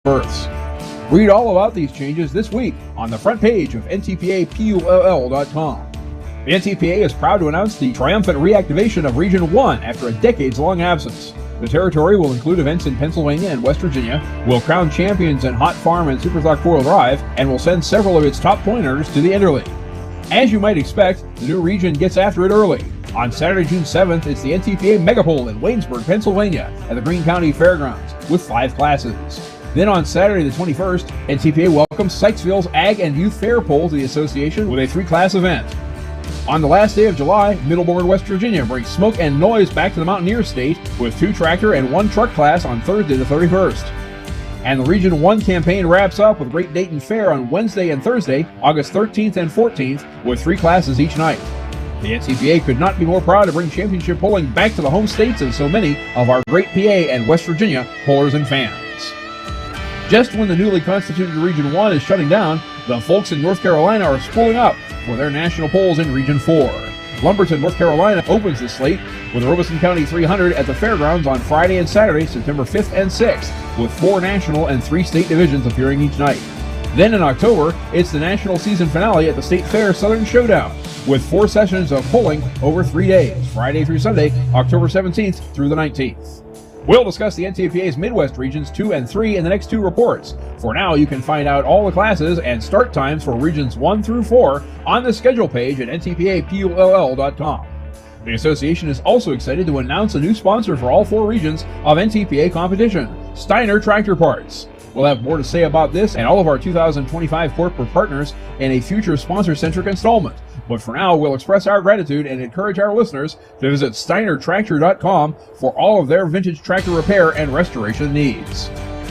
berths. Read all about these changes this week on the front page of ntpapull.com. The NTPA is proud to announce the triumphant reactivation of Region 1 after a decades-long absence. The territory will include events in Pennsylvania and West Virginia, will crown champions in Hot Farm and Superstock 4-wheel drive, and will send several of its top pointers to the Interleague. As you might expect, the new region gets after it early. On Saturday, June 7th, it's the NTPA Megapole in Waynesburg, Pennsylvania, at the Greene County Fairgrounds, with 5 classes. Then on Saturday the 21st, NTPA welcomes Sykesville's Ag and Youth Fair Pole to the association with a 3-class event. On the last day of July, Middleburg, West Virginia brings smoke and noise back to the Mountaineer State with 2 tractor and 1 truck class on Thursday the 31st. And the Region 1 campaign wraps up with Great Dayton Fair on Wednesday and Thursday, August 13th and 14th, with 3 classes each night. The NTPA could not be more proud to bring championship polling back to the home states of so many of our great PA and West Virginia pollers and fans. Just when the newly constituted Region 1 is shutting down, the folks in North Carolina are spooling up for their national polls in Region 4. Lumberton, North Carolina opens the slate with the Robeson County 300 at the fairgrounds on Friday and Saturday, September 5th and 6th, with 4 national and 3 state divisions appearing each night. Then in October, it's the national season finale at the State Fair Southern Showdown, with 4 sessions of polling over 3 days, Friday through Sunday, October 17th through the 19th. We'll discuss the NTPA's Midwest Regions 2 and 3 in the next 2 reports. For now, you can find out all the classes and start times for Regions 1 through 4 on the schedule page at ntpapull.com. The association is also excited to announce a new sponsor for all 4 regions of NTPA competition, Steiner Tractor Parts. We'll have more to say about this and all of our 2025 corporate partners in a future sponsor-centric installment. But for now, we'll express our gratitude and encourage our listeners to visit steinertractor.com for all of their vintage tractor repair and restoration needs.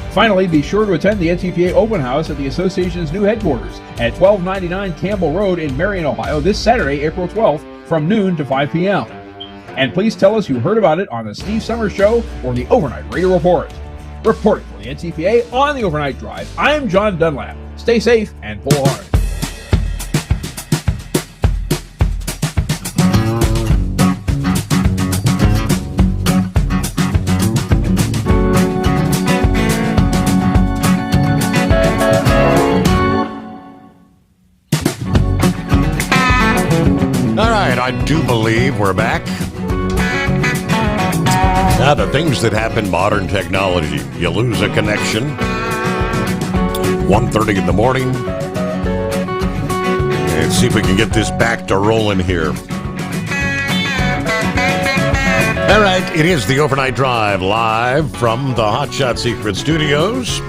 Finally, be sure to attend the NTPA Open House at the association's new headquarters at 1299 Campbell Road in Marion, Ohio this Saturday, April 12th from noon to 5 p.m. And please tell us you heard about it on the Steve Sommers Show or the Overnight Radio Report. Reporting for the NTPA on the Overnight Drive, I'm John Dunlap. Stay safe and pull hard. I do believe we're back. Now, the things that happen, modern technology. You lose a connection. 1:30 in the morning. Let's see if we can get this back to rolling here. All right, it is the Overnight Drive live from the Hotshot Secret Studios.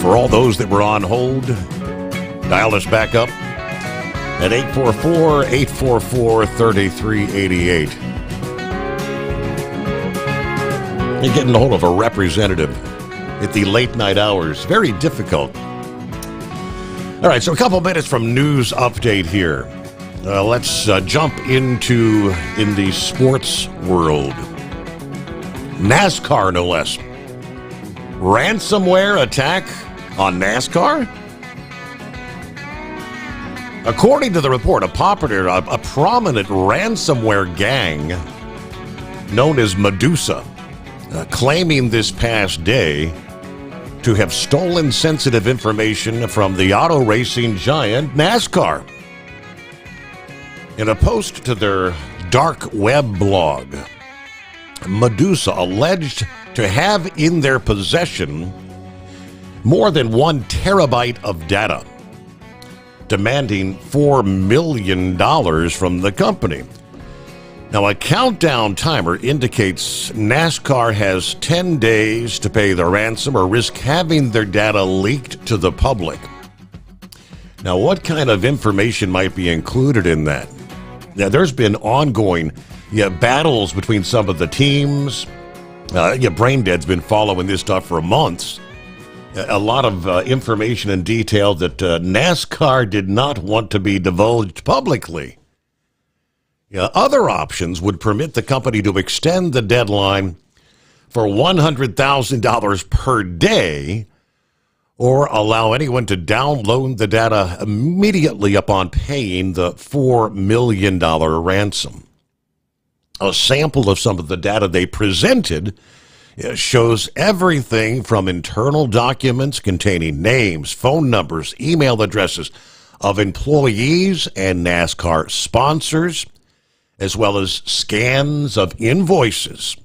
For all those that were on hold, dial us back up at 844-844-3388. You're getting a hold of a representative at the late night hours. Very difficult. All right, so a couple minutes from news update here. Let's jump in the sports world. NASCAR, no less. Ransomware attack on NASCAR? According to the report, a prominent ransomware gang known as Medusa, claiming this past day to have stolen sensitive information from the auto racing giant NASCAR. In a post to their dark web blog, Medusa alleged to have in their possession more than 1 terabyte of data, demanding $4 million from the company. Now, a countdown timer indicates NASCAR has 10 days to pay the ransom or risk having their data leaked to the public. Now, what kind of information might be included in that? Now, there's been ongoing battles between some of the teams. Braindead's been following this stuff for months. A lot of information and detail that NASCAR did not want to be divulged publicly. Other options would permit the company to extend the deadline for $100,000 per day or allow anyone to download the data immediately upon paying the $4 million ransom. A sample of some of the data they presented shows everything from internal documents containing names, phone numbers, email addresses of employees and NASCAR sponsors, as well as scans of invoices.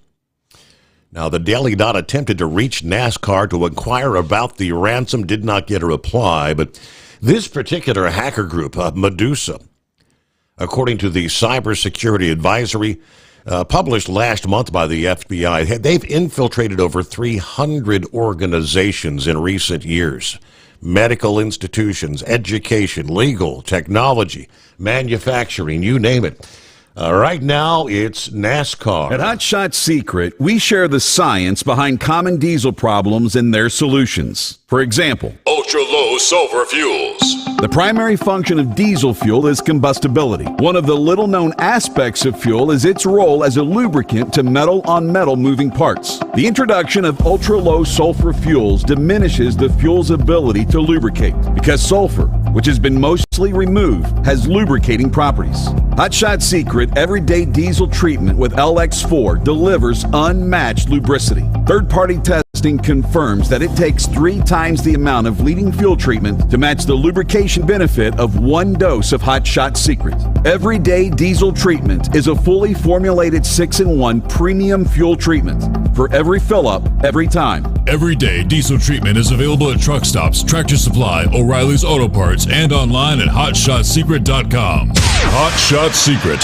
Now, the Daily Dot attempted to reach NASCAR to inquire about the ransom, did not get a reply, but this particular hacker group, Medusa, according to the Cybersecurity Advisory published last month by the FBI, they've infiltrated over 300 organizations in recent years. Medical institutions, education, legal, technology, manufacturing, you name it. Right now, it's NASCAR. At Hot Shot Secret, we share the science behind common diesel problems and their solutions. For example, ultra-low sulfur fuels. The primary function of diesel fuel is combustibility. One of the little-known aspects of fuel is its role as a lubricant to metal-on-metal moving parts. The introduction of ultra-low sulfur fuels diminishes the fuel's ability to lubricate because sulfur, which has been mostly removed, has lubricating properties. Hot Shot Secret Everyday Diesel Treatment with LX4 delivers unmatched lubricity. Third-party testing confirms that it takes 3 times the amount of leading fuel treatment to match the lubrication benefit of 1 dose of Hot Shot Secret. Everyday Diesel Treatment is a fully formulated 6-in-1 premium fuel treatment for every fill-up, every time. Everyday Diesel Treatment is available at truck stops, Tractor Supply, O'Reilly's Auto Parts, and online at HotShotSecret.com. Hot Shot Secret,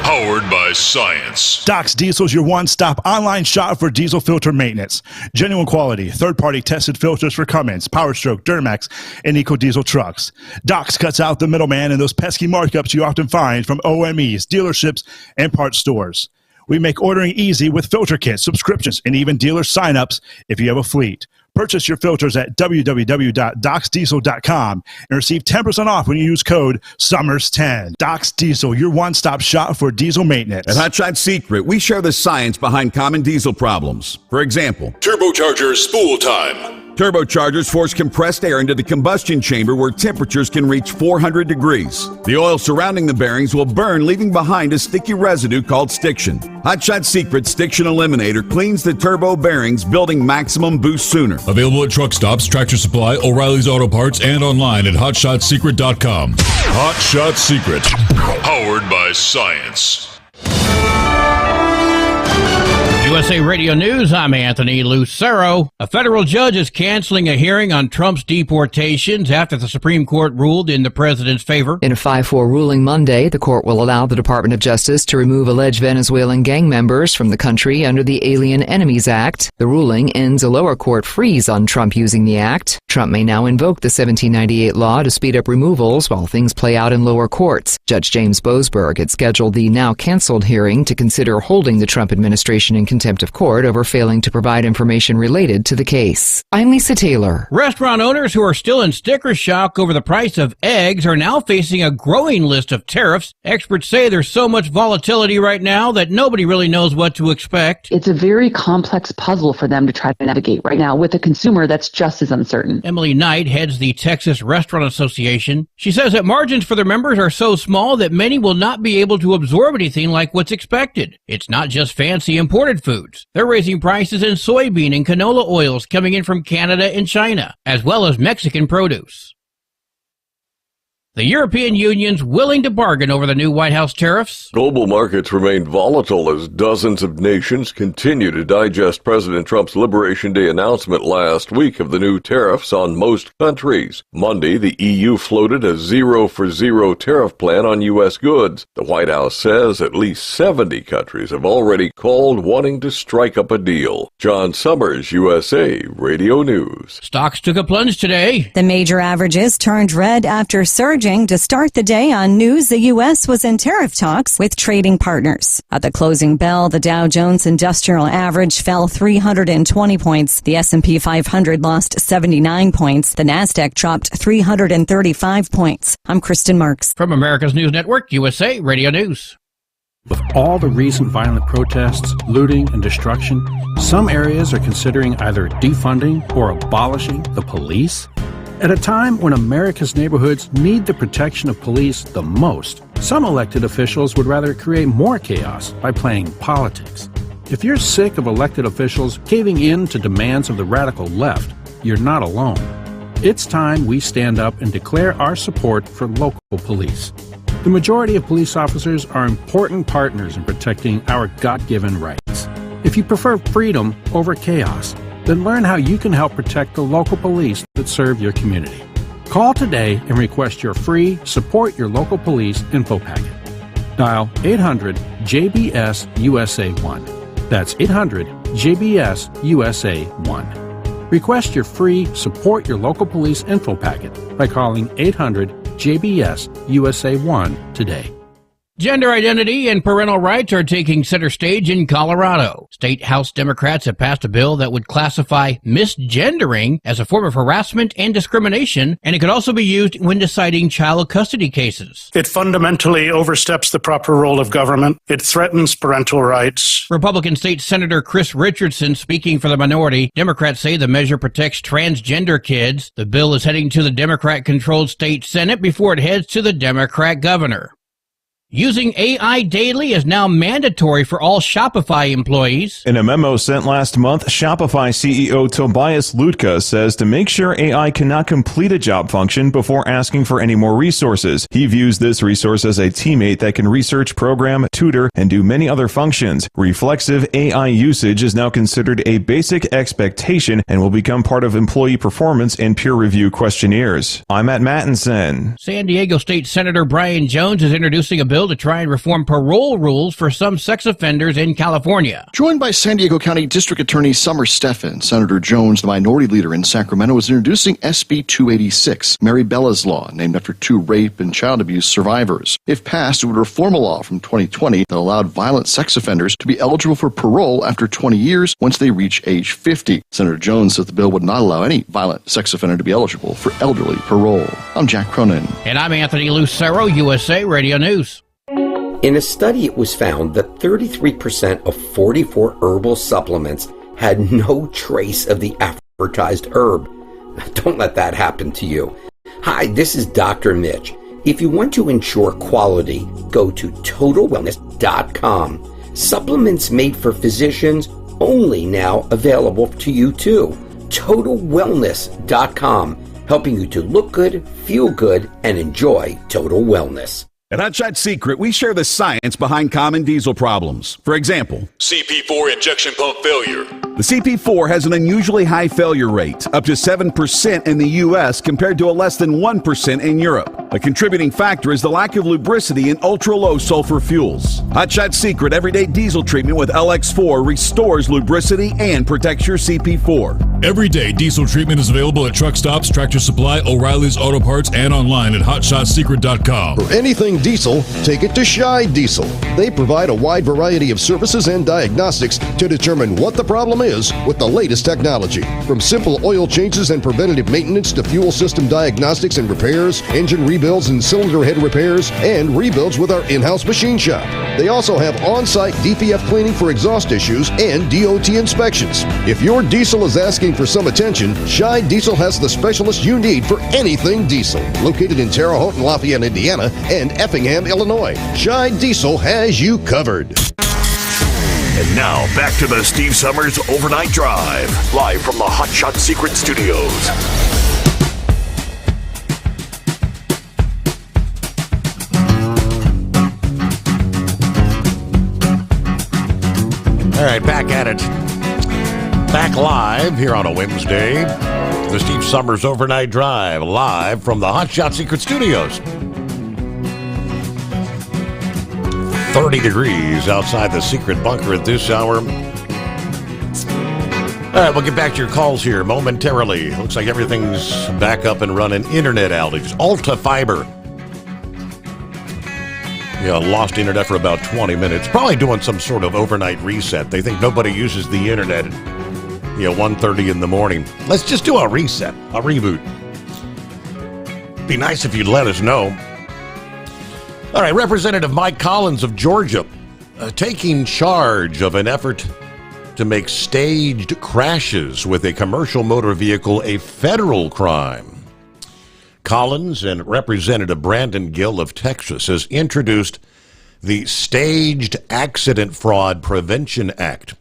powered by science. Doc's Diesel is your one-stop online shop for diesel filter maintenance. Genuine quality, third-party tested filters for Cummins, Powerstroke, Duramax, and EcoDiesel trucks. Doc's cuts out the middleman and those pesky markups you often find from OMEs, dealerships, and parts stores. We make ordering easy with filter kits, subscriptions, and even dealer sign-ups if you have a fleet. Purchase your filters at www.docsdiesel.com and receive 10% off when you use code SOMMERS10. Docs Diesel, your one-stop shop for diesel maintenance. At Hot Shot Secret, we share the science behind common diesel problems. For example, turbocharger spool time. Turbochargers force compressed air into the combustion chamber where temperatures can reach 400 degrees. The oil surrounding the bearings will burn, leaving behind a sticky residue called stiction. Hot Shot Secret Stiction Eliminator cleans the turbo bearings, building maximum boost sooner. Available at truck stops, Tractor Supply, O'Reilly's Auto Parts, and online at HotShotSecret.com. Hot Shot Secret, powered by science. USA Radio News, I'm Anthony Lucero. A federal judge is canceling a hearing on Trump's deportations after the Supreme Court ruled in the president's favor. In a 5-4 ruling Monday, the court will allow the Department of Justice to remove alleged Venezuelan gang members from the country under the Alien Enemies Act. The ruling ends a lower court freeze on Trump using the act. Trump may now invoke the 1798 law to speed up removals while things play out in lower courts. Judge James Boasberg had scheduled the now canceled hearing to consider holding the Trump administration in contempt of court over failing to provide information related to the case. I'm Lisa Taylor. Restaurant owners who are still in sticker shock over the price of eggs are now facing a growing list of tariffs. Experts say there's so much volatility right now that nobody really knows what to expect. It's a very complex puzzle for them to try to navigate right now with a consumer that's just as uncertain. Emily Knight heads the Texas Restaurant Association. She says that margins for their members are so small that many will not be able to absorb anything like what's expected. It's not just fancy imported foods. They're raising prices in soybean and canola oils coming in from Canada and China, as well as Mexican produce. The European Union's willing to bargain over the new White House tariffs. Global markets remain volatile as dozens of nations continue to digest President Trump's Liberation Day announcement last week of the new tariffs on most countries. Monday, the EU floated a zero-for-zero tariff plan on U.S. goods. The White House says at least 70 countries have already called wanting to strike up a deal. John Sommers, USA Radio News. Stocks took a plunge today. The major averages turned red after surging to start the day on news the U.S. was in tariff talks with trading partners. At the closing bell, the Dow Jones Industrial Average fell 320 points. The S&P 500 lost 79 points. The Nasdaq dropped 335 points. I'm Kristen Marks. From America's News Network, USA Radio News. With all the recent violent protests, looting, and destruction, some areas are considering either defunding or abolishing the police. At a time when America's neighborhoods need the protection of police the most, some elected officials would rather create more chaos by playing politics. If you're sick of elected officials caving in to demands of the radical left, you're not alone. It's time we stand up and declare our support for local police. The majority of police officers are important partners in protecting our God-given rights. If you prefer freedom over chaos, then learn how you can help protect the local police that serve your community. Call today and request your free Support Your Local Police info packet. Dial 800-JBS-USA-1. That's 800-JBS-USA-1. Request your free Support Your Local Police info packet by calling 800-JBS-USA-1 today. Gender identity and parental rights are taking center stage in Colorado. State House Democrats have passed a bill that would classify misgendering as a form of harassment and discrimination, and it could also be used when deciding child custody cases. It fundamentally oversteps the proper role of government. It threatens parental rights. Republican State Senator Chris Richardson speaking for the minority. Democrats say the measure protects transgender kids. The bill is heading to the Democrat-controlled state Senate before it heads to the Democrat governor. Using AI daily is now mandatory for all Shopify employees. In a memo sent last month, Shopify CEO Tobias Lutka says to make sure AI cannot complete a job function before asking for any more resources. He views this resource as a teammate that can research, program, tutor, and do many other functions. Reflexive AI usage is now considered a basic expectation and will become part of employee performance and peer review questionnaires. I'm Matt Mattinson. San Diego State Senator Brian Jones is introducing a bill to try and reform parole rules for some sex offenders in California. Joined by San Diego County District Attorney Sommers, Senator Jones, the minority leader in Sacramento, is introducing SB 286, Mary Bella's Law, named after two rape and child abuse survivors. If passed, it would reform a law from 2020 that allowed violent sex offenders to be eligible for parole after 20 years once they reach age 50. Senator Jones says the bill would not allow any violent sex offender to be eligible for elderly parole. I'm Jack Cronin. And I'm Anthony Lucero, USA Radio News. In a study, it was found that 33% of 44 herbal supplements had no trace of the advertised herb. Don't let that happen to you. Hi, this is Dr. Mitch. If you want to ensure quality, go to TotalWellness.com. Supplements made for physicians, only now available to you too. TotalWellness.com, helping you to look good, feel good, and enjoy total wellness. At Hotshot Secret, we share the science behind common diesel problems. For example, CP4 injection pump failure. the CP4 has an unusually high failure rate, up to 7% in the U.S. compared to a less than 1% in Europe. A contributing factor is the lack of lubricity in ultra-low sulfur fuels. Hotshot Secret Everyday Diesel Treatment with LX4 restores lubricity and protects your CP4. Everyday diesel treatment is available at truck stops, Tractor Supply, O'Reilly's Auto Parts, and online at hotshotsecret.com. For anything diesel, take it to Shy Diesel. They provide a wide variety of services and diagnostics to determine what the problem is with the latest technology. From simple oil changes and preventative maintenance to fuel system diagnostics and repairs, engine rebuilds and cylinder head repairs, and rebuilds with our in-house machine shop. They also have on-site DPF cleaning for exhaust issues and DOT inspections. If your diesel is asking for some attention, Shy Diesel has the specialist you need for anything diesel. Located in Terre Haute and Lafayette, Indiana, and Effingham, Illinois, Shy Diesel has you covered. And now, back to the Steve Sommers Overnight Drive, live from the Hotshot Secret Studios. All right, back at it. Back live here on a Wednesday. The Steve Sommers Overnight Drive, live from the Hotshot Secret Studios. 30 degrees outside the secret bunker at this hour. All right, we'll get back to your calls here momentarily. Looks like everything's back up and running. Internet outage. Alta Fiber. Yeah, lost internet for about 20 minutes. Probably doing some sort of overnight reset. They think nobody uses the internet at 1:30 in the morning. Let's just do a reset, a reboot. Be nice if you'd let us know. All right, Representative Mike Collins of Georgia taking charge of an effort to make staged crashes with a commercial motor vehicle a federal crime. Collins and Representative Brandon Gill of Texas has introduced the Staged Accident Fraud Prevention Act.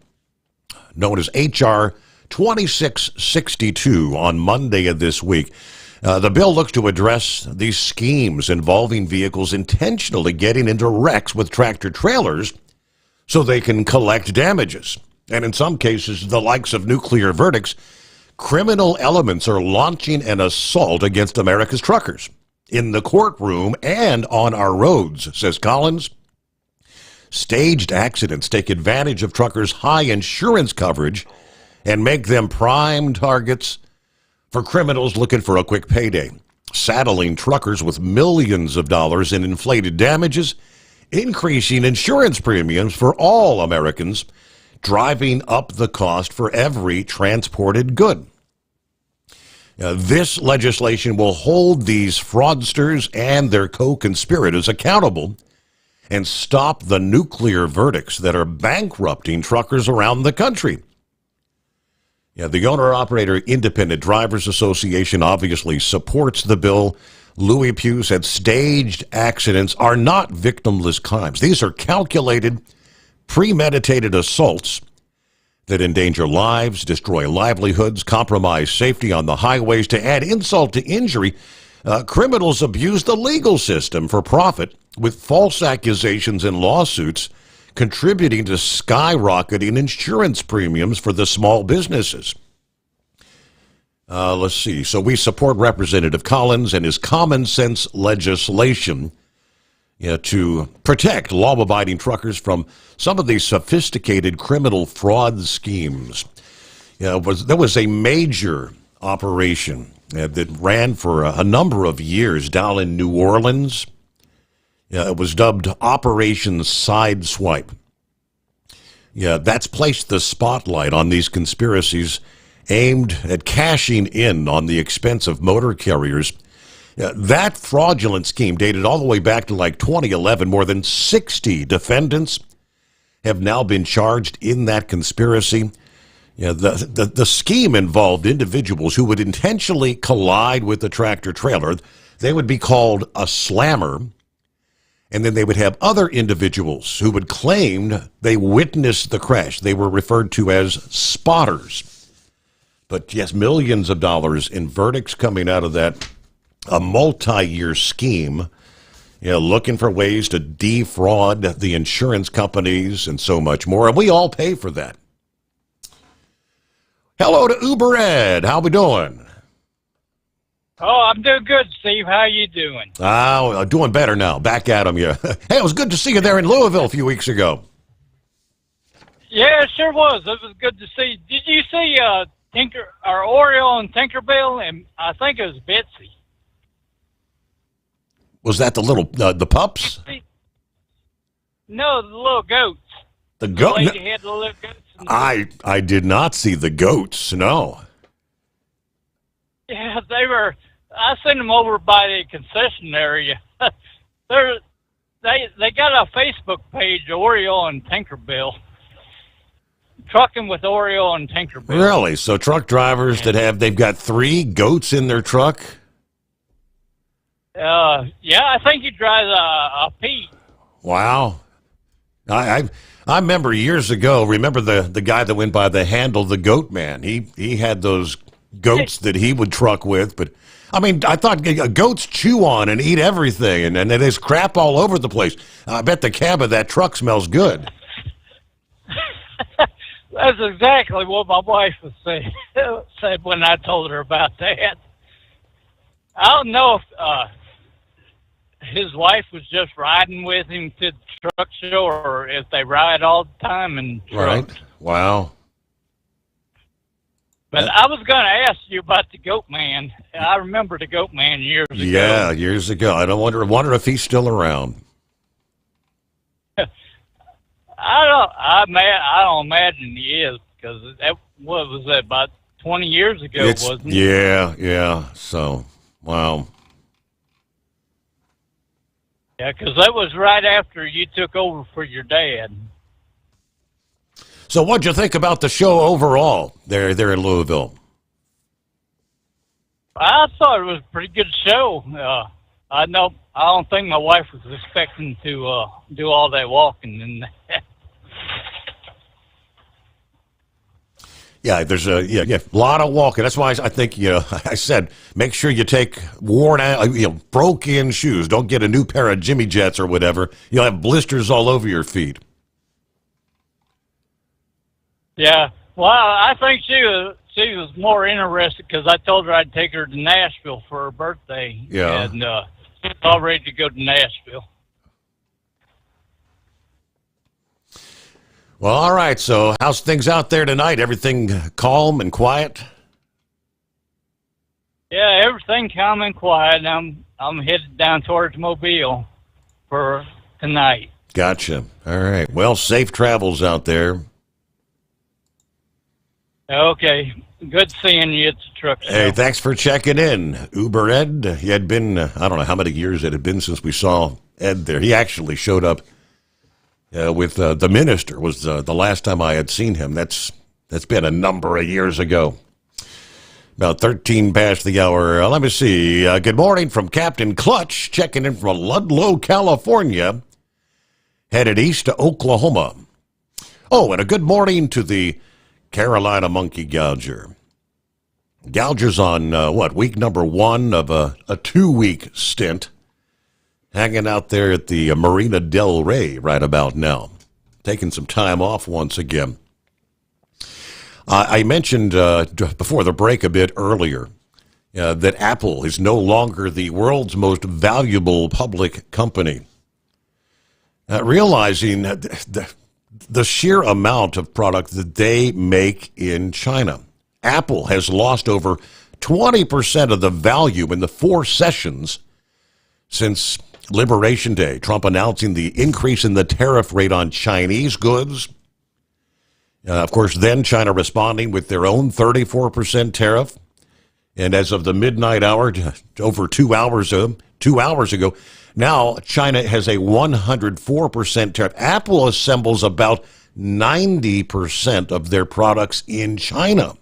known as H.R. 2662 on Monday of this week. The bill looks to address these schemes involving vehicles intentionally getting into wrecks with tractor trailers so they can collect damages. And in some cases, the likes of nuclear verdicts, criminal elements are launching an assault against America's truckers in the courtroom and on our roads, says Collins. Staged accidents take advantage of truckers' high insurance coverage and make them prime targets for criminals looking for a quick payday, saddling truckers with millions of dollars in inflated damages, increasing insurance premiums for all Americans, driving up the cost for every transported good. This legislation will hold these fraudsters and their co-conspirators accountable and stop the nuclear verdicts that are bankrupting truckers around the country. The Owner-Operator Independent Drivers Association obviously supports the bill. Louis Pugh said staged accidents are not victimless crimes. These are calculated, premeditated assaults that endanger lives, destroy livelihoods, compromise safety on the highways. To add insult to injury, criminals abuse the legal system for profit with false accusations and lawsuits, contributing to skyrocketing insurance premiums for the small businesses. Let's see. So we support Representative Collins and his common sense legislation to protect law-abiding truckers from some of these sophisticated criminal fraud schemes. There was a major operation that ran for a number of years down in New Orleans. It was dubbed Operation Sideswipe. That's placed the spotlight on these conspiracies aimed at cashing in on the expense of motor carriers. That fraudulent scheme dated all the way back to like 2011. More than 60 defendants have now been charged in that conspiracy. The scheme involved individuals who would intentionally collide with the tractor trailer. They would be called a slammer. And then they would have other individuals who would claim they witnessed the crash. They were referred to as spotters. But yes, millions of dollars in verdicts coming out of that, a multi-year scheme, looking for ways to defraud the insurance companies and so much more. And we all pay for that. Hello to Uber Ed. How we doing? Oh, I'm doing good, Steve. How you doing? Doing better now. Back at him, yeah. Hey, it was good to see you there in Louisville a few weeks ago. Yeah, it sure was. It was good to see. Did you see Oriole and Tinkerbell? And I think it was Betsy. Was that the little the pups? No, the little goats. The goat. The lady had the little goats. I did not see the goats. No. Yeah, they were. I sent them over by the concession area. They got a Facebook page, Oriole and Tinkerbell. Trucking with Oriole and Tinkerbell. Really? So truck drivers they've got 3 goats in their truck? Yeah, I think he drives a Pete. Wow. I remember years ago. Remember the guy that went by the handle, the Goat Man. He had those goats that he would truck with, but I mean, I thought goats chew on and eat everything, and there's crap all over the place. I bet the cab of that truck smells good. That's exactly what my wife was saying, said when I told her about that. I don't know if his wife was just riding with him to the truck show or if they ride all the time in trucks. Right. Wow. But I was going to ask you about the Goat Man. I remember the Goat Man years ago. Yeah, years ago. I don't wonder if he's still around. I don't imagine he is, because what was that, about 20 years ago, wasn't it? Yeah. So, wow. Yeah, because that was right after you took over for your dad. So what'd you think about the show overall there in Louisville? I thought it was a pretty good show. I don't think my wife was expecting to do all that walking and that. Yeah, there's a lot of walking. That's why I think I said make sure you take worn out, broke-in shoes. Don't get a new pair of Jimmy Jets or whatever. You'll have blisters all over your feet. Yeah. Well, I think she was more interested because I told her I'd take her to Nashville for her birthday. Yeah. And she's all ready to go to Nashville. Well, all right. So how's things out there tonight? Everything calm and quiet? Yeah, everything calm and quiet. I'm headed down towards Mobile for tonight. Gotcha. All right. Well, safe travels out there. Okay. Good seeing you at the truck show. Hey, thanks for checking in. Uber Ed, he had been, I don't know how many years it had been since we saw Ed there. He actually showed up with the minister was the last time I had seen him. That's been a number of years ago. About 13 past the hour. Let me see. Good morning from Captain Clutch, checking in from Ludlow, California, headed east to Oklahoma. Oh, and a good morning to the Carolina Monkey Gouger. Gouger's on, week number 1 of a 2-week stint, hanging out there at the Marina Del Rey right about now, taking some time off once again. I mentioned before the break a bit earlier that Apple is no longer the world's most valuable public company. Realizing the sheer amount of product that they make in China. Apple has lost over 20% of the value in the 4 sessions since Liberation Day, Trump announcing the increase in the tariff rate on Chinese goods. Of course, then China responding with their own 34% tariff. And as of the midnight hour, over 2 hours ago, now China has a 104% tariff. Apple assembles about 90% of their products in China.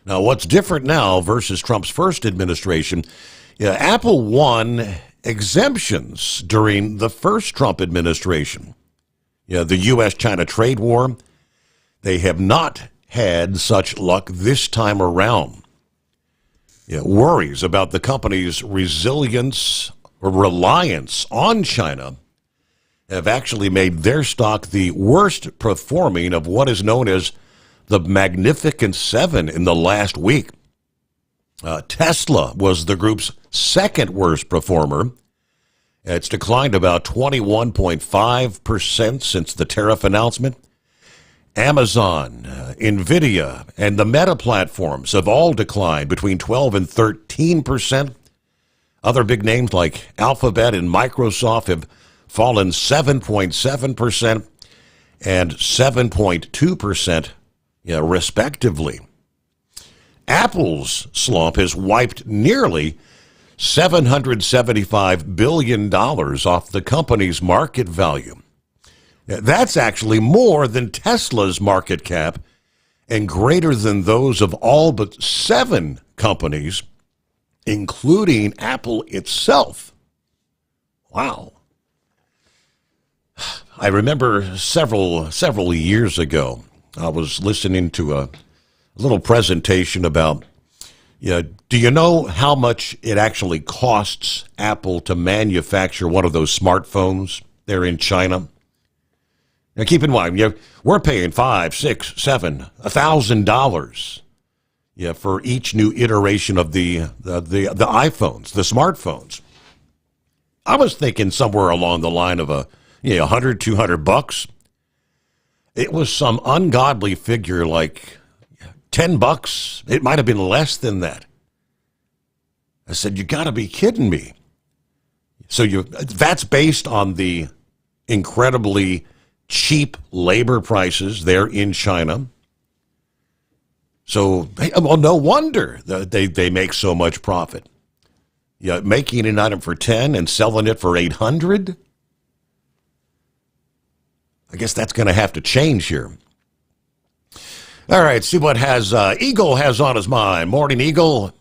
Now, what's different now versus Trump's first administration, Apple won exemptions during the first Trump administration. The U.S.-China trade war, they have not had such luck this time around. Worries about the company's resilience or reliance on China have actually made their stock the worst performing of what is known as the Magnificent Seven in the last week. Tesla was the group's second worst performer. It's declined about 21.5% since the tariff announcement. Amazon, NVIDIA, and the Meta platforms have all declined between 12 and 13%. Other big names like Alphabet and Microsoft have fallen 7.7% and 7.2%, respectively. Apple's slump has wiped nearly $775 billion off the company's market value. That's actually more than Tesla's market cap and greater than those of all but 7 companies, including Apple itself. Wow. I remember several years ago, I was listening to a little presentation about, do you know how much it actually costs Apple to manufacture one of those smartphones there in China? Now, keep in mind, we're paying $5, $6, $7, $1,000, for each new iteration of the iPhones, the smartphones. I was thinking somewhere along the line of $100, $200. It was some ungodly figure like $10. It might have been less than that. I said, you got to be kidding me. So that's based on the incredibly cheap labor prices there in China. So, well, no wonder that they make so much profit. Making an item for $10 and selling it for $800. I guess that's going to have to change here. All right, see what Eagle has on his mind. Morning, Eagle.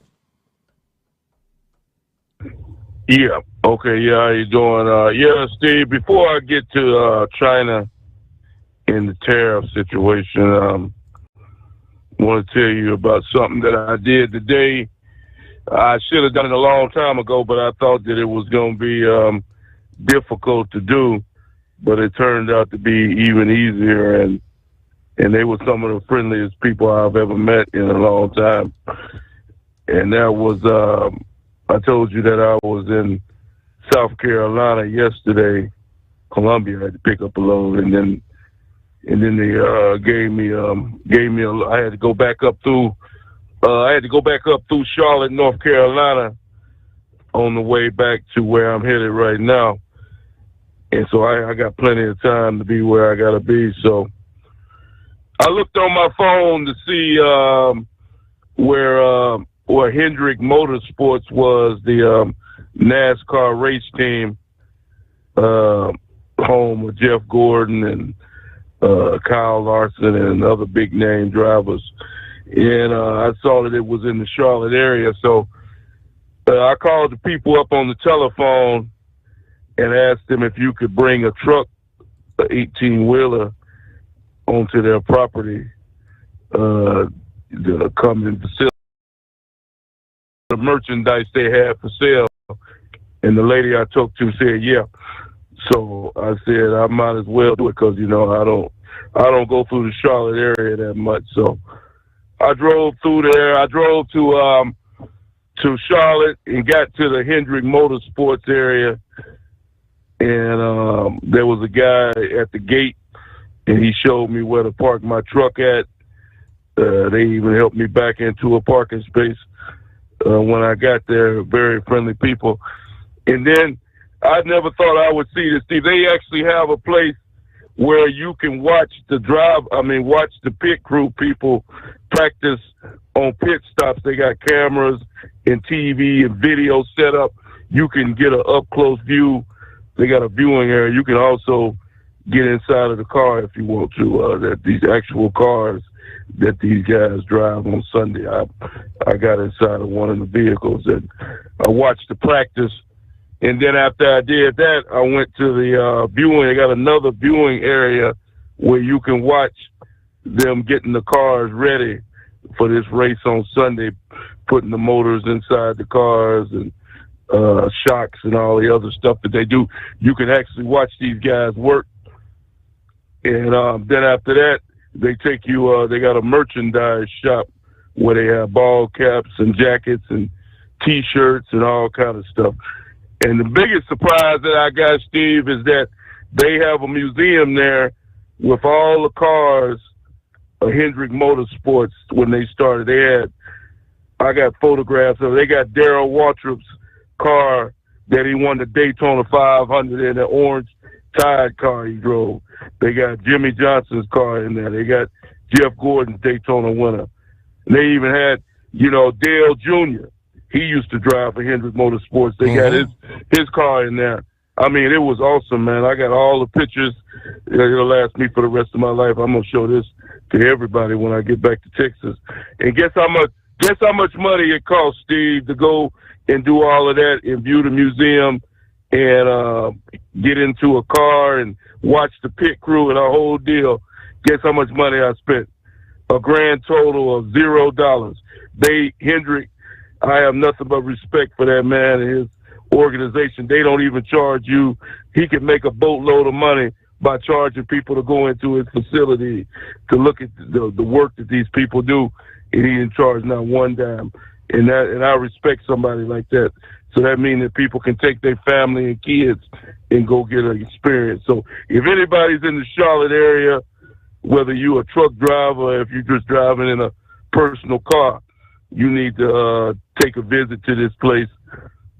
Yeah. Okay. Yeah. How you doing? Steve. Before I get to China and the tariff situation, want to tell you about something that I did today. I should have done it a long time ago, but I thought that it was going to be difficult to do. But it turned out to be even easier, and they were some of the friendliest people I've ever met in a long time. And that was, I told you that I was in South Carolina yesterday, Columbia. I had to pick up a load, and then they gave me I had to go back up through Charlotte, North Carolina, on the way back to where I'm headed right now. And so I got plenty of time to be where I got to be. So I looked on my phone to see where Hendrick Motorsports was, the NASCAR race team, home of Jeff Gordon and Kyle Larson and other big name drivers. And I saw that it was in the Charlotte area. So I called the people up on the telephone and asked them if you could bring a truck, an 18-wheeler, onto their property to come and facilitate the merchandise they had for sale. And the lady I talked to said, yeah. So I said, I might as well do it because, I don't go through the Charlotte area that much. So I drove through there. I drove to Charlotte and got to the Hendrick Motorsports area. And there was a guy at the gate, and he showed me where to park my truck at. They even helped me back into a parking space when I got there. Very friendly people. And then I never thought I would see this, Steve. They actually have a place where you can watch the pit crew people practice on pit stops. They got cameras and TV and video set up. You can get an up-close view. They got a viewing area. You can also get inside of the car if you want to. That these actual cars that these guys drive on Sunday. I got inside of one of the vehicles and I watched the practice. And then after I did that, I went to the viewing. They got another viewing area where you can watch them getting the cars ready for this race on Sunday, putting the motors inside the cars and shocks and all the other stuff that they do. You can actually watch these guys work. And then after that, they take you, they got a merchandise shop where they have ball caps and jackets and T-shirts and all kind of stuff. And the biggest surprise that I got, Steve, is that they have a museum there with all the cars of Hendrick Motorsports when they started. I got photographs of it. They got Darrell Waltrip's car that he won the Daytona 500 in, the orange Tide car he drove. They got Jimmy Johnson's car in there. They got Jeff Gordon's Daytona winner. And they even had, Dale Jr. He used to drive for Hendrick Motorsports. They got his car in there. I mean, it was awesome, man. I got all the pictures. It'll last me for the rest of my life. I'm gonna show this to everybody when I get back to Texas. And guess how much money it costs, Steve, to go and do all of that and view the museum and get into a car and watch the pit crew and a whole deal. Guess how much money I spent? A grand total of $0. Hendrick, I have nothing but respect for that man and his organization. They don't even charge you. He can make a boatload of money by charging people to go into his facility to look at the work that these people do, and he didn't charge not one dime. And I respect somebody like that. So that means that people can take their family and kids and go get an experience. So if anybody's in the Charlotte area, whether you're a truck driver, if you're just driving in a personal car, you need to take a visit to this place,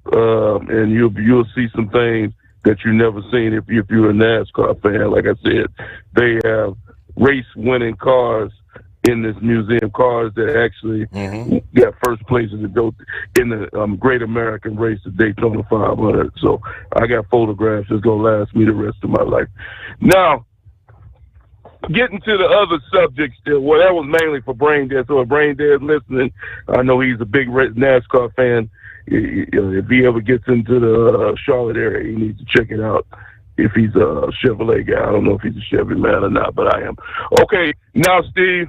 and you'll see some things that you've never seen if you're a NASCAR fan. Like I said, they have race-winning cars in this museum, cars that actually got first place in the Great American Race, the Daytona 500. So I got photographs that's going to last me the rest of my life. Now, getting to the other subjects, that was mainly for Brain Dead. So if Brain Dead listening, I know he's a big NASCAR fan. If he ever gets into the Charlotte area, he needs to check it out. If he's a Chevrolet guy, I don't know if he's a Chevy man or not, but I am. Okay, now Steve,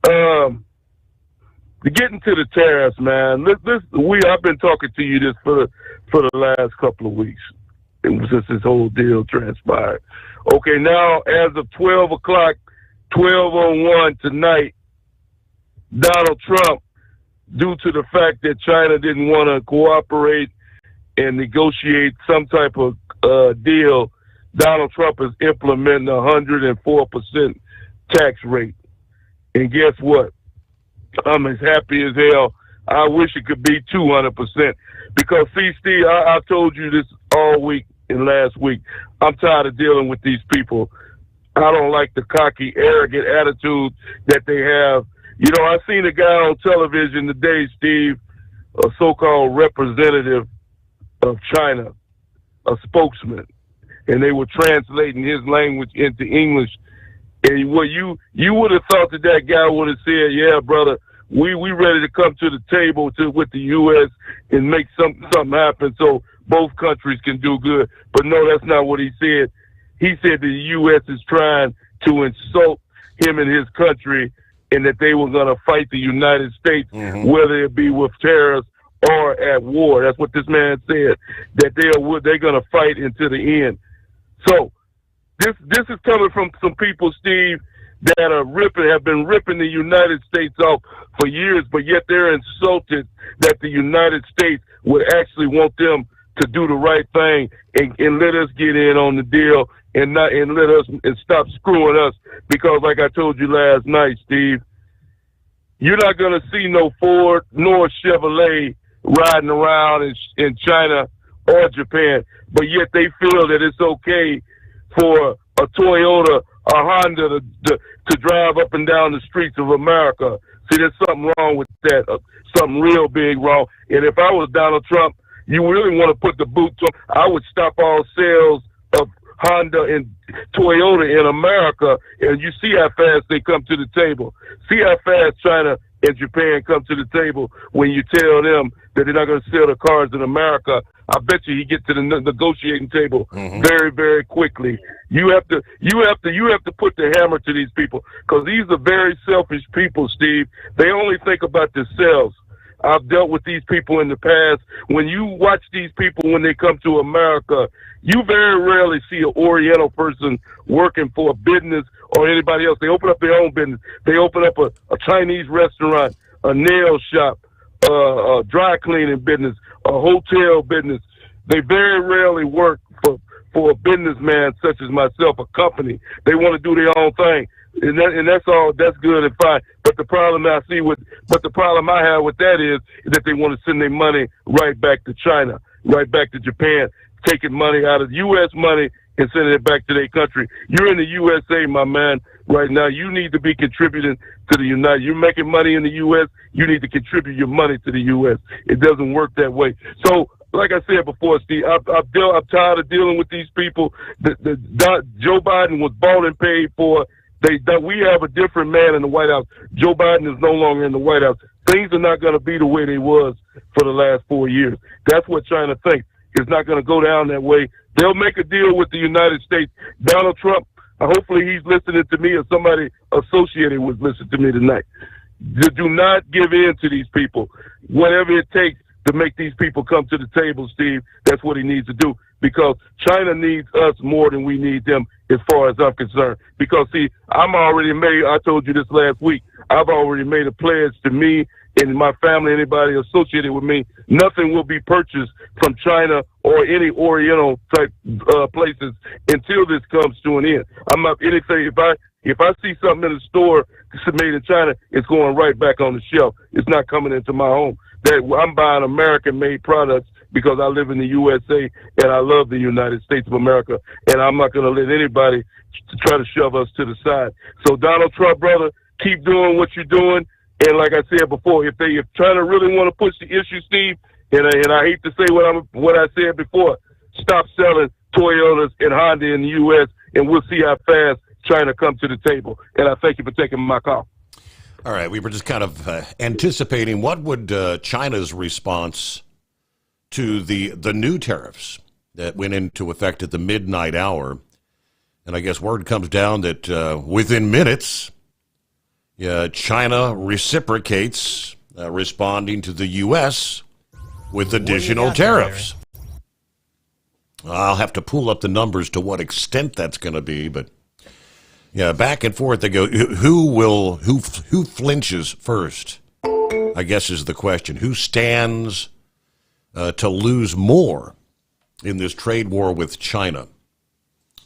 To get into the tariffs, man. I've been talking to you this for the last couple of weeks since this whole deal transpired. Okay, now as of 12 o'clock, 12:01 tonight, Donald Trump, due to the fact that China didn't want to cooperate and negotiate some type of deal, Donald Trump is implementing a 104% tax rate. And guess what? I'm as happy as hell. I wish it could be 200%. Because, see, Steve, I told you this all week and last week. I'm tired of dealing with these people. I don't like the cocky, arrogant attitude that they have. You know, I seen a guy on television today, Steve, a so-called representative of China, a spokesman, and they were translating his language into English. And what you would have thought that guy would have said, yeah, brother, we ready to come to the table with the U.S. and make something happen so both countries can do good. But no, that's not what he said. He said the U.S. is trying to insult him and his country, and that they were going to fight the United States, whether it be with terrorists or at war. That's what this man said, that they're going to fight until the end. So this is coming from some people, Steve, that have been ripping the United States off for years, but yet they're insulted that the United States would actually want them to do the right thing and let us get in on the deal and stop screwing us. Because like I told you last night, Steve, you're not going to see no Ford nor Chevrolet riding around in China or Japan, but yet they feel that it's okay for a Toyota, a Honda to drive up and down the streets of America. See, there's something wrong with that, something real big wrong. And if I was Donald Trump, you really want to put the boot to him, I would stop all sales of Honda and Toyota in America, and you see how fast they come to the table. See how fast China and Japan come to the table when you tell them that they're not going to sell the cars in America. I bet you get to the negotiating table very, very quickly. You have to put the hammer to these people, because these are very selfish people, Steve. They only think about themselves. I've dealt with these people in the past. When you watch these people when they come to America, you very rarely see an Oriental person working for a business or anybody else. They open up their own business. They open up a Chinese restaurant, a nail shop, a dry cleaning business, a hotel business. They very rarely work for a businessman such as myself, a company. They want to do their own thing. And that's all. That's good and fine. But the problem I have with that is that they want to send their money right back to China, right back to Japan, taking money out of U.S. money and sending it back to their country. You're in the USA, my man, right now. You need to be contributing to the United. You're making money in the U.S. You need to contribute your money to the U.S. It doesn't work that way. So, like I said before, Steve, I'm tired of dealing with these people. Joe Biden was bought and paid for. We have a different man in the White House. Joe Biden is no longer in the White House. Things are not going to be the way they was for the last 4 years. That's what China thinks. It's not going to go down that way. They'll make a deal with the United States. Donald Trump, hopefully he's listening to me, or somebody associated with listening to me tonight. Do not give in to these people. Whatever it takes to make these people come to the table, Steve, that's what he needs to do. Because China needs us more than we need them, as far as I'm concerned. Because, see, I told you this last week, I've already made a pledge to me and my family, anybody associated with me, nothing will be purchased from China or any Oriental type places until this comes to an end. I'm not anything. If I see something in the store made in China, it's going right back on the shelf. It's not coming into my home. I'm buying American-made products because I live in the USA and I love the United States of America, and I'm not going to let anybody try to shove us to the side. So, Donald Trump, brother, keep doing what you're doing. And like I said before, if China really want to push the issue, Steve, and I hate to say what I said before, stop selling Toyotas and Honda in the U.S., and we'll see how fast China comes to the table. And I thank you for taking my call. All right, we were just kind of anticipating what would China's response to the new tariffs that went into effect at the midnight hour. And I guess word comes down that within minutes, China reciprocates, responding to the U.S. with additional tariffs. I'll have to pull up the numbers to what extent that's going to be, but yeah, back and forth they go. Who flinches first? I guess is the question. Who stands to lose more in this trade war with China?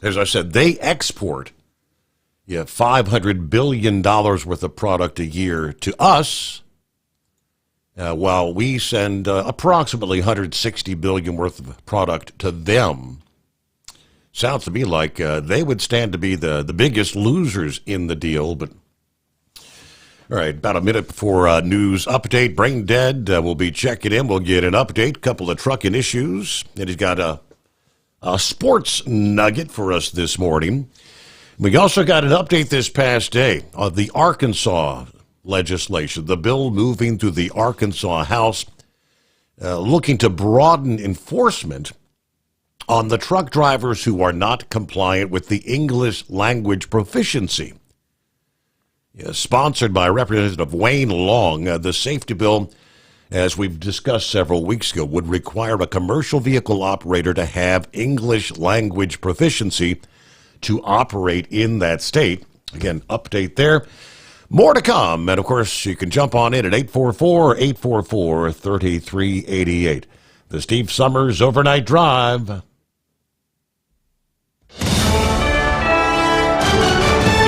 As I said, they export $500 billion worth of product a year to us, while we send approximately $160 billion worth of product to them. Sounds to me like they would stand to be the biggest losers in the deal. But all right, about a minute before news update. Brain Dead will be checking in. We'll get an update, couple of trucking issues, and he's got a sports nugget for us this morning. We also got an update this past day on the Arkansas legislation, the bill moving through the Arkansas House, looking to broaden enforcement on the truck drivers who are not compliant with the English language proficiency. Sponsored by Representative Wayne Long, the safety bill, as we've discussed several weeks ago, would require a commercial vehicle operator to have English language proficiency to operate in that state. Again, update there. More to come. And, of course, you can jump on in at 844-844-3388. The Steve Sommers Overnight Drive.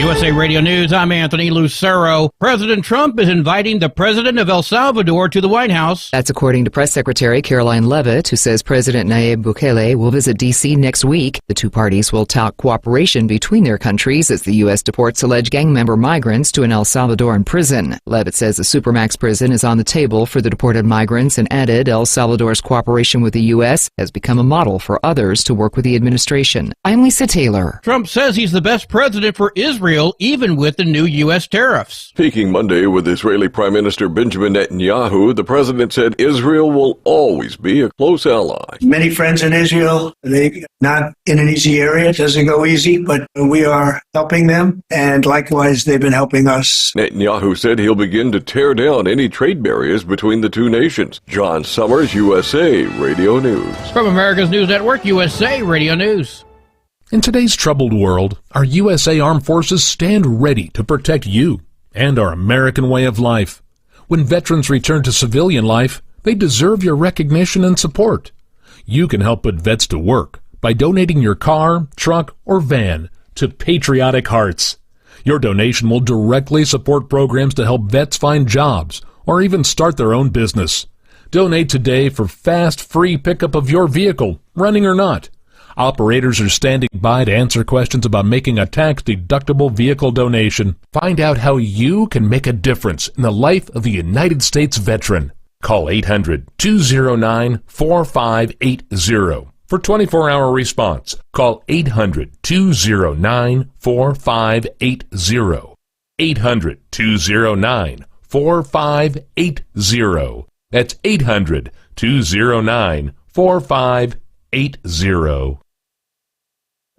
USA Radio News, I'm Anthony Lucero. President Trump is inviting the president of El Salvador to the White House. That's according to Press Secretary Caroline Leavitt, who says President Nayib Bukele will visit D.C. next week. The two parties will tout cooperation between their countries as the U.S. deports alleged gang member migrants to an El Salvadoran prison. Leavitt says the Supermax prison is on the table for the deported migrants and added El Salvador's cooperation with the U.S. has become a model for others to work with the administration. I'm Lisa Taylor. Trump says he's the best president for Israel, even with the new U.S. tariffs. Speaking Monday with Israeli Prime Minister Benjamin Netanyahu, the president said Israel will always be a close ally. Many friends in Israel, they not in an easy area. It doesn't go easy, but we are helping them, and likewise, they've been helping us. Netanyahu said he'll begin to tear down any trade barriers between the two nations. John Sommers, USA Radio News. From America's News Network, USA Radio News. In today's troubled world, our USA Armed Forces stand ready to protect you and our American way of life. When veterans return to civilian life, they deserve your recognition and support. You can help put vets to work by donating your car, truck, or van to Patriotic Hearts. Your donation will directly support programs to help vets find jobs or even start their own business. Donate today for fast, free pickup of your vehicle, running or not. Operators are standing by to answer questions about making a tax-deductible vehicle donation. Find out how you can make a difference in the life of a United States veteran. Call 800-209-4580 for 24-hour response. Call 800-209-4580. 800-209-4580. That's 800-209-4580.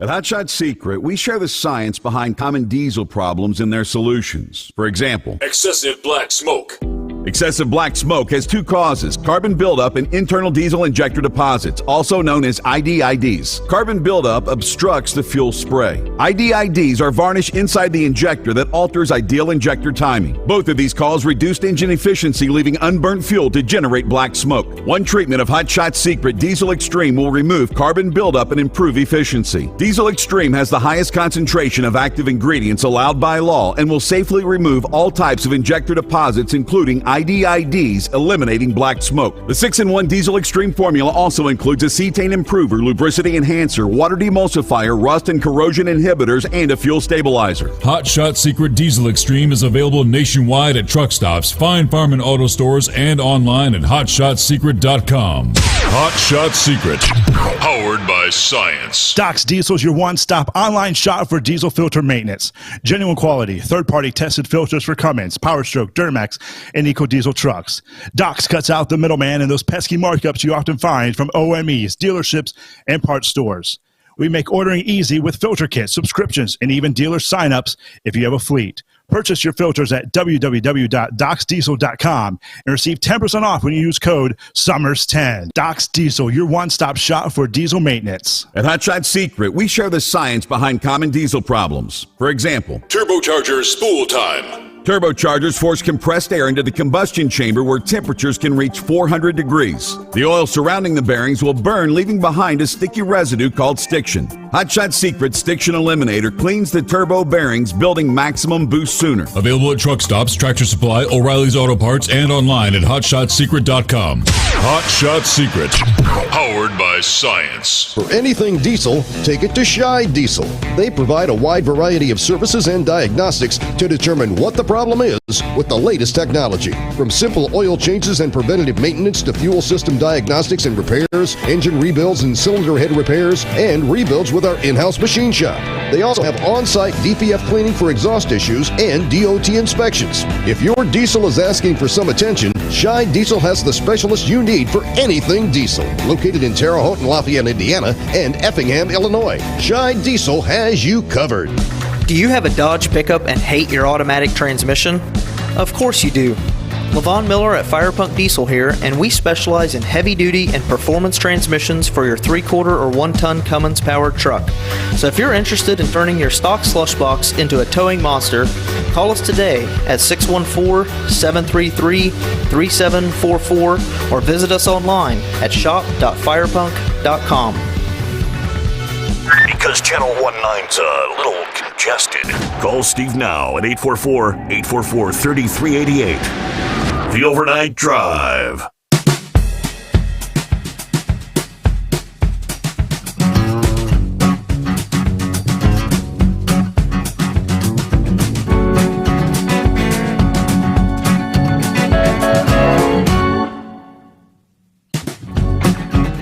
At Hotshot Secret, we share the science behind common diesel problems and their solutions. For example, excessive black smoke. Excessive black smoke has two causes: carbon buildup and internal diesel injector deposits, also known as IDIDs. Carbon buildup obstructs the fuel spray. IDIDs are varnish inside the injector that alters ideal injector timing. Both of these cause reduced engine efficiency, leaving unburnt fuel to generate black smoke. One treatment of Hotshot Secret Diesel Extreme will remove carbon buildup and improve efficiency. Diesel Extreme has the highest concentration of active ingredients allowed by law and will safely remove all types of injector deposits, including IDIDs, eliminating black smoke. The 6-in-1 Diesel Extreme formula also includes a cetane improver, lubricity enhancer, water demulsifier, rust and corrosion inhibitors, and a fuel stabilizer. Hotshot Secret Diesel Extreme is available nationwide at truck stops, fine farm and auto stores, and online at hotshotsecret.com. Hotshot Secret, powered by science. Doc's Diesel is your one-stop online shop for diesel filter maintenance. Genuine quality, third-party tested filters for Cummins, Power Stroke, Duramax, and EcoDiesel trucks. Doc's cuts out the middleman and those pesky markups you often find from OMEs, dealerships, and parts stores. We make ordering easy with filter kits, subscriptions, and even dealer sign-ups if you have a fleet. Purchase your filters at www.docsdiesel.com and receive 10% off when you use code SUMMERS10. Docs Diesel, your one-stop shop for diesel maintenance. At Hotshot Secret, we share the science behind common diesel problems. For example, Turbocharger spool time. turbochargers force compressed air into the combustion chamber where temperatures can reach 400 degrees. The oil surrounding the bearings will burn, leaving behind a sticky residue called stiction. Hotshot Secret Stiction Eliminator cleans the turbo bearings, building maximum boost sooner. Available at truck stops, Tractor Supply, O'Reilly's Auto Parts, and online at hotshotsecret.com. Hot Shot Secret, powered by science. For anything diesel, take it to Shy Diesel. They provide a wide variety of services and diagnostics to determine what the problem is with the latest technology. From simple oil changes and preventative maintenance to fuel system diagnostics and repairs, engine rebuilds and cylinder head repairs, and rebuilds with our in-house machine shop. They also have on-site DPF cleaning for exhaust issues and DOT inspections. If your diesel is asking for some attention, Shy Diesel has the specialist you need for anything diesel. Located in Terre Haute and Lafayette, Indiana, and Effingham, Illinois, Shy Diesel has you covered. Do you have a Dodge pickup and hate your automatic transmission? Of course you do. Levon Miller at Firepunk Diesel here, and we specialize in heavy-duty and performance transmissions for your 3-quarter or 1-ton Cummins powered truck. So if you're interested in turning your stock slush box into a towing monster, call us today at 614-733-3744 or visit us online at shop.firepunk.com. Because Channel 19's a little congested. Call Steve now at 844-844-3388. The Overnight Drive.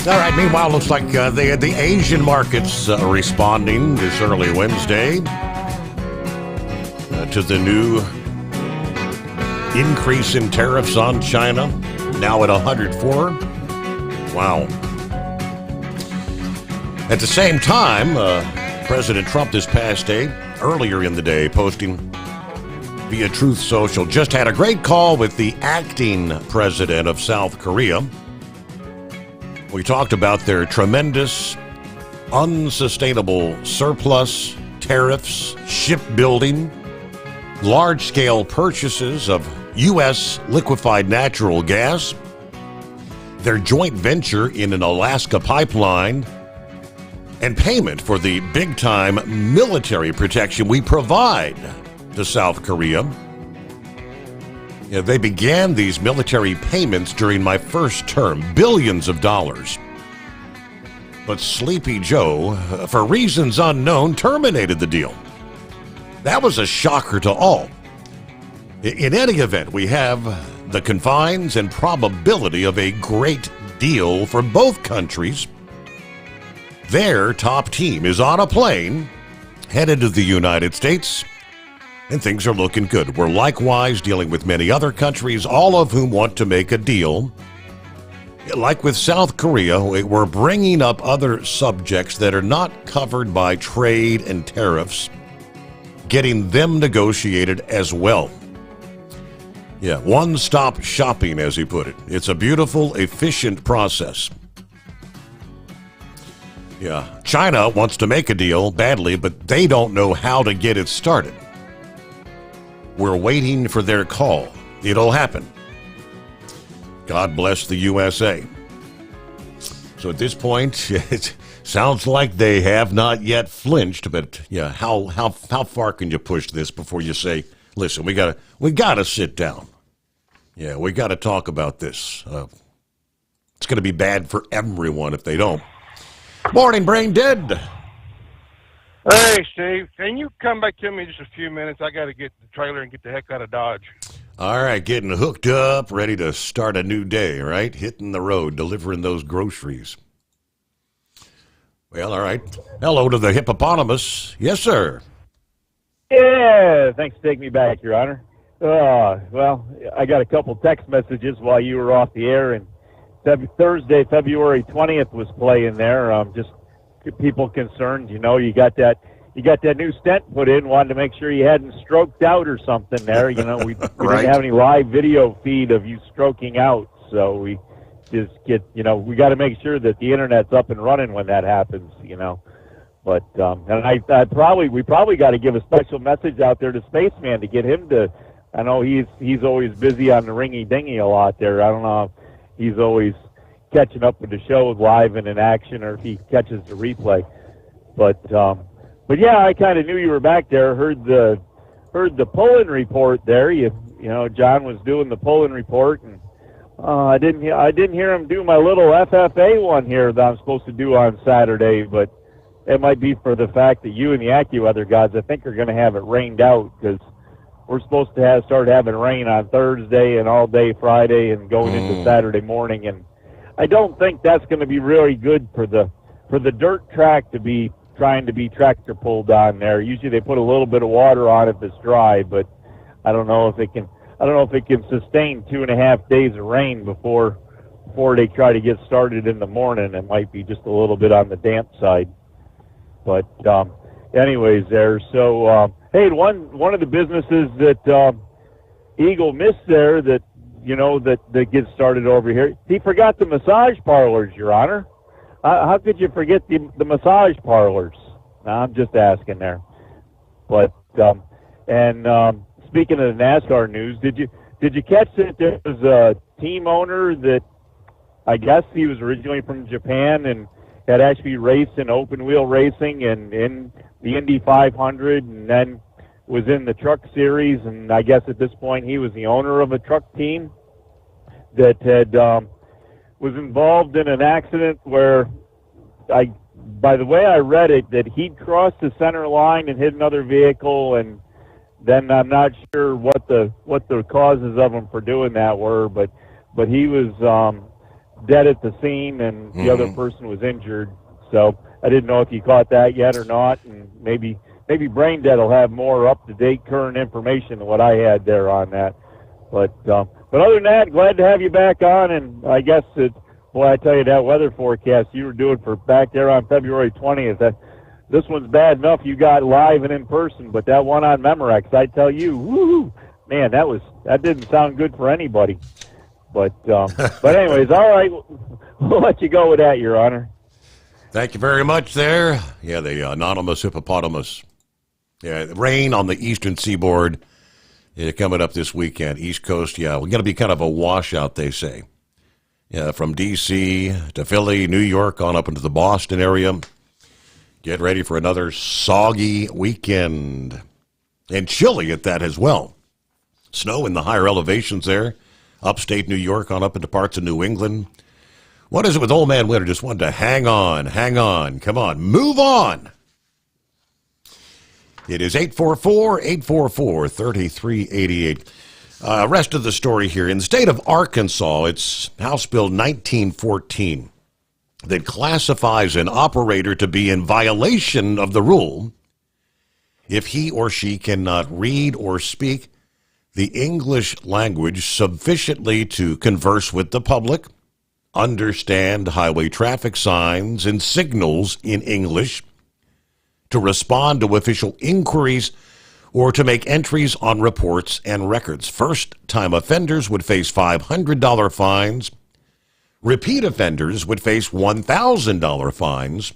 All right, meanwhile, looks like the Asian markets responding this early Wednesday to the new increase in tariffs on China, now at 104. Wow. At the same time, President Trump this past day, earlier in the day, posting via Truth Social, just had a great call with the acting president of South Korea. We talked about their tremendous, unsustainable surplus, tariffs, shipbuilding, large-scale purchases of U.S. liquefied natural gas, their joint venture in an Alaska pipeline, and payment for the big-time military protection we provide to South Korea. They began these military payments during my first term, billions of dollars. But Sleepy Joe, for reasons unknown, terminated the deal. That was a shocker to all. In any event, we have the confines and probability of a great deal for both countries. Their top team is on a plane headed to the United States, and things are looking good. We're likewise dealing with many other countries, all of whom want to make a deal. Like with South Korea, we're bringing up other subjects that are not covered by trade and tariffs, getting them negotiated as well. Yeah, one-stop shopping, as he put it. It's a beautiful, efficient process. Yeah, China wants to make a deal badly, but they don't know how to get it started. We're waiting for their call. It'll happen. God bless the USA. So at this point, it sounds like they have not yet flinched, but yeah, how far can you push this before you say, listen, we gotta sit down. Yeah, we gotta talk about this. It's gonna be bad for everyone if they don't. Morning, Brain Dead. Hey, Steve, can you come back to me in just a few minutes? I got to get the trailer and get the heck out of Dodge. All right, getting hooked up, ready to start a new day, right? Hitting the road, delivering those groceries. Well, all right. Hello to the hippopotamus. Yes, sir. Yeah, thanks for taking me back, Your Honor. Well, I got a couple text messages while you were off the air, and Thursday, February 20th was playing there. Just people concerned, you got that you got that new stent put in, wanted to make sure you hadn't stroked out or something there. You know, we Right. didn't have any live video feed of you stroking out, so we just we got to make sure that the internet's up and running when that happens, But and we probably got to give a special message out there to Spaceman to get him to. I know he's always busy on the ringy dingy a lot there. I don't know if he's always catching up with the show live and in action, or if he catches the replay. But yeah, I kind of knew you were back there. Heard the polling report there. John was doing the polling report, and I didn't hear him do my little FFA one here that I'm supposed to do on Saturday, but it might be for the fact that you and the AccuWeather guys, I think, are going to have it rained out, because we're supposed to start having rain on Thursday and all day Friday and going into Saturday morning, and I don't think that's going to be really good for the dirt track to be trying to be tractor pulled on there. Usually they put a little bit of water on if it's dry, but I don't know if it can sustain 2.5 days of rain before they try to get started in the morning. It might be just a little bit on the damp side. But anyways, there. So hey, one of the businesses that Eagle missed there that gets started over here, he forgot the massage parlors, Your Honor. How could you forget the massage parlors? Now, I'm just asking there. But speaking of the NASCAR news, did you catch that there was a team owner that I guess he was originally from Japan and had actually raced in open wheel racing and in the Indy 500, and then was in the truck series, and I guess at this point he was the owner of a truck team that had was involved in an accident where by the way I read it, that he'd crossed the center line and hit another vehicle, and then I'm not sure what the causes of him for doing that were, but he was dead at the scene, and the other person was injured. So I didn't know if you caught that yet or not, and maybe Brain Dead will have more up-to-date current information than what I had there on that. But other than that, glad to have you back on, and I guess I tell you, that weather forecast you were doing for back there on February 20th, this one's bad enough you got live and in person, but that one on Memorex, I tell you, woo, man, that didn't sound good for anybody. But anyways, all right, we'll let you go with that, Your Honor. Thank you very much there. Yeah, the anonymous hippopotamus. Yeah, rain on the eastern seaboard coming up this weekend. East Coast, yeah, we're going to be kind of a washout, they say. Yeah, from D.C. to Philly, New York, on up into the Boston area. Get ready for another soggy weekend. And chilly at that as well. Snow in the higher elevations there. Upstate New York on up into parts of New England. What is it with Old Man Winter? Just wanted to hang on. Come on, move on. It is 844-844-3388. Rest of the story here. In the state of Arkansas, it's House Bill 1914 that classifies an operator to be in violation of the rule if he or she cannot read or speak the English language sufficiently to converse with the public, understand highway traffic signs and signals in English, to respond to official inquiries, or to make entries on reports and records. First-time offenders would face $500 fines. Repeat offenders would face $1,000 fines.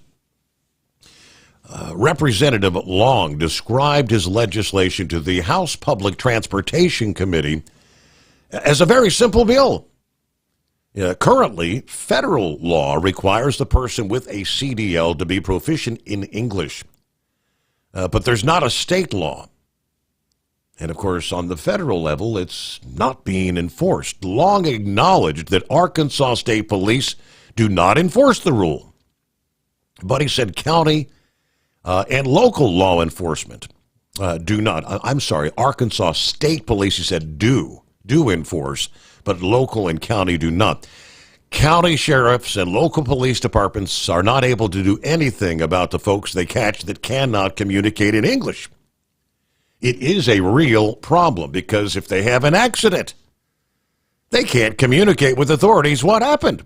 Representative Long described his legislation to the House Public Transportation Committee as a very simple bill. Currently, federal law requires the person with a CDL to be proficient in English. But there's not a state law. And, of course, on the federal level, it's not being enforced. Long acknowledged that Arkansas State Police do not enforce the rule. But he said county and local law enforcement do not. I'm sorry, Arkansas State Police, he said, do enforce, but local and county do not. County sheriffs and local police departments are not able to do anything about the folks they catch that cannot communicate in English. It is a real problem because if they have an accident, they can't communicate with authorities what happened.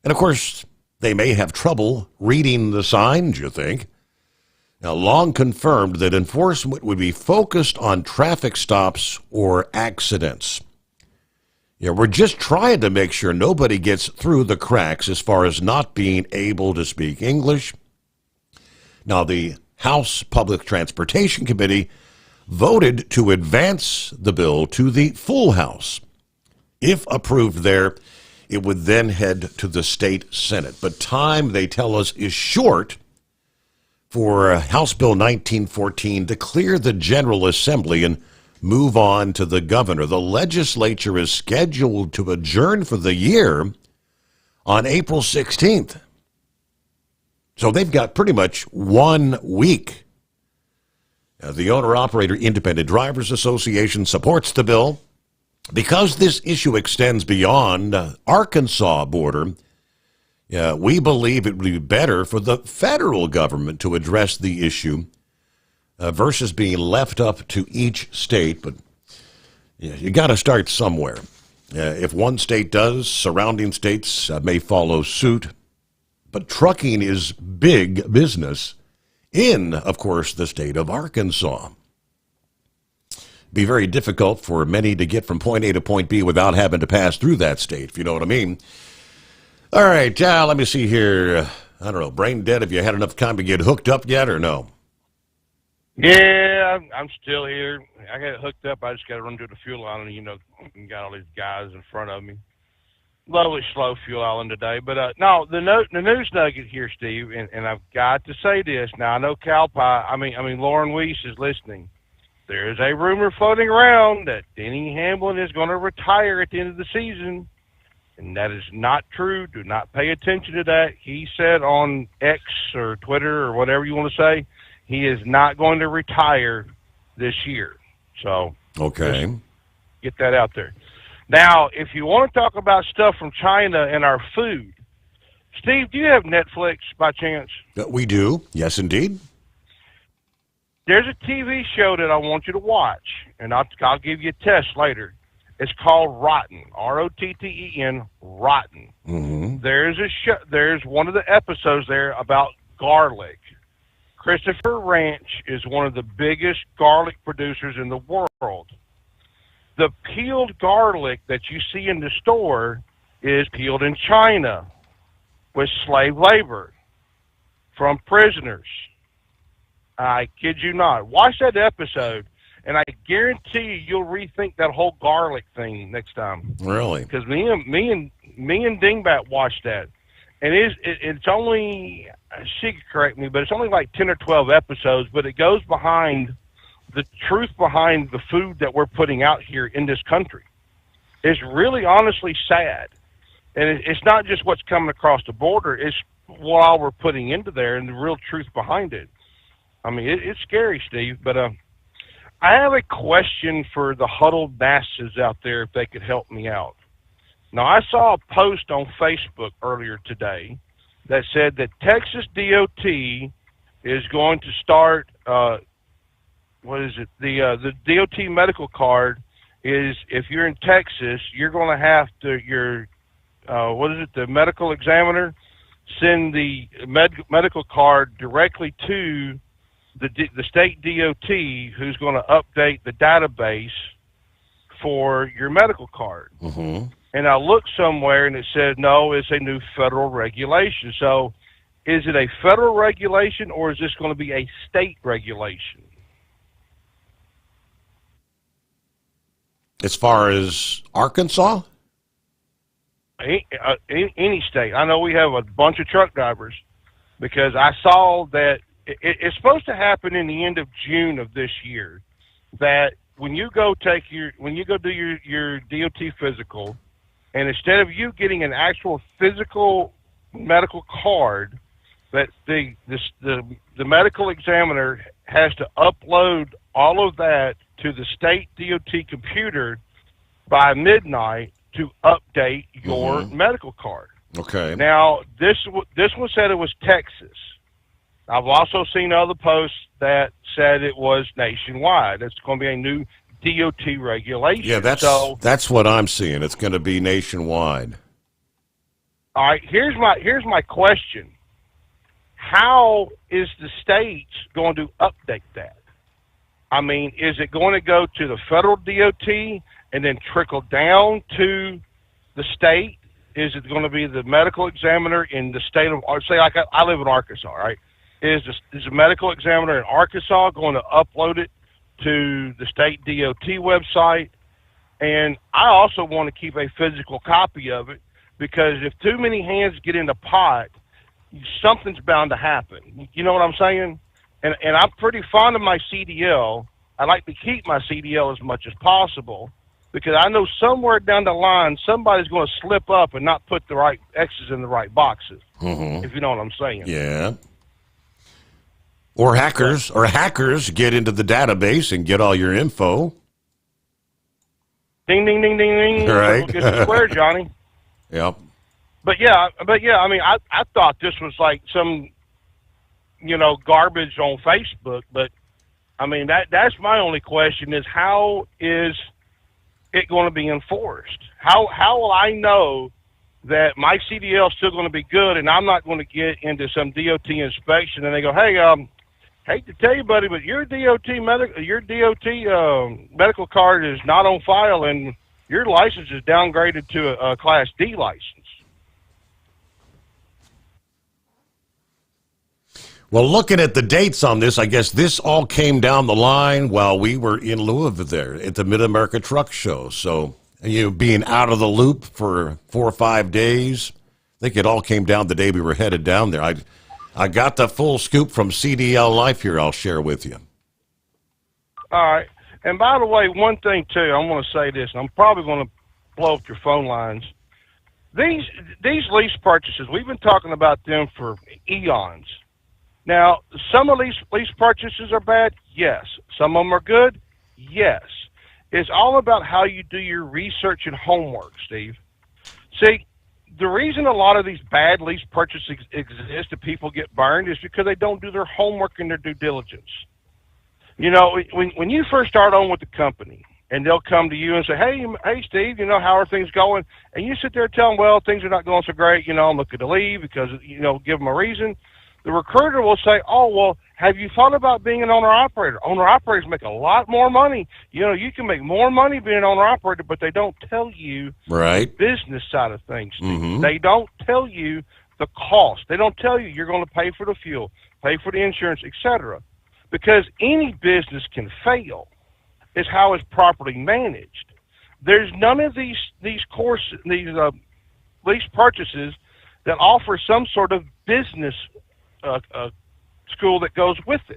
And of course, they may have trouble reading the signs, you think. Now, long confirmed that enforcement would be focused on traffic stops or accidents. Yeah, we're just trying to make sure nobody gets through the cracks as far as not being able to speak English. Now, the House Public Transportation Committee voted to advance the bill to the full House. If approved there, it would then head to the state Senate. But time, they tell us, is short for House Bill 1914 to clear the General Assembly and move on to the governor. The legislature is scheduled to adjourn for the year on April 16th. So they've got pretty much 1 week. The Owner-Operator Independent Drivers Association supports the bill. Because this issue extends beyond Arkansas border, we believe it would be better for the federal government to address the issue versus being left up to each state. But you got to start somewhere. If one state does, surrounding states may follow suit. But trucking is big business in, of course, the state of Arkansas. Be very difficult for many to get from point A to point B without having to pass through that state, if you know what I mean. All right, let me see here. I don't know, brain dead, have you had enough time to get hooked up yet or no? Yeah, I'm still here. I got hooked up. I just got to run to the fuel island. Got all these guys in front of me. Slow fuel island today. But no, the news nugget here, Steve, and I've got to say this. Now, I know Lauren Weiss is listening. There is a rumor floating around that Denny Hamlin is going to retire at the end of the season, and that is not true. Do not pay attention to that. He said on X or Twitter or whatever you want to say, he is not going to retire this year. So, okay, get that out there. Now, if you want to talk about stuff from China and our food, Steve, do you have Netflix by chance? We do. Yes, indeed. There's a TV show that I want you to watch, and I'll give you a test later. It's called Rotten, Rotten, Rotten. Mm-hmm. There's one of the episodes there about garlic. Christopher Ranch is one of the biggest garlic producers in the world. The peeled garlic that you see in the store is peeled in China with slave labor from prisoners. I kid you not. Watch that episode, and I guarantee you'll rethink that whole garlic thing next time. Really? Because me and Dingbat watched that, and it's only, she could correct me, but it's only like 10 or 12 episodes, but it goes behind the truth behind the food that we're putting out here in this country. It's really honestly sad. And it's not just what's coming across the border, it's what all we're putting into there and the real truth behind it. I mean, it's scary, Steve, but I have a question for the huddled masses out there if they could help me out. Now, I saw a post on Facebook earlier today that said that Texas DOT is going to start the DOT medical card is, if you're in Texas, you're going to have to, the medical examiner send the medical card directly to the state DOT, who's going to update the database for your medical card. Mm-hmm. And I looked somewhere and it said, no, it's a new federal regulation. So is it a federal regulation or is this going to be a state regulation? As far as Arkansas? Any state. I know we have a bunch of truck drivers because I saw that it's supposed to happen in the end of June of this year, that when you go do your DOT physical, and instead of you getting an actual physical medical card, that the medical examiner has to upload all of that to the state DOT computer by midnight to update your medical card. Okay. Now, this one said it was Texas. I've also seen other posts that said it was nationwide. It's going to be a new DOT regulation. Yeah, that's what I'm seeing. It's going to be nationwide. All right, here's my question. how is the states going to update that? I mean, is it going to go to the federal DOT and then trickle down to the state? Is it going to be the medical examiner in the state of, say, like I live in Arkansas, right? Is the medical examiner in Arkansas going to upload it to the state DOT website? And I also want to keep a physical copy of it, because if too many hands get in the pot, something's bound to happen. You know what I'm saying? And I'm pretty fond of my CDL. I like to keep my CDL as much as possible, because I know somewhere down the line somebody's going to slip up and not put the right X's in the right boxes. Mm-hmm. If you know what I'm saying. Yeah. Or hackers get into the database and get all your info. Ding, ding, ding, ding, ding. Right. Get the square, Johnny. Yep. But yeah, I mean, I thought this was like some, garbage on Facebook. But I mean, that's my only question is, how is it going to be enforced? How will I know that my CDL is still going to be good and I'm not going to get into some DOT inspection and they go, hey, hate to tell you, buddy, but your DOT medical card is not on file and your license is downgraded to a Class D license. Well, looking at the dates on this, I guess this all came down the line while we were in Louisville there at the Mid-America Truck Show. So, being out of the loop for 4 or 5 days, I think it all came down the day we were headed down there. I got the full scoop from CDL Life here I'll share with you. All right. And by the way, one thing, too, I want to say this, and I'm probably going to blow up your phone lines. These lease purchases, we've been talking about them for eons. Now, some of these lease purchases are bad, yes. Some of them are good, yes. It's all about how you do your research and homework, Steve. See, the reason a lot of these bad lease purchases exist and people get burned is because they don't do their homework and their due diligence. When you first start on with the company, and they'll come to you and say, hey, Steve, how are things going? And you sit there and tell them, well, things are not going so great. I'm looking to leave because, give them a reason. The recruiter will say, oh, well, have you thought about being an owner-operator? Owner-operators make a lot more money. You can make more money being an owner-operator, but they don't tell you the business side of things. Mm-hmm. They don't tell you the cost. They don't tell you you're going to pay for the fuel, pay for the insurance, etc. Because any business can fail. It's how it's properly managed. There's none of these lease purchases that offer some sort of business school that goes with it.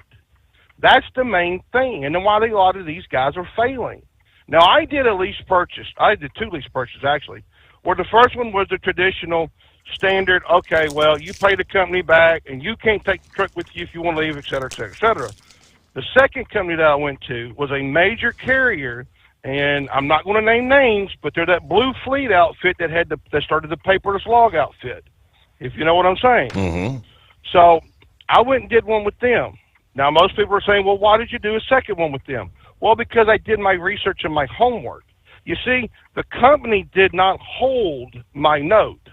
That's the main thing, and then why a lot of these guys are failing. Now, I did a lease purchase. I did 2 lease purchases, actually, where the first one was the traditional standard, okay, well, you pay the company back, and you can't take the truck with you if you want to leave, et cetera, et cetera, et cetera. The second company that I went to was a major carrier, and I'm not going to name names, but they're that Blue Fleet outfit that started the paperless log outfit, if you know what I'm saying. Mm-hmm. So I went and did one with them. Now, most people are saying, well, why did you do a second one with them? Well, because I did my research and my homework. You see, the company did not hold my note.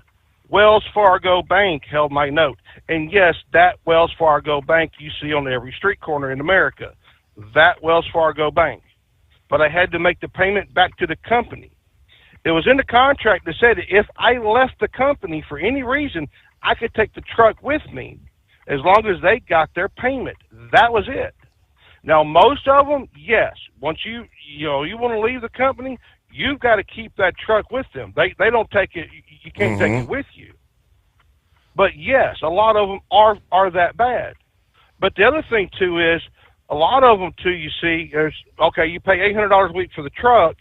Wells Fargo Bank held my note. And yes, that Wells Fargo Bank you see on every street corner in America, that Wells Fargo Bank. But I had to make the payment back to the company. It was in the contract that said if I left the company for any reason, I could take the truck with me as long as they got their payment. That was it. Now, most of them, yes. Once you want to leave the company, you've got to keep that truck with them. They don't take it. You can't take it with you. But yes, a lot of them are that bad. But the other thing too is a lot of them too. You see, you pay $800 a week for the truck,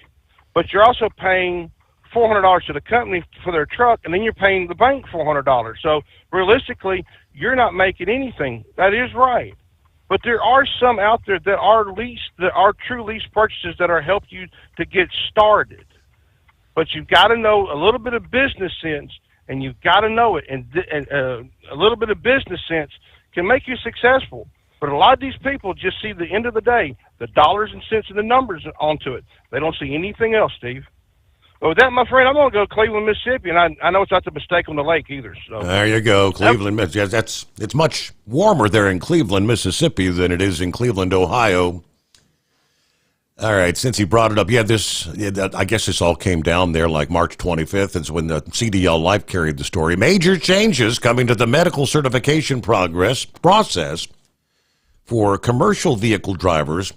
but you're also paying $400 to the company for their truck, and then you're paying the bank $400. So realistically, you're not making anything. That is right. But there are some out there that are true lease purchases that are help you to get started. But you've got to know a little bit of business sense, and you've got to know it. And a little bit of business sense can make you successful. But a lot of these people just see the end of the day, the dollars and cents and the numbers onto it. They don't see anything else, Steve. Well, with that, my friend, I'm going to go to Cleveland, Mississippi, and I know it's not the mistake on the lake either. So there you go, Cleveland, Mississippi. It's much warmer there in Cleveland, Mississippi than it is in Cleveland, Ohio. All right, since he brought it up, I guess this all came down there like March 25th. It's when the CDL Life carried the story. Major changes coming to the medical certification process for commercial vehicle drivers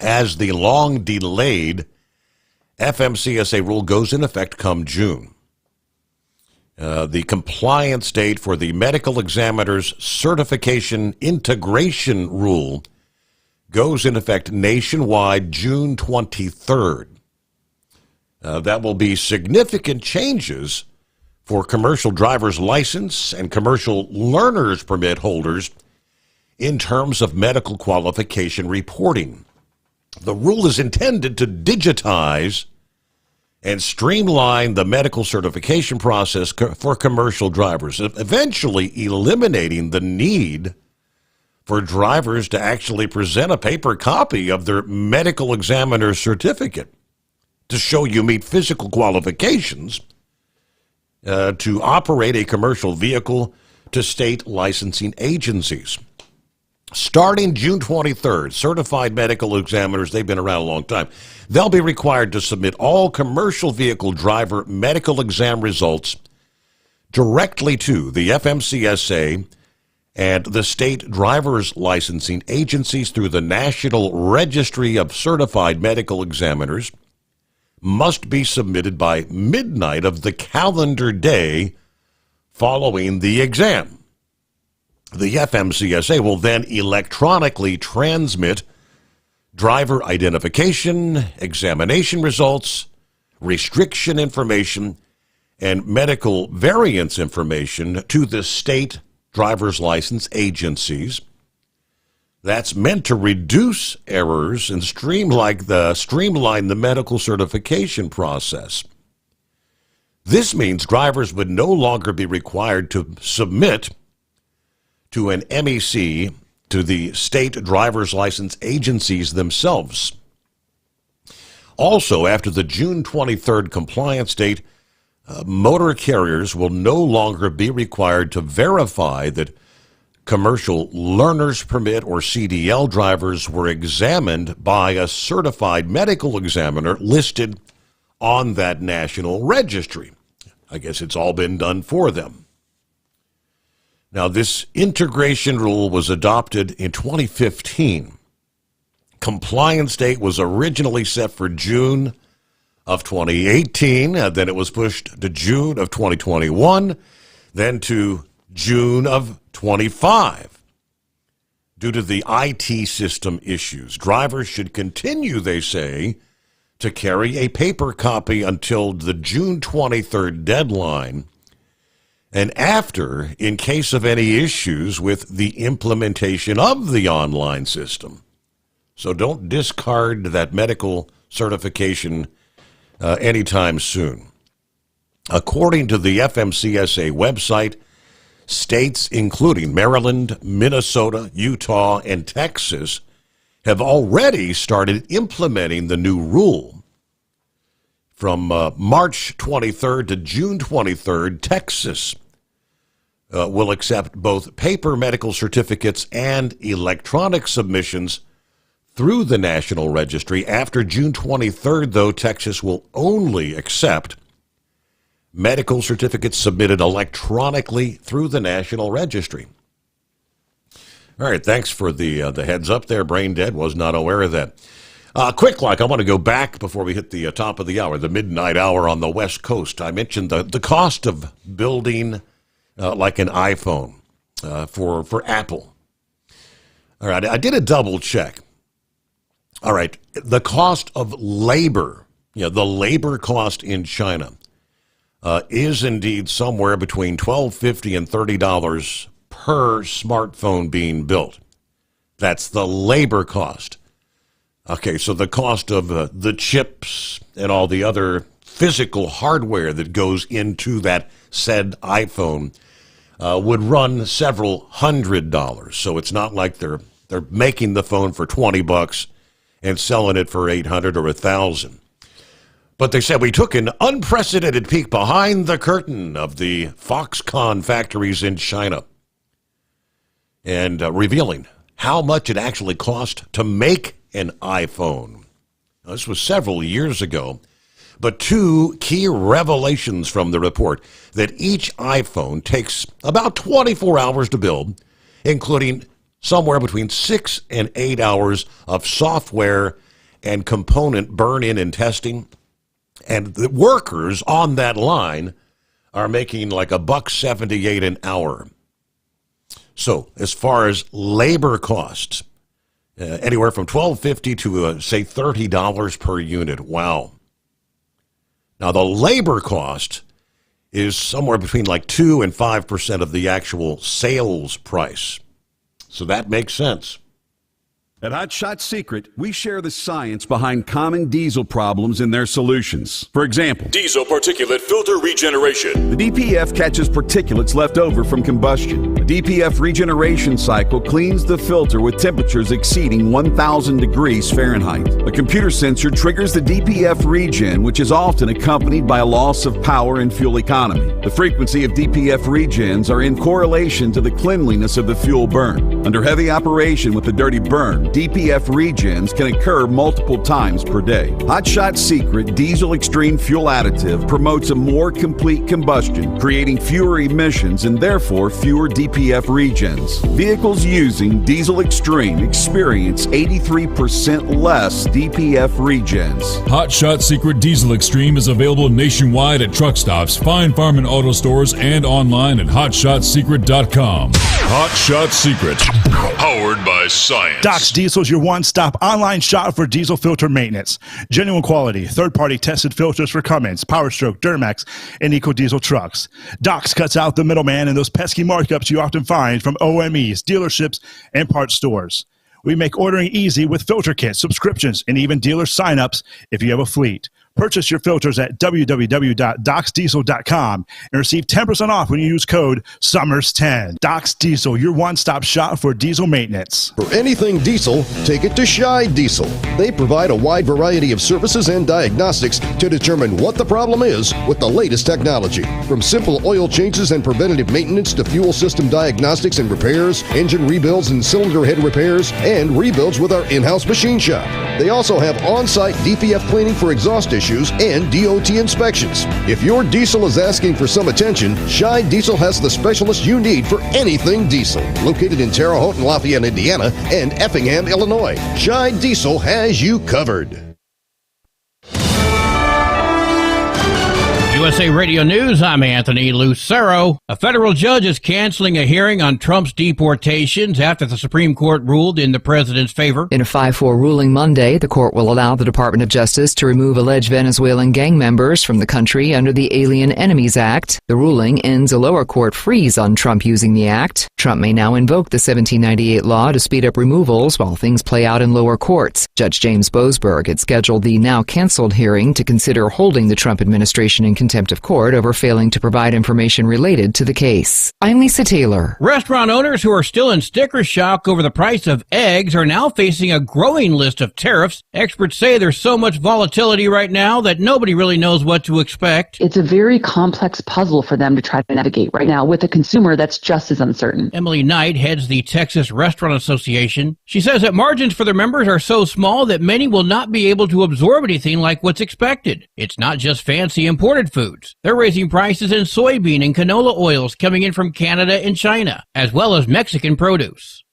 as the long-delayed FMCSA rule goes in effect come June. The compliance date for the medical examiner's certification integration rule goes in effect nationwide June 23rd. That will be significant changes for commercial driver's license and commercial learner's permit holders in terms of medical qualification reporting. The rule is intended to digitize and streamline the medical certification process for commercial drivers, eventually eliminating the need for drivers to actually present a paper copy of their medical examiner's certificate to show you meet physical qualifications to operate a commercial vehicle to state licensing agencies. Starting June 23rd, certified medical examiners, they've been around a long time, they'll be required to submit all commercial vehicle driver medical exam results directly to the FMCSA and the state driver's licensing agencies through the National Registry of Certified Medical Examiners, must be submitted by midnight of the calendar day following the exam. The FMCSA will then electronically transmit driver identification, examination results, restriction information, and medical variance information to the state driver's license agencies. That's meant to reduce errors and streamline the medical certification process. This means drivers would no longer be required to submit to an MEC to the state driver's license agencies themselves. Also, after the June 23rd compliance date, motor carriers will no longer be required to verify that commercial learner's permit or CDL drivers were examined by a certified medical examiner listed on that national registry. I guess it's all been done for them. Now, this integration rule was adopted in 2015. Compliance date was originally set for June of 2018, then it was pushed to June of 2021, then to June of 25. Due to the IT system issues, drivers should continue, they say, to carry a paper copy until the June 23rd deadline, and after, in case of any issues with the implementation of the online system. So don't discard that medical certification anytime soon. According to the FMCSA website, states including Maryland, Minnesota, Utah, and Texas have already started implementing the new rule. From March 23rd to June 23rd, Texas will accept both paper medical certificates and electronic submissions through the National Registry. After June 23rd, though, Texas will only accept medical certificates submitted electronically through the National Registry. All right, thanks for the heads up there, Brain Dead. Was not aware of that. Quick, I want to go back before we hit the top of the hour, the midnight hour on the West Coast. I mentioned the cost of building like an iPhone for Apple. All right, I did a double check. All right, the cost of labor, the labor cost in China is indeed somewhere between $12.50 and $30 per smartphone being built. That's the labor cost. Okay, so the cost of the chips and all the other physical hardware that goes into that said iPhone would run several $100s. So it's not like they're making the phone for $20 and selling it for $800 or $1,000. But they said we took an unprecedented peek behind the curtain of the Foxconn factories in China and revealing how much it actually cost to make an iPhone. Now, this was several years ago, but two key revelations from the report: that each iPhone takes about 24 hours to build, including somewhere between 6 and 8 hours of software and component burn-in and testing. And the workers on that line are making like $1.78 an hour. So as far as labor costs, anywhere from $12.50 to say $30 per unit. Wow. Now the labor cost is somewhere between like 2 and 5% of the actual sales price. So that makes sense. At Hot Shot Secret, we share the science behind common diesel problems and their solutions. For example, diesel particulate filter regeneration. The DPF catches particulates left over from combustion. The DPF regeneration cycle cleans the filter with temperatures exceeding 1,000 degrees Fahrenheit. A computer sensor triggers the DPF regen, which is often accompanied by a loss of power and fuel economy. The frequency of DPF regens are in correlation to the cleanliness of the fuel burn. Under heavy operation with a dirty burn, DPF regens can occur multiple times per day. Hot Shot Secret Diesel Extreme Fuel Additive promotes a more complete combustion, creating fewer emissions and therefore fewer DPF regens. Vehicles using Diesel Extreme experience 83% less DPF regens. Hot Shot Secret Diesel Extreme is available nationwide at truck stops, fine farm and auto stores, and online at hotshotsecret.com. Hot Shot Secret, powered by science. Doc's Diesel is your one-stop online shop for diesel filter maintenance. Genuine quality, third-party tested filters for Cummins, Power Stroke, Duramax, and EcoDiesel trucks. Doc's cuts out the middleman and those pesky markups you often find from OMEs, dealerships, and parts stores. We make ordering easy with filter kits, subscriptions, and even dealer sign-ups if you have a fleet. Purchase your filters at www.docsdiesel.com and receive 10% off when you use code SOMMERS10. Doc's Diesel, your one-stop shop for diesel maintenance. For anything diesel, take it to Scheid Diesel. They provide a wide variety of services and diagnostics to determine what the problem is with the latest technology. From simple oil changes and preventative maintenance to fuel system diagnostics and repairs, engine rebuilds and cylinder head repairs, and rebuilds with our in-house machine shop. They also have on-site DPF cleaning for exhaust issues and DOT inspections. If your diesel is asking for some attention, Scheid Diesel has the specialist you need for anything diesel. Located in Terre Haute and Lafayette, Indiana, and Effingham, Illinois, Scheid Diesel has you covered. USA Radio News, I'm Anthony Lucero. A federal judge is canceling a hearing on Trump's deportations after the Supreme Court ruled in the president's favor. In a 5-4 ruling Monday, the court will allow the Department of Justice to remove alleged Venezuelan gang members from the country under the Alien Enemies Act. The ruling ends a lower court freeze on Trump using the act. Trump may now invoke the 1798 law to speed up removals while things play out in lower courts. Judge James Boasberg had scheduled the now canceled hearing to consider holding the Trump administration in contempt of court over failing to provide information related to the case. I'm Lisa Taylor. Restaurant owners who are still in sticker shock over the price of eggs are now facing a growing list of tariffs. Experts say there's so much volatility right now that nobody really knows what to expect. It's a very complex puzzle for them to try to navigate right now with a consumer that's just as uncertain. Emily Knight heads the Texas Restaurant Association. She says that margins for their members are so small that many will not be able to absorb anything like what's expected. It's not just fancy imported foods. They're raising prices in soybean and canola oils coming in from Canada and China, as well as Mexican produce.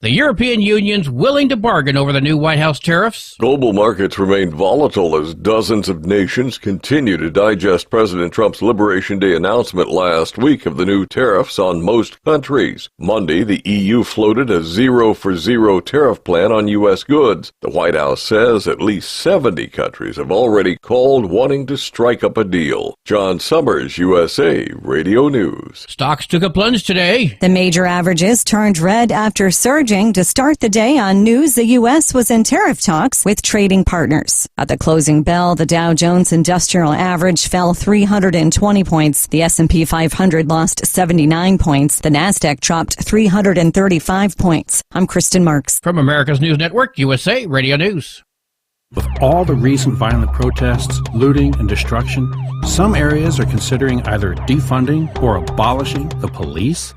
The European Union's willing to bargain over the new White House tariffs. Global markets remain volatile as dozens of nations continue to digest President Trump's Liberation Day announcement last week of the new tariffs on most countries. Monday, the EU floated a zero-for-zero tariff plan on U.S. goods. The White House says at least 70 countries have already called wanting to strike up a deal. John Sommers, USA Radio News. Stocks took a plunge today. The major averages turned red after surging to start the day on news the U.S. was in tariff talks with trading partners. At the closing bell, the Dow Jones Industrial Average fell 320 points. The S&P 500 lost 79 points. The Nasdaq dropped 335 points. I'm Kristen Marks. From America's News Network, USA Radio News. With all the recent violent protests, looting, and destruction, some areas are considering either defunding or abolishing the police.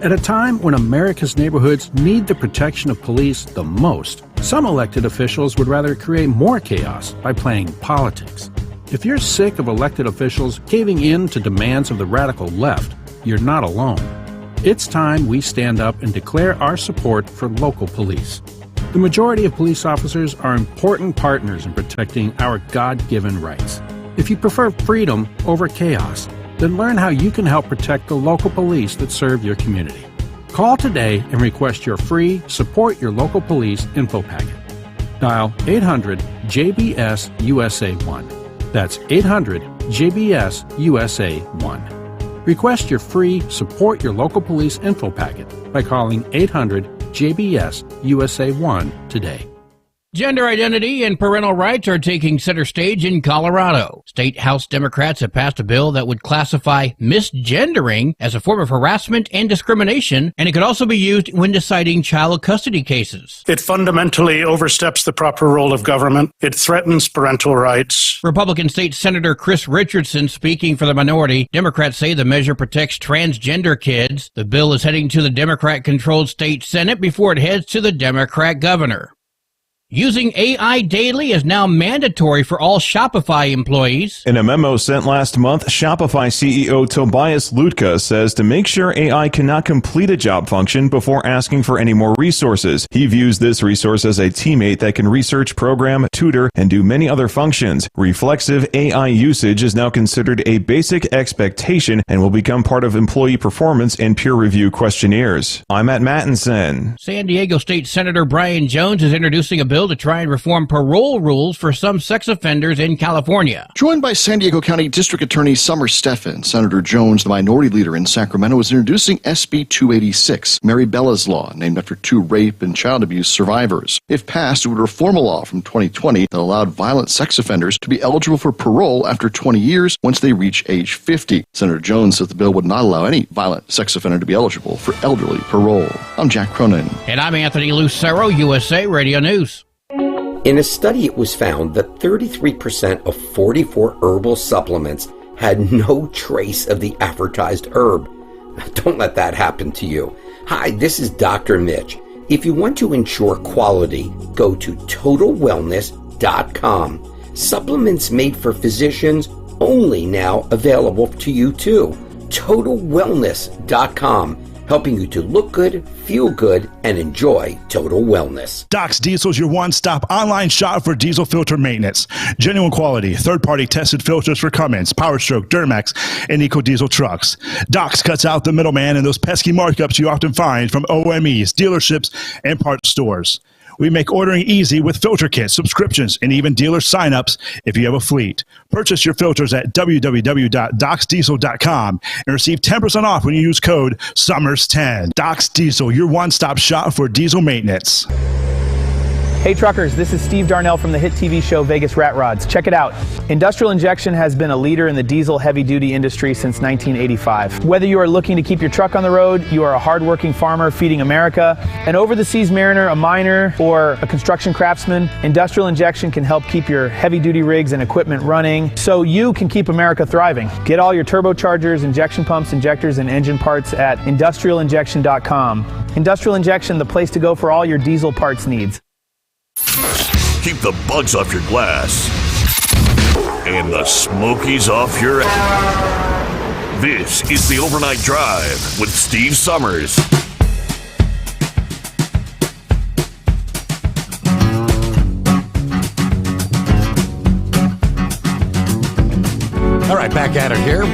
At a time when America's neighborhoods need the protection of police the most, some elected officials would rather create more chaos by playing politics. If you're sick of elected officials caving in to demands of the radical left, you're not alone. It's time we stand up and declare our support for local police. The majority of police officers are important partners in protecting our God-given rights. If you prefer freedom over chaos, then learn how you can help protect the local police that serve your community. Call today and request your free Support Your Local Police info packet. Dial 800-JBS-USA-1. That's 800-JBS-USA-1. Request your free Support Your Local Police info packet by calling 800-JBS-USA-1 today. Gender identity and parental rights are taking center stage in Colorado. State House Democrats have passed a bill that would classify misgendering as a form of harassment and discrimination, and it could also be used when deciding child custody cases. It fundamentally oversteps the proper role of government. It threatens parental rights. Republican State Senator Chris Richardson speaking for the minority. Democrats say the measure protects transgender kids. The bill is heading to the Democrat-controlled state Senate before it heads to the Democrat governor. Using AI daily is now mandatory for all Shopify employees. In a memo sent last month, Shopify CEO Tobias Lutka says to make sure AI cannot complete a job function before asking for any more resources. He views this resource as a teammate that can research, program, tutor, and do many other functions. Reflexive AI usage is now considered a basic expectation and will become part of employee performance and peer review questionnaires. I'm Matt Mattinson. San Diego State Senator Brian Jones is introducing a bill to try and reform parole rules for some sex offenders in California. Joined by San Diego County District Attorney Sommers, Senator Jones, the minority leader in Sacramento, is introducing SB 286, Mary Bella's Law, named after two rape and child abuse survivors. If passed, it would reform a law from 2020 that allowed violent sex offenders to be eligible for parole after 20 years once they reach age 50. Senator Jones says the bill would not allow any violent sex offender to be eligible for elderly parole. I'm Jack Cronin. And I'm Anthony Lucero, USA Radio News. In a study, it was found that 33% of 44 herbal supplements had no trace of the advertised herb. Don't let that happen to you. Hi, this is Dr. Mitch. If you want to ensure quality, go to TotalWellness.com. Supplements made for physicians, only now available to you too. TotalWellness.com. Helping you to look good, feel good, and enjoy total wellness. Docs Diesel is your one-stop online shop for diesel filter maintenance. Genuine quality, third-party tested filters for Cummins, PowerStroke, Duramax, and EcoDiesel trucks. Docs cuts out the middleman and those pesky markups you often find from OMEs, dealerships, and parts stores. We make ordering easy with filter kits, subscriptions, and even dealer sign-ups if you have a fleet. Purchase your filters at www.docsdiesel.com and receive 10% off when you use code SUMMERS10. Docs Diesel, your one-stop shop for diesel maintenance. Hey truckers, this is Steve Darnell from the hit TV show Vegas Rat Rods. Check it out. Industrial Injection has been a leader in the diesel heavy-duty industry since 1985. Whether you are looking to keep your truck on the road, you are a hard-working farmer feeding America, an over-the-seas mariner, a miner, or a construction craftsman, Industrial Injection can help keep your heavy-duty rigs and equipment running so you can keep America thriving. Get all your turbochargers, injection pumps, injectors, and engine parts at industrialinjection.com. Industrial Injection, the place to go for all your diesel parts needs. Keep the bugs off your glass and the smokies off your ass. This is the Overnight Drive with Steve Summers. All right, back at it here.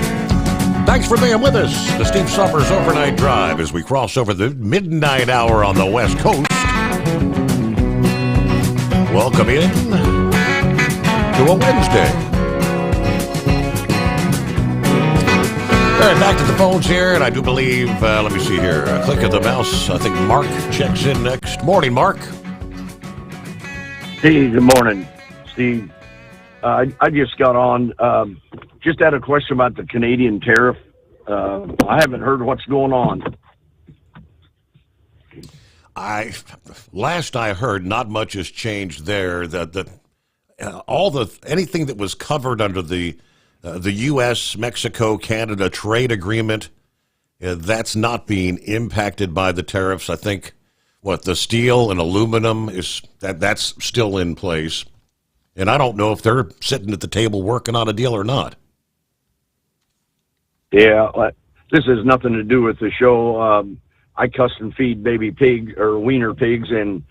Thanks for being with us. The Steve Summers Overnight Drive as we cross over the midnight hour on the West Coast. Welcome in to a Wednesday. All right, back to the phones here, and I do believe, let me see here, a click of the mouse. I think Mark checks in next. Morning, Mark. Hey, good morning, Steve. I just got on. Just had a question about the Canadian tariff. I haven't heard what's going on. Last I heard, not much has changed there. anything that was covered under the U.S., Mexico, Canada trade agreement, that's not being impacted by the tariffs. I think the steel and aluminum that's still in place. And I don't know if they're sitting at the table working on a deal or not. Yeah, this has nothing to do with the show. I custom feed baby pig or wiener pigs, and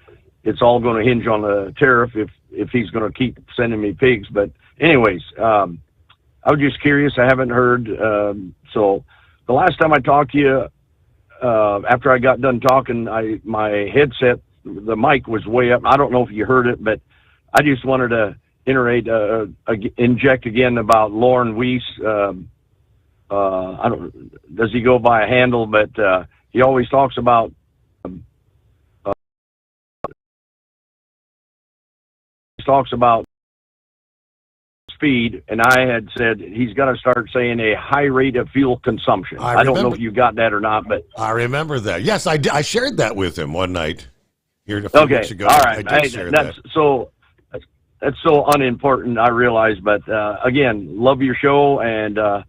it's all going to hinge on the tariff if he's going to keep sending me pigs. But anyways, I was just curious. I haven't heard. So the last time I talked to you, after I got done talking, my headset, the mic was way up. I don't know if you heard it, but I just wanted to inject again about Lauren Weiss. Does he go by a handle? But he always talks about speed, and I had said he's got to start saying a high rate of fuel consumption. I don't know if you got that or not, but I remember that. Yes, I did. I shared that with him one night here a few weeks ago. All right, I did share that. That's so unimportant, I realize. But again, love your show, and I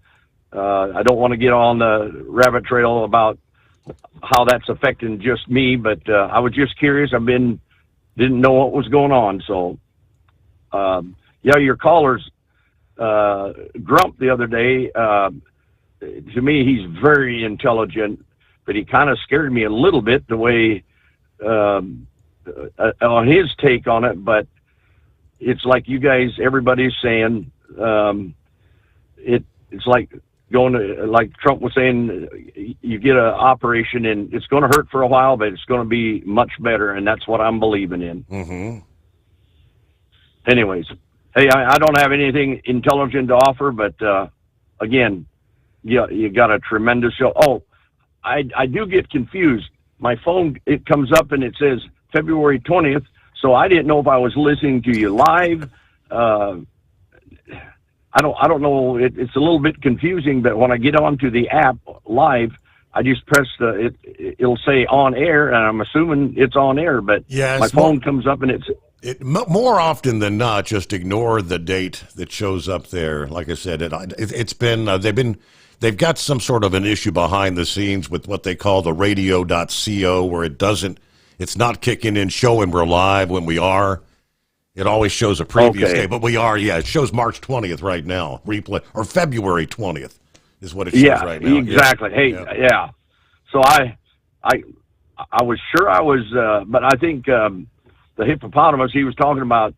don't want to get on the rabbit trail about how that's affecting just me, but I was just curious. Didn't know what was going on. So, your caller's Grump the other day, to me, he's very intelligent, but he kind of scared me a little bit the way on his take on it. But it's like you guys, everybody's saying it's like going to, like Trump was saying, you get an operation and it's going to hurt for a while, but it's going to be much better, and that's what I'm believing in. Mm-hmm. Anyways, hey, I don't have anything intelligent to offer, but again, you got a tremendous show. Oh, I do get confused. My phone, it comes up and it says February 20th, so I didn't know if I was listening to you live. I don't know. It's a little bit confusing, but when I get onto the app live, I just press it'll say on air, and I'm assuming it's on air, but my phone comes up and more often than not, just ignore the date that shows up there. Like I said, it's been they've got some sort of an issue behind the scenes with what they call the radio.co, where it's not kicking in showing we're live when we are. It always shows a previous day, but we are, it shows March 20th right now, replay, or February 20th is what it shows right now. Exactly. Hey, yeah. So I was sure I was, but I think the hippopotamus he was talking about,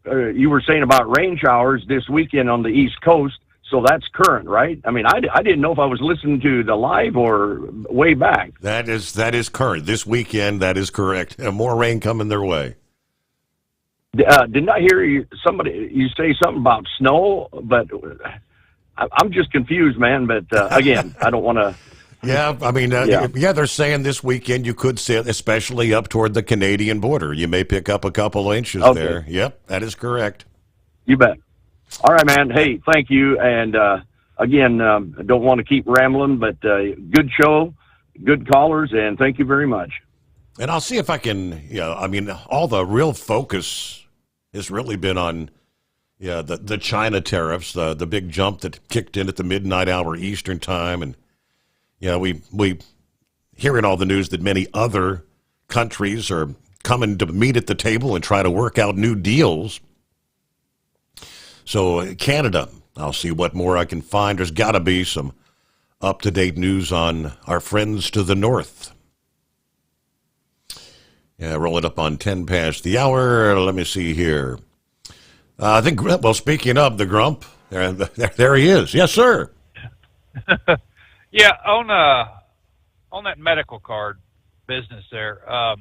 you were saying about rain showers this weekend on the East Coast, so that's current, right? I mean, I didn't know if I was listening to the live or way back. That is current. This weekend, that is correct. More rain coming their way. Didn't I hear you say something about snow? But I'm just confused, man. But again, I don't want to. Yeah, I mean, they're saying this weekend you could see it, especially up toward the Canadian border. You may pick up a couple inches there. Yep, that is correct. You bet. All right, man. Hey, thank you. And again, I don't want to keep rambling, but good show, good callers, and thank you very much. And I'll see if I can, I mean, all the real focus has really been on the China tariffs, the big jump that kicked in at the midnight hour Eastern time. And, we hear in all the news that many other countries are coming to meet at the table and try to work out new deals. So Canada, I'll see what more I can find. There's got to be some up-to-date news on our friends to the north. Yeah, roll it up on 10 past the hour. Let me see here. I think, well, speaking of the Grump, there he is. Yes, sir. Yeah, on that medical card business there, I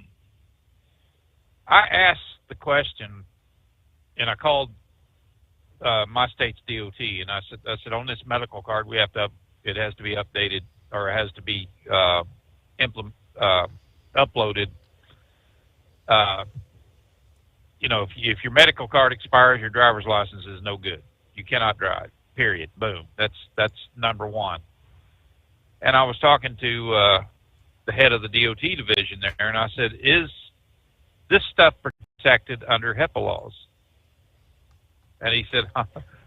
asked the question, and I called my state's DOT, and I said, on this medical card, it has to be updated, or it has to be uploaded. If your medical card expires, your driver's license is no good. You cannot drive. Period. Boom. That's number one. And I was talking to the head of the DOT division there, and I said, "Is this stuff protected under HIPAA laws?" And he said,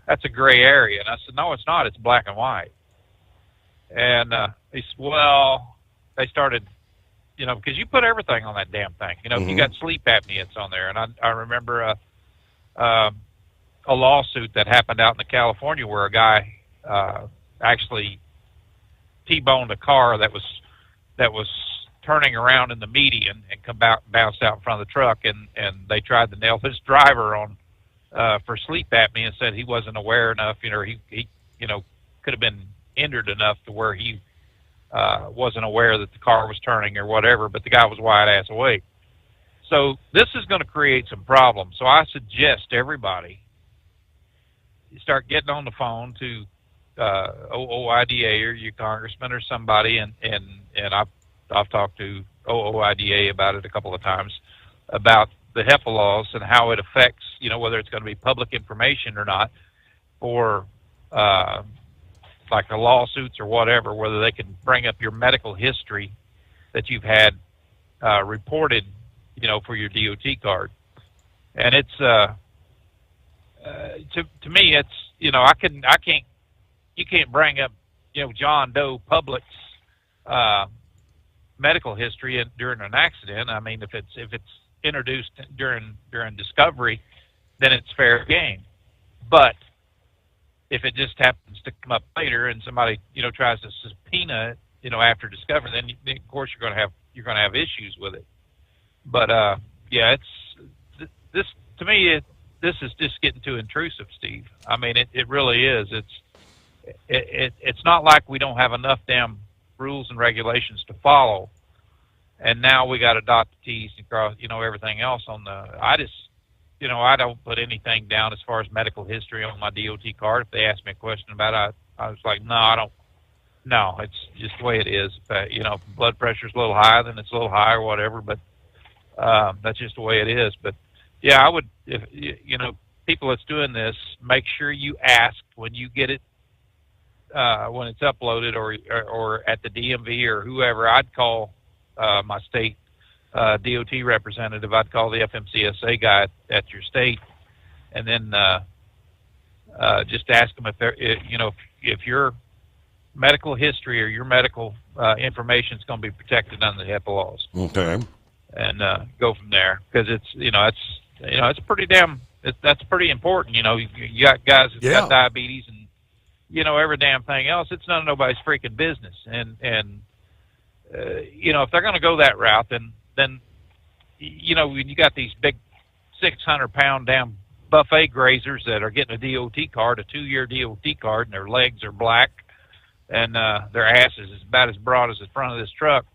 that's a gray area. And I said, no, it's not. It's black and white. And he said, well, they started, because you put everything on that damn thing. If you got sleep apnea, it's on there. And I remember a lawsuit that happened out in California where a guy actually T-boned a car that was turning around in the median and bounced out in front of the truck, and they tried to nail this driver on for sleep apnea and said he wasn't aware enough. He could have been injured enough to where he wasn't aware that the car was turning or whatever, but the guy was wide ass awake. So this is going to create some problems. So I suggest everybody start getting on the phone to OOIDA or your congressman or somebody, and I've talked to OOIDA about it a couple of times, about the HEPA laws and how it affects, whether it's going to be public information or not, or like the lawsuits or whatever, whether they can bring up your medical history that you've had reported, for your DOT card. And it's to me, it's you can't bring up John Doe Public's medical history during an accident. I mean, if it's introduced during discovery, then it's fair game. But if it just happens to come up later and somebody tries to subpoena it after discovery, then of course you're going to have issues with it. But yeah, it's this to me. This is just getting too intrusive, Steve. I mean, it really is. It's not like we don't have enough damn rules and regulations to follow, and now we got to dot the T's and cross, everything else on the. I don't put anything down as far as medical history on my DOT card. If they ask me a question about it, I was like, no, I don't. No, it's just the way it is. If blood pressure's a little high, then it's a little high or whatever. But that's just the way it is. But yeah, I would, if people that's doing this, make sure you ask when you get it, when it's uploaded or at the DMV or whoever. I'd call my state DOT representative. I'd call the FMCSA guy at your state, and then just ask them if they're, if your medical history or your medical information is going to be protected under the HIPAA laws. Okay. And go from there, because it's it's pretty damn. That's pretty important. You got guys that got diabetes and every damn thing else. It's none of nobody's freaking business. And if they're going to go that route, then when you got these big 600-pound damn buffet grazers that are getting a DOT card, a 2-year DOT card, and their legs are black and their ass is about as broad as the front of this truck.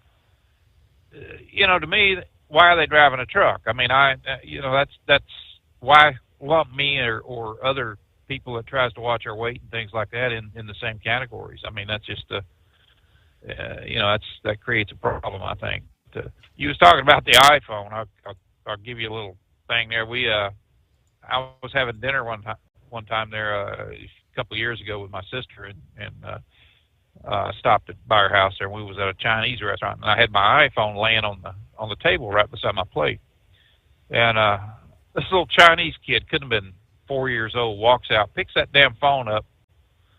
To me, why are they driving a truck? I mean, that's why lump me or other people that tries to watch our weight and things like that in the same categories. I mean, that's just that creates a problem, I think. You was talking about the iPhone. I'll give you a little thing there. I was having dinner one time there a couple of years ago with my sister, and stopped by her house there, and we was at a Chinese restaurant, and I had my iPhone laying on the table right beside my plate. And this little Chinese kid, couldn't have been 4 years old, walks out, picks that damn phone up,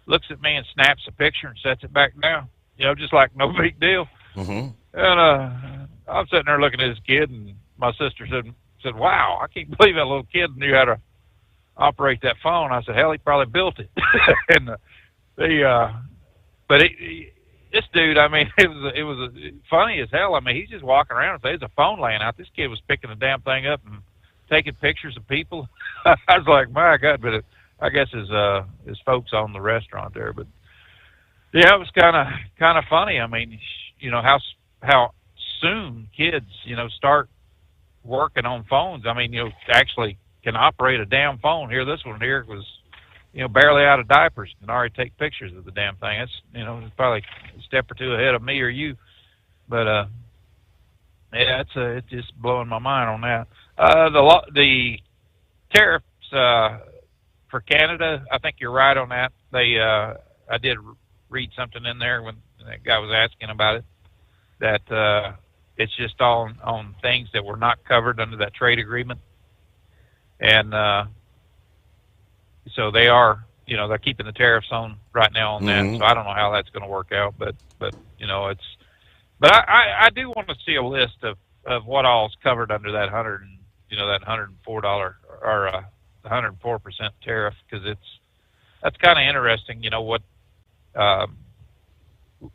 looks at me and snaps a picture and sets it back down. Just like no big deal. Mm-hmm. And I'm sitting there looking at this kid, and my sister said, "Wow, I can't believe that little kid knew how to operate that phone." I said, "Hell, he probably built it." And this dude, I mean, it was funny as hell. I mean, he's just walking around. There's a phone laying out. This kid was picking the damn thing up and taking pictures of people. I was like, my God! But I guess his folks own the restaurant there. But yeah, it was kind of funny. I mean, how soon kids start working on phones. I mean, actually can operate a damn phone. Here, this one here was barely out of diapers and already take pictures of the damn thing. It's it's probably a step or two ahead of me or you. But yeah, it's just blowing my mind on that. The tariffs for Canada, I think you're right on that. I did read something in there when that guy was asking about it, that it's just all on things that were not covered under that trade agreement. And so they are, they're keeping the tariffs on right now on that. So I don't know how that's going to work out, but I do want to see a list of what all's covered under that that $104 or 104% tariff, because that's kind of interesting. What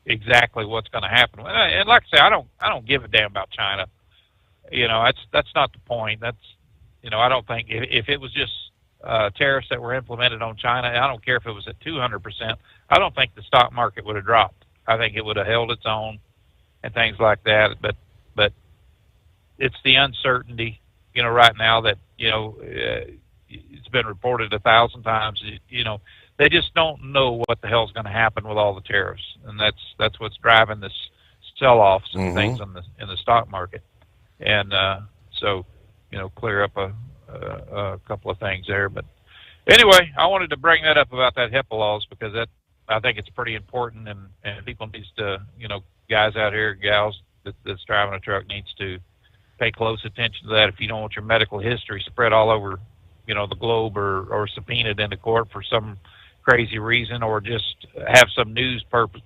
exactly what's going to happen. And like I say, I don't give a damn about China. That's not the point. That's I don't think if it was just tariffs that were implemented on China, I don't care if it was at 200%. I don't think the stock market would have dropped. I think it would have held its own and things like that. But it's the uncertainty, right now that it's been reported 1,000 times. They just don't know what the hell's going to happen with all the tariffs, and that's what's driving this sell-offs and things in the stock market. And so, clear up a couple of things there. But anyway, I wanted to bring that up about that HIPAA laws, because I think it's pretty important, and people needs to, guys out here, gals that's driving a truck needs to pay close attention to that. If you don't want your medical history spread all over, the globe or subpoenaed into court for some crazy reason, or just have some news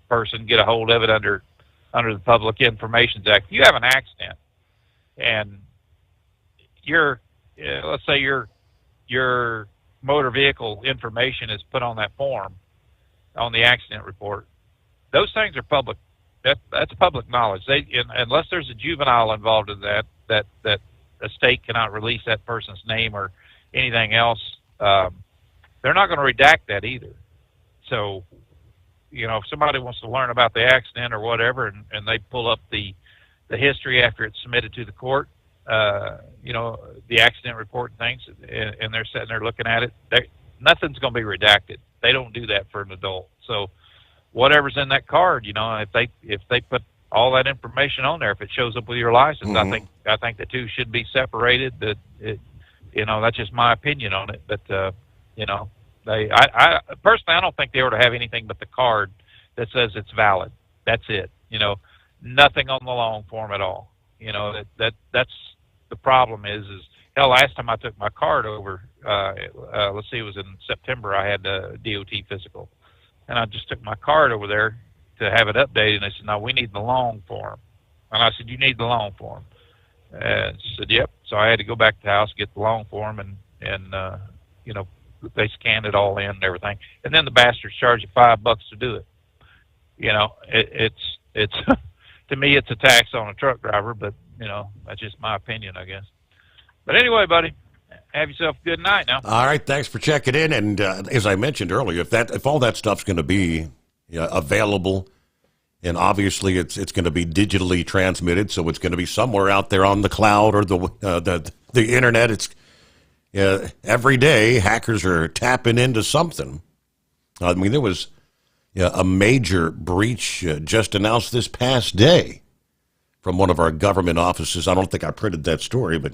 person get a hold of it under the Public Information Act. If you have an accident and let's say your motor vehicle information is put on that form, on the accident report, those things are public. That's public knowledge. Unless there's a juvenile involved in that a state cannot release that person's name or anything else. They're not going to redact that either. So, if somebody wants to learn about the accident or whatever, and they pull up the history after it's submitted to the court, the accident report and things, and they're sitting there looking at it, nothing's going to be redacted. They don't do that for an adult. So whatever's in that card, if they put all that information on there, if it shows up with your license, I think the two should be separated. That's just my opinion on it. But I personally, I don't think they ought to have anything but the card that says it's valid. That's it. Nothing on the long form at all. That's the problem is hell, last time I took my card over, let's see, it was in September, I had a DOT physical, and I just took my card over there to have it updated, and they said, no, we need the long form. And I said, you need the long form? And she said, yep. So I had to go back to the house, get the long form, and they scanned it all in and everything. And then the bastards charge you $5 to do it. It's to me, it's a tax on a truck driver, but that's just my opinion, I guess. But anyway, buddy, have yourself a good night now. All right, thanks for checking in. And as I mentioned earlier, if all that stuff's going to be available, and obviously it's going to be digitally transmitted, so it's going to be somewhere out there on the cloud or the internet. It's every day hackers are tapping into something. I mean, there was a major breach just announced this past day from one of our government offices. I don't think I printed that story, but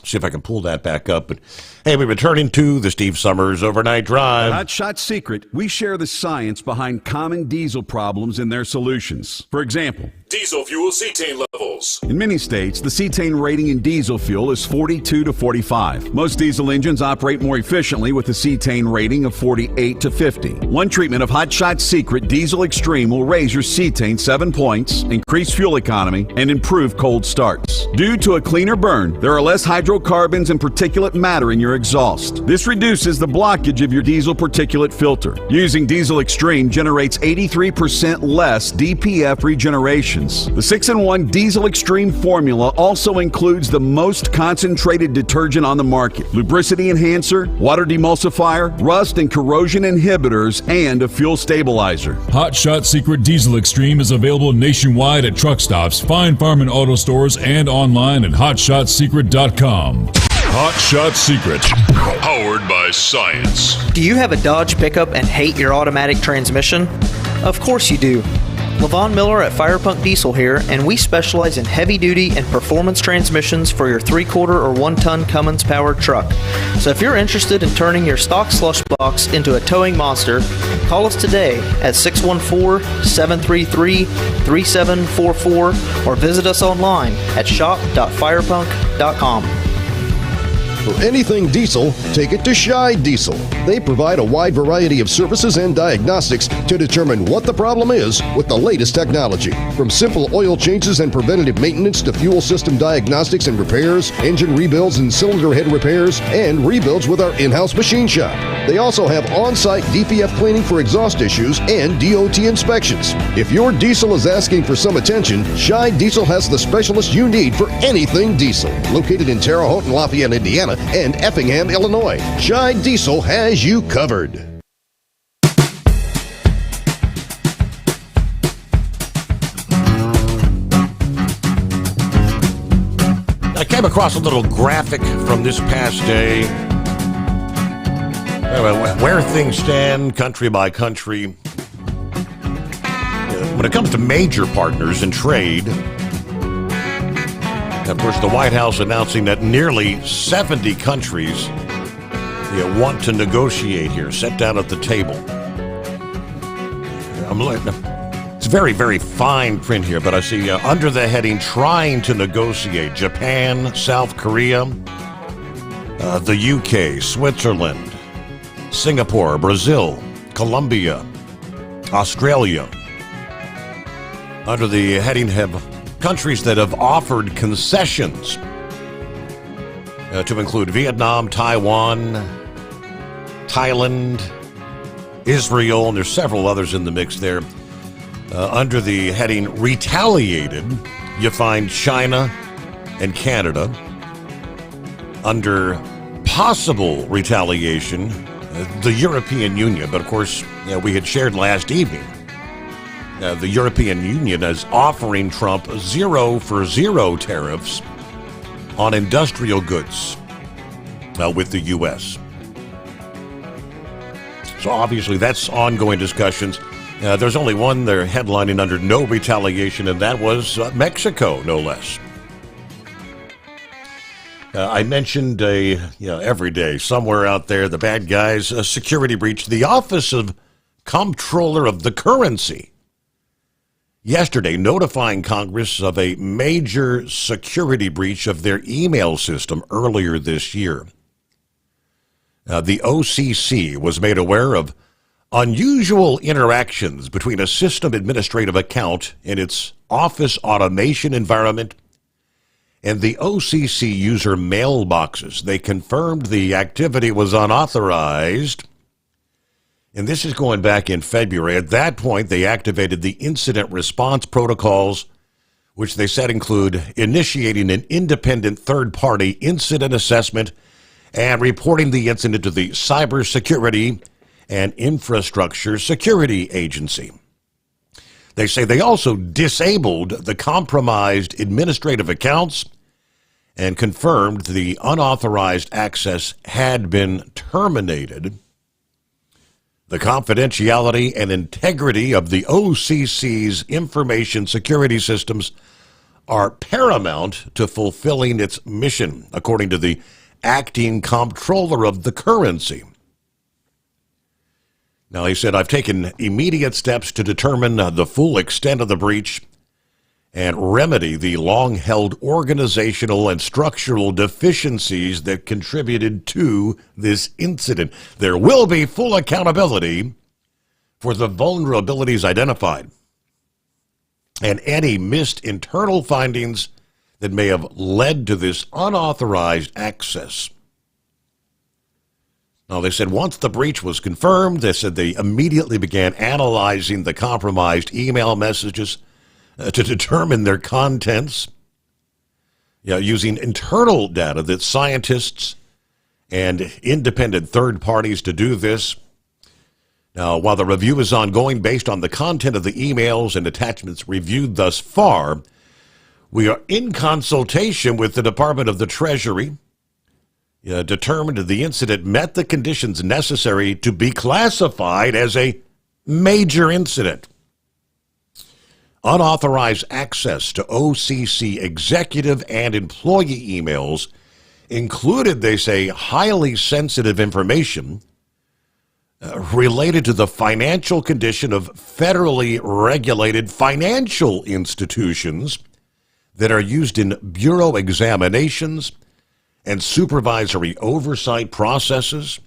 see if I can pull that back up. But hey, we're returning to the Steve Sommers Overnight Drive. Hot Shot Secret, we share the science behind common diesel problems and their solutions. For example, diesel fuel cetane levels. In many states, the cetane rating in diesel fuel is 42 to 45. Most diesel engines operate more efficiently with a cetane rating of 48 to 50. One treatment of Hot Shot Secret Diesel Extreme will raise your cetane 7 points, increase fuel economy, and improve cold starts. Due to a cleaner burn, there are less hydrocarbons and particulate matter in your exhaust. This reduces the blockage of your diesel particulate filter. Using Diesel Extreme generates 83% less DPF regeneration. The 6-in-1 Diesel Extreme formula also includes the most concentrated detergent on the market, lubricity enhancer, water demulsifier, rust and corrosion inhibitors, and a fuel stabilizer. Hot Shot Secret Diesel Extreme is available nationwide at truck stops, Fine Farm and auto stores, and online at hotshotsecret.com. Hot Shot Secret, powered by science. Do you have a Dodge pickup and hate your automatic transmission? Of course you do. LaVon Miller at Firepunk Diesel here, and we specialize in heavy-duty and performance transmissions for your 3-quarter or 1-ton Cummins-powered truck. So if you're interested in turning your stock slush box into a towing monster, call us today at 614-733-3744 or visit us online at shop.firepunk.com. For anything diesel, take it to Scheid Diesel. They provide a wide variety of services and diagnostics to determine what the problem is with the latest technology. From simple oil changes and preventative maintenance to fuel system diagnostics and repairs, engine rebuilds and cylinder head repairs, and rebuilds with our in-house machine shop. They also have on-site DPF cleaning for exhaust issues and DOT inspections. If your diesel is asking for some attention, Scheid Diesel has the specialist you need for anything diesel. Located in Terre Haute and Lafayette, Indiana, and Effingham, Illinois, Scheid Diesel has you covered. I came across a little graphic from this past day. Where things stand country by country. When it comes to major partners in trade, of course, the White House announcing that nearly 70 countries want to negotiate here, sit down at the table. It's very, very fine print here, but I see under the heading, trying to negotiate, Japan, South Korea, the UK, Switzerland, Singapore, Brazil, Colombia, Australia. Under the heading have countries that have offered concessions to include Vietnam, Taiwan, Thailand, Israel, and there's several others in the mix there. Under the heading retaliated, you find China and Canada. Under possible retaliation, the European Union. But of course, we had shared last evening, the European Union is offering Trump 0 for 0 tariffs on industrial goods with the U.S. So obviously that's ongoing discussions. There's only one they're headlining under no retaliation, and that was Mexico, no less. I mentioned every day, somewhere out there, the bad guys, a security breach. The Office of Comptroller of the Currency yesterday notifying Congress of a major security breach of their email system earlier this year. The OCC was made aware of unusual interactions between a system administrative account in its office automation environment and the OCC user mailboxes. They confirmed the activity was unauthorized, and this is going back in February. At that point, they activated the incident response protocols, which they said include initiating an independent third-party incident assessment and reporting the incident to the Cybersecurity and Infrastructure Security Agency. They say they also disabled the compromised administrative accounts and confirmed the unauthorized access had been terminated. The confidentiality and integrity of the OCC's information security systems are paramount to fulfilling its mission, according to the acting comptroller of the currency. Now, he said, I've taken immediate steps to determine the full extent of the breach and remedy the long-held organizational and structural deficiencies that contributed to this incident. There will be full accountability for the vulnerabilities identified and any missed internal findings that may have led to this unauthorized access. Now, they said once the breach was confirmed, they said they immediately began analyzing the compromised email messages to determine their contents, using internal data that scientists and independent third parties to do this. Now, while the review is ongoing based on the content of the emails and attachments reviewed thus far, we are in consultation with the Department of the Treasury, determined the incident met the conditions necessary to be classified as a major incident. Unauthorized access to OCC executive and employee emails included, they say, highly sensitive information related to the financial condition of federally regulated financial institutions that are used in bureau examinations and supervisory oversight processes.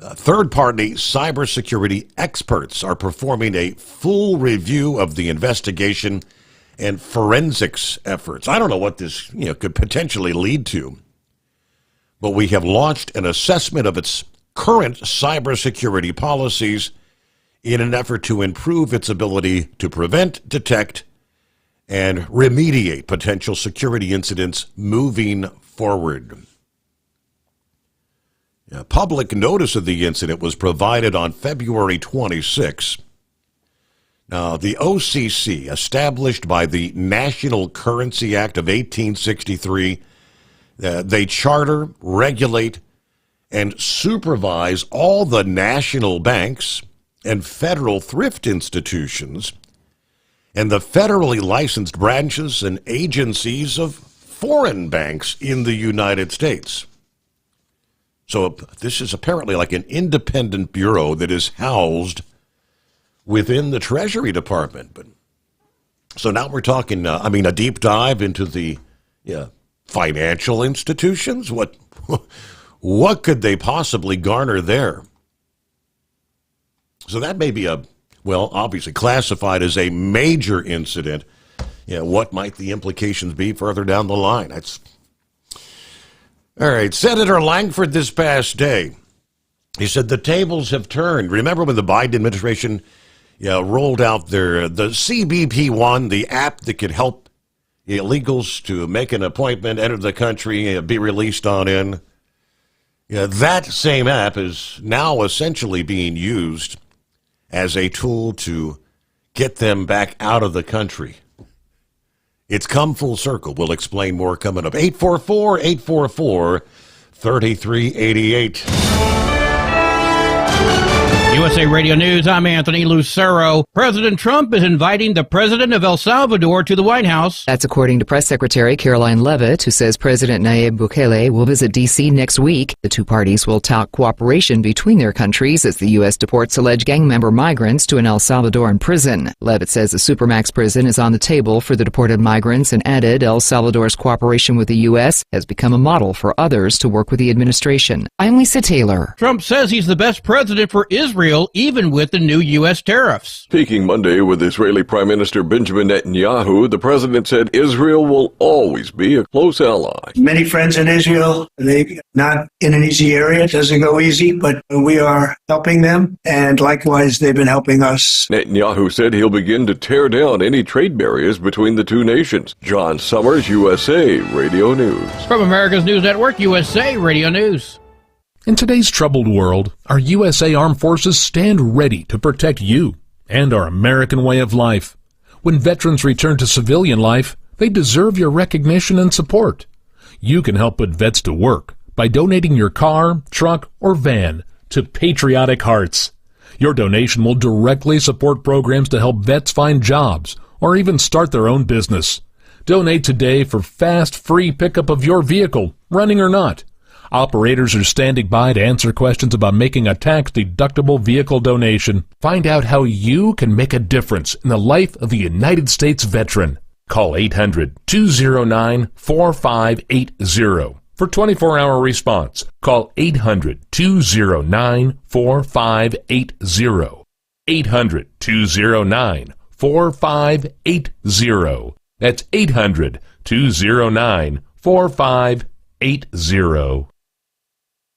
Third-party cybersecurity experts are performing a full review of the investigation and forensics efforts. I don't know what this could potentially lead to, but we have launched an assessment of its current cybersecurity policies in an effort to improve its ability to prevent, detect, and remediate potential security incidents moving forward. Public notice of the incident was provided on February 26. Now, the OCC, established by the National Currency Act of 1863, they charter, regulate, and supervise all the national banks and federal thrift institutions and the federally licensed branches and agencies of foreign banks in the United States. So this is apparently like an independent bureau that is housed within the Treasury Department. But so now we're talking, a deep dive into the financial institutions. What could they possibly garner there? So that may be obviously classified as a major incident. What might the implications be further down the line? All right, Senator Langford this past day, he said the tables have turned. Remember when the Biden administration rolled out the CBP-1, the app that could help illegals to make an appointment, enter the country, be released on in? That same app is now essentially being used as a tool to get them back out of the country. It's come full circle. We'll explain more coming up. 844-844-3388. USA Radio News, I'm Anthony Lucero. President Trump is inviting the president of El Salvador to the White House. That's according to Press Secretary Caroline Leavitt, who says President Nayib Bukele will visit D.C. next week. The two parties will tout cooperation between their countries as the U.S. deports alleged gang member migrants to an El Salvadoran prison. Leavitt says the Supermax prison is on the table for the deported migrants and added El Salvador's cooperation with the U.S. has become a model for others to work with the administration. I'm Lisa Taylor. Trump says he's the best president for Israel, even with the new U.S. tariffs. Speaking Monday with Israeli Prime Minister Benjamin Netanyahu, the president said Israel will always be a close ally. Many friends in Israel, they're not in an easy area. It doesn't go easy, but we are helping them, and likewise, they've been helping us. Netanyahu said he'll begin to tear down any trade barriers between the two nations. John Sommers, USA Radio News. From America's News Network, USA Radio News. In today's troubled world, our USA Armed Forces stand ready to protect you and our American way of life. When veterans return to civilian life, they deserve your recognition and support. You can help put vets to work by donating your car, truck, or van to Patriotic Hearts. Your donation will directly support programs to help vets find jobs or even start their own business. Donate today for fast, free pickup of your vehicle, running or not. Operators are standing by to answer questions about making a tax-deductible vehicle donation. Find out how you can make a difference in the life of a United States veteran. Call 800-209-4580 for 24-hour response. Call 800-209-4580. 800-209-4580. That's 800-209-4580.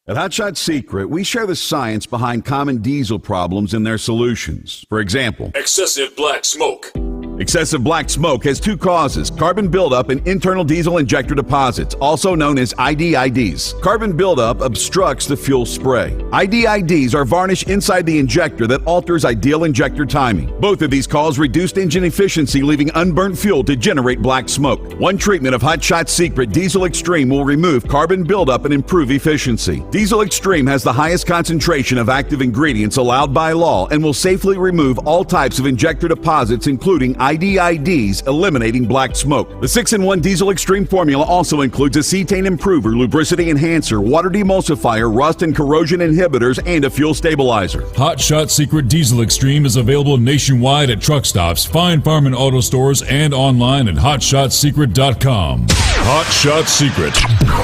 At Hotshot Secret, we share the science behind common diesel problems and their solutions. For example, Excessive black smoke. excessive black smoke has two causes: carbon buildup and internal diesel injector deposits, also known as IDIDs. Carbon buildup obstructs the fuel spray. IDIDs are varnish inside the injector that alters ideal injector timing. Both of these cause reduced engine efficiency, leaving unburnt fuel to generate black smoke. One treatment of Hotshot Secret Diesel Extreme will remove carbon buildup and improve efficiency. Diesel Extreme has the highest concentration of active ingredients allowed by law and will safely remove all types of injector deposits, including IDIDs, eliminating black smoke. The 6-in-1 Diesel Extreme formula also includes a cetane improver, lubricity enhancer, water demulsifier, rust and corrosion inhibitors, and a fuel stabilizer. Hot Shot Secret Diesel Extreme is available nationwide at truck stops, fine farm and auto stores, and online at hotshotsecret.com. Hot Shot Secret,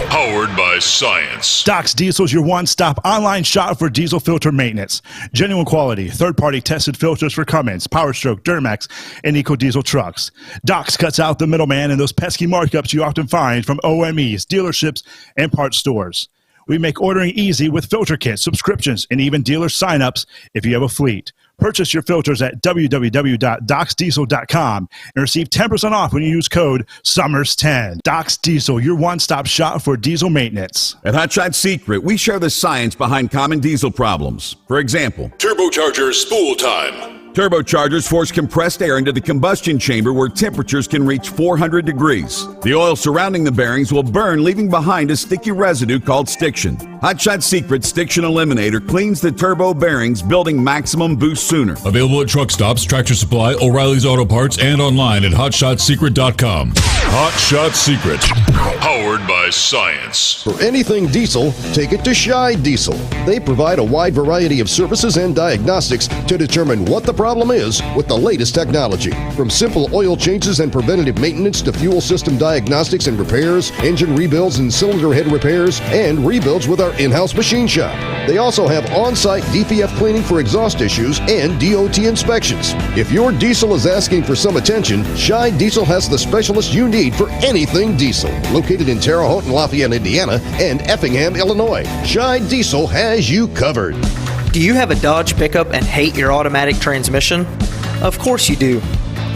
powered by science. Doc's Diesel is your one-stop online shop for diesel filter maintenance. Genuine quality, third-party tested filters for Cummins, Power Stroke, Duramax, and EcoDiesel trucks. Doc's cuts out the middleman and those pesky markups you often find from OMEs, dealerships, and parts stores. We make ordering easy with filter kits, subscriptions, and even dealer sign-ups if you have a fleet. Purchase your filters at www.docsdiesel.com and receive 10% off when you use code SUMMERS10. Doc's Diesel, your one-stop shop for diesel maintenance. At Hot Shot Secret, we share the science behind common diesel problems. For example, Turbocharger spool time. turbochargers force compressed air into the combustion chamber where temperatures can reach 400 degrees. The oil surrounding the bearings will burn, leaving behind a sticky residue called stiction. Hot Shot Secret Stiction Eliminator cleans the turbo bearings, building maximum boost sooner. Available at truck stops, Tractor Supply, O'Reilly's Auto Parts, and online at hotshotsecret.com. Hot Shot Secret, powered by science. For anything diesel, take it to Shy Diesel. They provide a wide variety of services and diagnostics to determine what the problem is with the latest technology. From simple oil changes and preventative maintenance to fuel system diagnostics and repairs, engine rebuilds and cylinder head repairs, and rebuilds with our in-house machine shop. They also have on-site DPF cleaning for exhaust issues and DOT inspections. If your diesel is asking for some attention, Shy Diesel has the specialist you need for anything diesel. Located in Terre Haute and Lafayette, Indiana, and Effingham, Illinois, Shy Diesel has you covered. Do you have a Dodge pickup and hate your automatic transmission? Of course you do.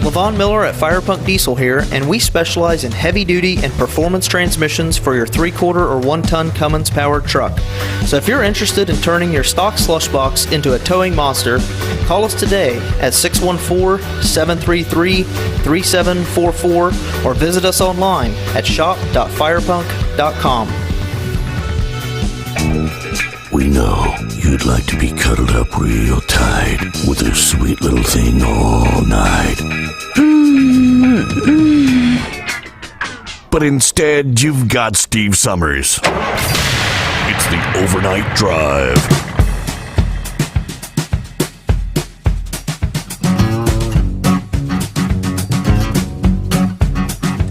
Levon Miller at Firepunk Diesel here, and we specialize in heavy-duty and performance transmissions for your 3-quarter or 1-ton Cummins-powered truck. So if you're interested in turning your stock slush box into a towing monster, call us today at 614-733-3744 or visit us online at shop.firepunk.com. We know you'd like to be cuddled up real tight with a sweet little thing all night. But instead, you've got Steve Summers. It's the Overnight Drive.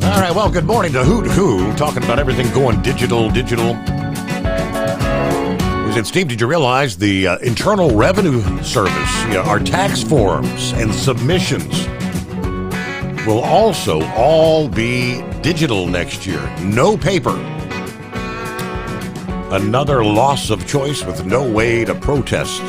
All right, well, good morning to Hoot Who, talking about everything going digital. And Steve, did you realize the Internal Revenue Service, our tax forms and submissions will also all be digital next year? No paper. Another loss of choice with no way to protest.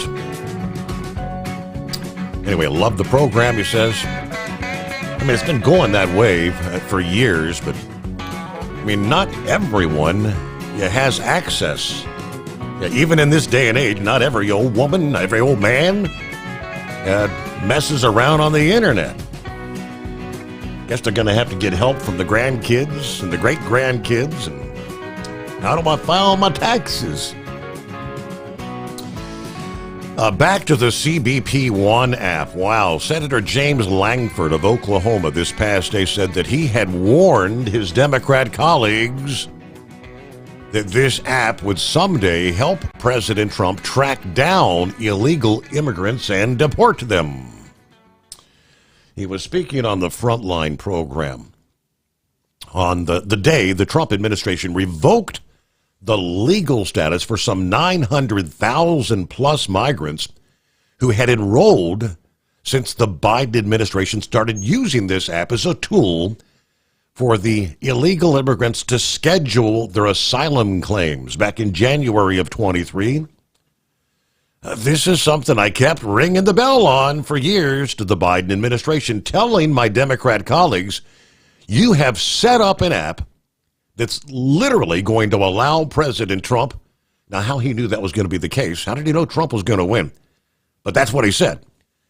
Anyway, love the program, he says. I mean, it's been going that way for years, but I mean, not everyone has access. Even in this day and age, not every old woman, every old man messes around on the internet. Guess they're going to have to get help from the grandkids and the great-grandkids. And how do I file my taxes? Back to the CBP One app. Wow. Senator James Langford of Oklahoma this past day said that he had warned his Democrat colleagues that this app would someday help President Trump track down illegal immigrants and deport them. He was speaking on the Frontline program on the day the Trump administration revoked the legal status for some 900,000 plus migrants who had enrolled since the Biden administration started using this app as a tool for the illegal immigrants to schedule their asylum claims back in January of 23. This is something I kept ringing the bell on for years to the Biden administration, telling my Democrat colleagues, you have set up an app that's literally going to allow President Trump. Now, how he knew that was going to be the case, how did he know Trump was going to win? But that's what he said.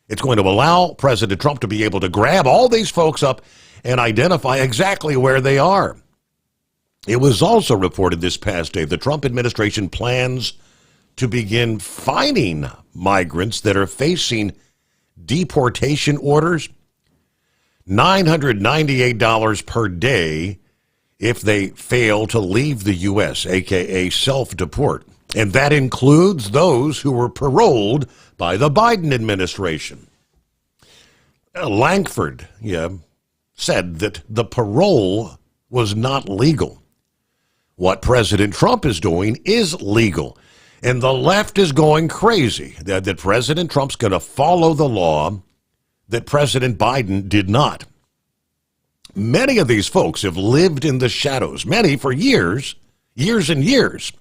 It's going to allow President Trump to be able to grab all these folks up and identify exactly where they are. It was also reported this past day the Trump administration plans to begin fining migrants that are facing deportation orders. $998 per day if they fail to leave the U.S., a.k.a. self-deport. And that includes those who were paroled by the Biden administration. Langford said that the parole was not legal. What President Trump is doing is legal. And the left is going crazy that President Trump's going to follow the law that President Biden did not. Many of these folks have lived in the shadows, many for years and years.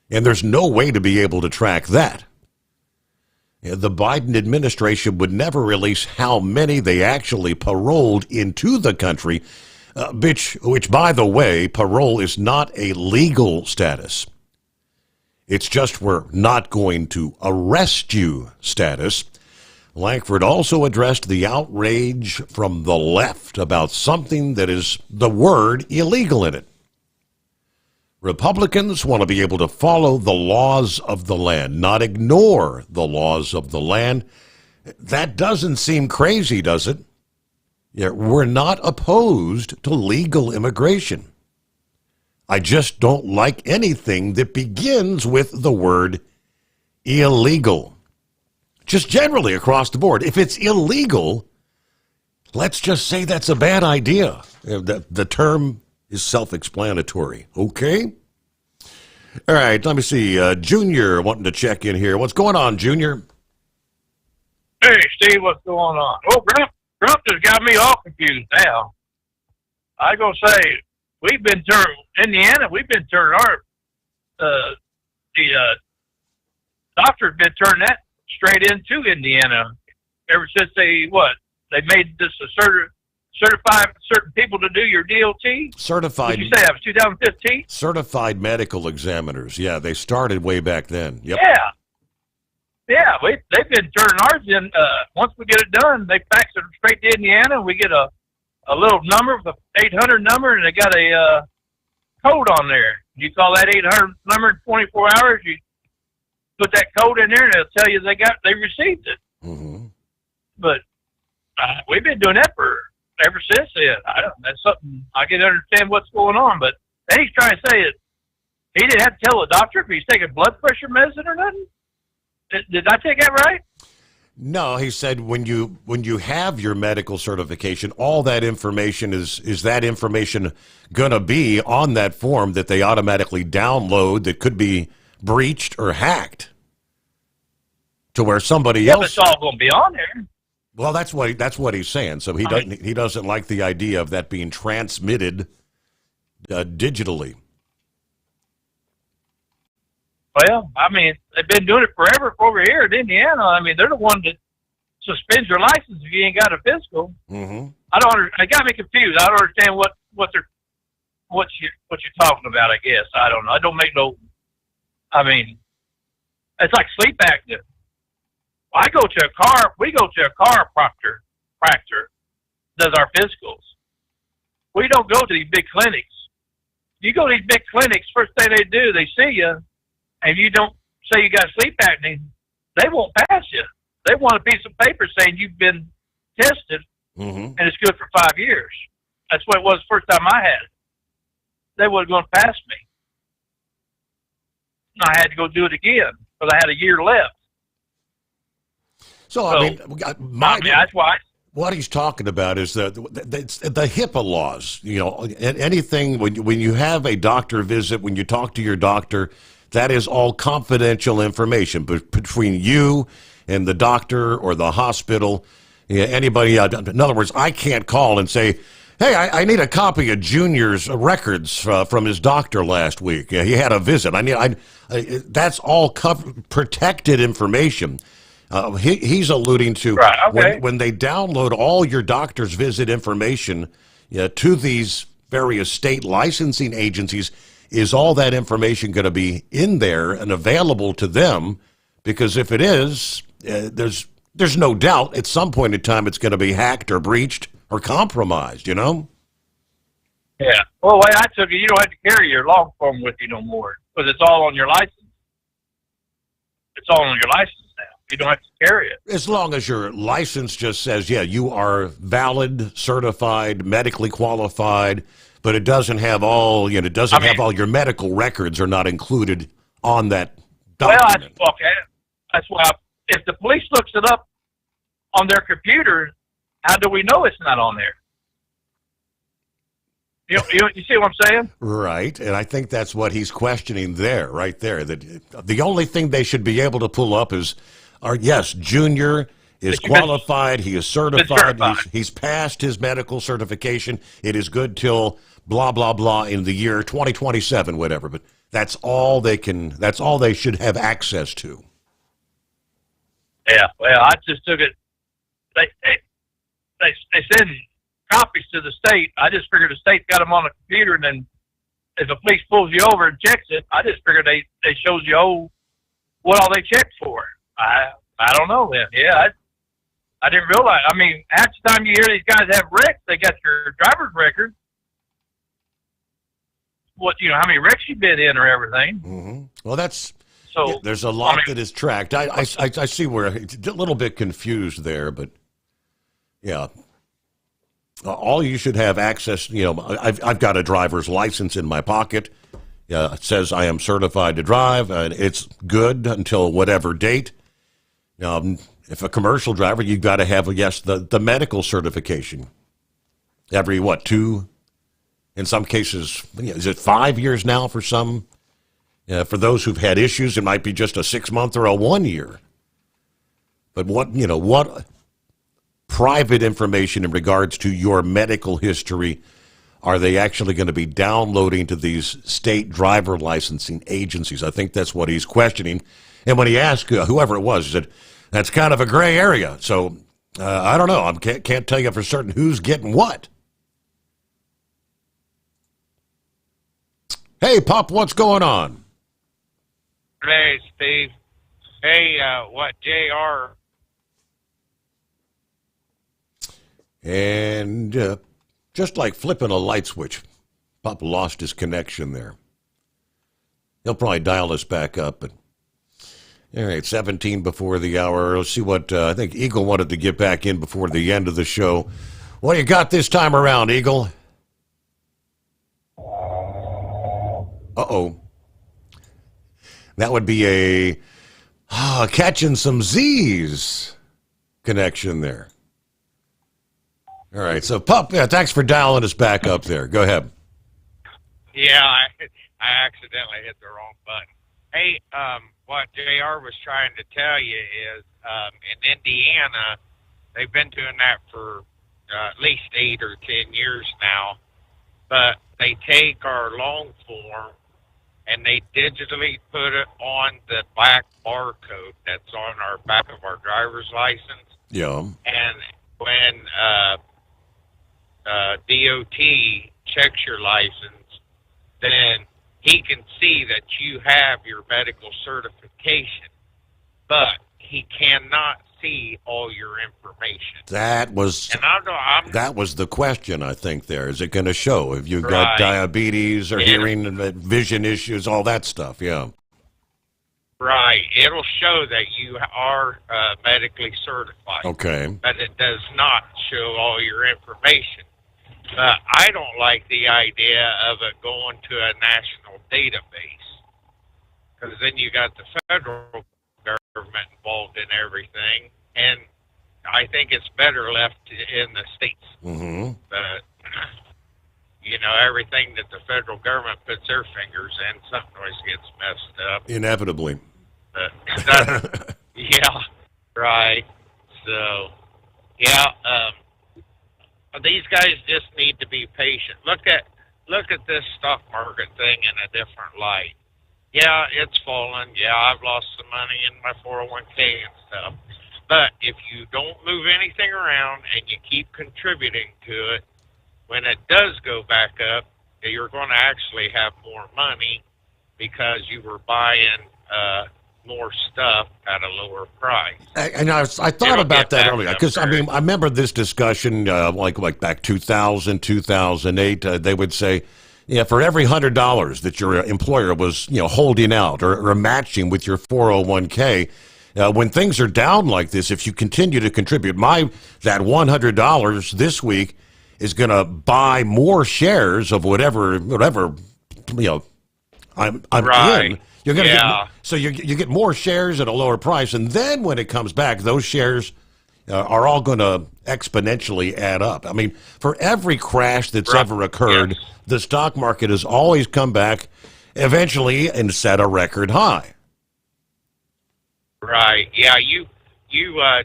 And there's no way to be able to track that. The Biden administration would never release how many they actually paroled into the country, which, by the way, parole is not a legal status. It's just we're not going to arrest you status. Langford also addressed the outrage from the left about something that is the word illegal in it. Republicans want to be able to follow the laws of the land, not ignore the laws of the land. That doesn't seem crazy, does it? Yeah, we're not opposed to legal immigration. I just don't like anything that begins with the word illegal. Just generally across the board. If it's illegal, let's just say that's a bad idea. The term is self-explanatory. Okay? All right, let me see. Junior wanting to check in here. What's going on, Junior? Hey, Steve, what's going on? Oh, Trump just got me all confused now. I go say, Indiana, we've been turning the doctor's been turning that straight into Indiana ever since they made this a certify certain people to do your DOT? Certified. Did you say that was 2015? Certified medical examiners. Yeah, they started way back then. Yep. Yeah, they've been turning ours in. Once we get it done, they fax it straight to Indiana, and we get a little number, the 800 number, and they got a code on there. You call that 800 number in 24 hours, you put that code in there, and it'll tell you they received it. Mm-hmm. But we've been doing that ever since then. That's something I can understand what's going on. But then he's trying to say that he didn't have to tell the doctor if he's taking blood pressure medicine or nothing. Did I take that right? No, he said when you have your medical certification, all that information is that information going to be on that form that they automatically download that could be breached or hacked to where somebody else. It's all going to be on there. Well, that's what he's saying. So he doesn't like the idea of that being transmitted digitally. Well, I mean, they've been doing it forever over here in Indiana. I mean, they're the one that suspends your license if you ain't got a physical. Mm-hmm. It got me confused. I don't understand what you're talking about. I guess I don't know. I don't make no. I mean, it's like sleep active. We go to a chiropractor does our physicals. We don't go to these big clinics. You go to these big clinics, first thing they do, they see you, and you don't say you got sleep apnea, they won't pass you. They want a piece of paper saying you've been tested, mm-hmm. and it's good for 5 years. That's what it was the first time I had it. They wasn't going to pass me. And I had to go do it again because I had a year left. So I mean, that's why. What he's talking about is the HIPAA laws. You know, anything when you have a doctor visit, when you talk to your doctor, that is all confidential information between you and the doctor or the hospital. Anybody. In other words, I can't call and say, "Hey, I need a copy of Junior's records from his doctor last week. He had a visit. That's all protected information." He's alluding to when they download all your doctor's visit information to these various state licensing agencies, is all that information going to be in there and available to them? Because if it is, there's no doubt at some point in time it's going to be hacked or breached or compromised, you know? Yeah. Well, the way I took it, you don't have to carry your log form with you no more because it's all on your license. It's all on your license now. You don't have to carry it. As long as your license just says, yeah, you are valid, certified, medically qualified, but it doesn't have all, it doesn't have all your medical records are not included on that document. Well, that's why if the police looks it up on their computer, how do we know it's not on there? You see what I'm saying? Right, and I think that's what he's questioning there, right there. That the only thing they should be able to pull up is, yes, Junior is qualified, he is certified, he's passed his medical certification, it is good till blah, blah, blah in the year 2027, whatever, but that's all they should have access to. Yeah, well, I just took it, they send copies to the state. I just figured the state got them on a computer, and then if the police pulls you over and checks it, I just figured they shows you what all they checked for. I don't know then. Yeah, I didn't realize. I mean, half the time you hear these guys have wrecks, they got your driver's record. How many wrecks you've been in or everything. Mm-hmm. Well, there's a lot that is tracked. I see where it's a little bit confused there, but yeah. All you should have access, I've got a driver's license in my pocket. It says I am certified to drive, and it's good until whatever date. If a commercial driver, you've got to have, the medical certification. Every, 2? In some cases, is it 5 years now for some? For those who've had issues, it might be just a 6-month or a 1 year. But what private information in regards to your medical history are they actually going to be downloading to these state driver licensing agencies? I think that's what he's questioning. And when he asked whoever it was, he said, that's kind of a gray area. So I don't know. I can't tell you for certain who's getting what. Hey, Pop, what's going on? Hey, Steve. Hey, JR? And just like flipping a light switch, Pop lost his connection there. He'll probably dial us back up. But, all right, 17 before the hour. Let's see what I think Eagle wanted to get back in before the end of the show. What do you got this time around, Eagle? Uh-oh. That would be a catching some Z's connection there. All right, so Pup, thanks for dialing us back up there. Go ahead. Yeah, I accidentally hit the wrong button. Hey, what JR was trying to tell you is in Indiana, they've been doing that for at least 8 or 10 years now, but they take our long form and they digitally put it on the black barcode that's on our back of our driver's license. Yeah. And when DOT checks your license, then he can see that you have your medical certification, but he cannot see all your information. That was the question, I think, there. Is it going to show if you've got diabetes or hearing and vision issues, all that stuff? Yeah. Right. It'll show that you are medically certified. Okay. But it does not show all your information. I don't like the idea of it going to a national database, because then you got the federal government involved in everything, and I think it's better left in the states. Mm-hmm. But everything that the federal government puts their fingers in, something always gets messed up. Inevitably. Yeah, right. So, these guys just need to be patient. Look at this stock market thing in a different light. Yeah, it's fallen. Yeah, I've lost some money in my 401k and stuff. But if you don't move anything around and you keep contributing to it, when it does go back up, you're going to actually have more money because you were buying more stuff at a lower price. And I thought about that earlier, because I remember this discussion like back 2000, 2008. They would say, for every $100 that your employer was holding out or matching with your 401k, When things are down like this, if you continue to contribute, that $100 this week is going to buy more shares of whatever I'm Right. in. You're going to you get more shares at a lower price, and then when it comes back, those shares are all going to exponentially add up. I mean, for every crash that's ever occurred, the stock market has always come back eventually and set a record high. Right. Yeah, you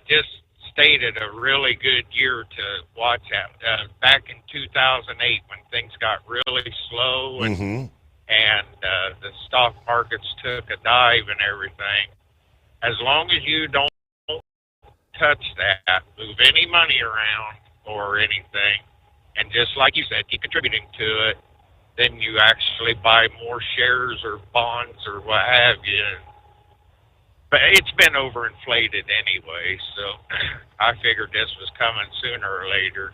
just stated a really good year to watch at. Back in 2008 when things got really slow and the stock markets took a dive and everything, as long as you don't touch that, move any money around or anything, and just like you said, keep contributing to it, then you actually buy more shares or bonds or what have you. But it's been overinflated anyway, so I figured this was coming sooner or later.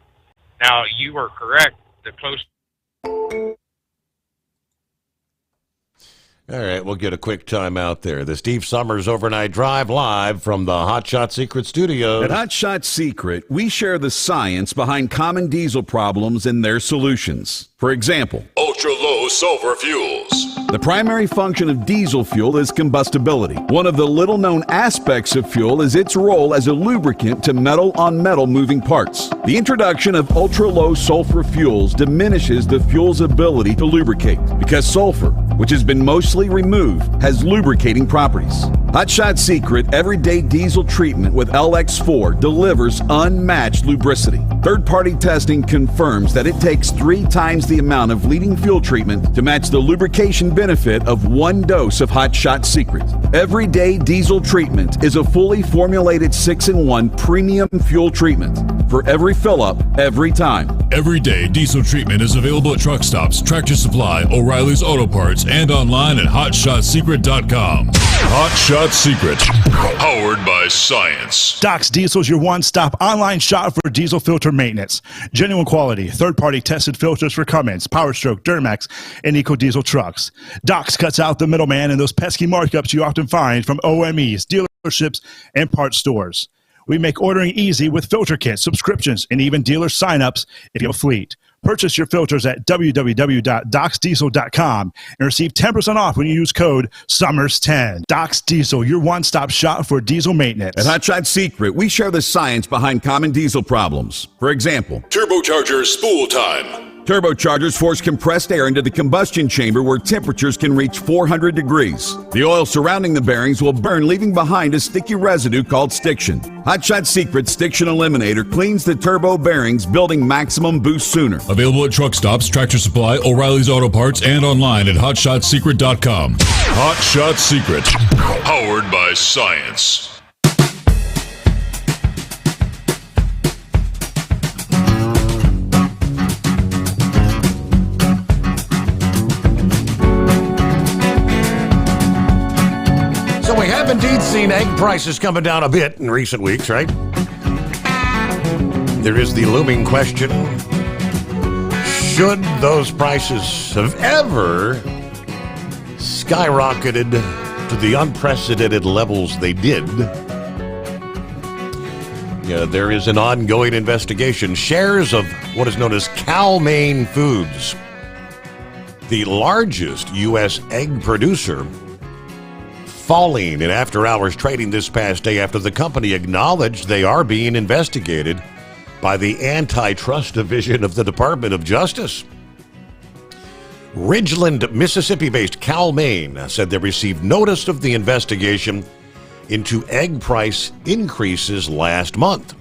Now, you were correct. The close. All right, we'll get a quick time out there. The Steve Sommers Overnight Drive live from the Hot Shot Secret Studios. At Hot Shot Secret, we share the science behind common diesel problems and their solutions. For example, ultra-low sulfur fuels. The primary function of diesel fuel is combustibility. One of the little-known aspects of fuel is its role as a lubricant to metal-on-metal moving parts. The introduction of ultra-low sulfur fuels diminishes the fuel's ability to lubricate because sulfur, which has been mostly removed, has lubricating properties. Hot Shot Secret Everyday Diesel Treatment with LX4 delivers unmatched lubricity. Third-party testing confirms that it takes 3 times the amount of leading fuel treatment to match the lubrication benefit of 1 dose of Hot Shot Secret. Everyday Diesel Treatment is a fully formulated 6-in-1 premium fuel treatment for every fill-up, every time. Everyday Diesel Treatment is available at truck stops, Tractor Supply, O'Reilly's Auto Parts, and online at HotShotSecret.com. Hot Shot Secret, powered by science. Doc's Diesel is your one-stop online shop for diesel filter maintenance. Genuine quality, third-party tested filters for Cummins, PowerStroke, Duramax, and EcoDiesel trucks. Doc's cuts out the middleman and those pesky markups you often find from OMEs, dealerships, and parts stores. We make ordering easy with filter kits, subscriptions, and even dealer sign-ups if you have a fleet. Purchase your filters at www.docsdiesel.com and receive 10% off when you use code SUMMERS10. Doc's Diesel, your one-stop shop for diesel maintenance. At Hot Shot Secret, we share the science behind common diesel problems. For example, turbocharger spool time. Turbochargers force compressed air into the combustion chamber where temperatures can reach 400 degrees. The oil surrounding the bearings will burn, leaving behind a sticky residue called stiction. Hot Shot Secret Stiction Eliminator cleans the turbo bearings, building maximum boost sooner. Available at truck stops, Tractor Supply, O'Reilly's Auto Parts, and online at HotShotSecret.com. Hot Shot Secret, powered by science. So we have indeed seen egg prices coming down a bit in recent weeks, right? There is the looming question, should those prices have ever skyrocketed to the unprecedented levels they did? Yeah, there is an ongoing investigation. Shares of what is known as Cal-Maine Foods, the largest U.S. egg producer, falling in after-hours trading this past day after the company acknowledged they are being investigated by the Antitrust Division of the Department of Justice. Ridgeland, Mississippi-based Cal-Maine said they received notice of the investigation into egg price increases last month.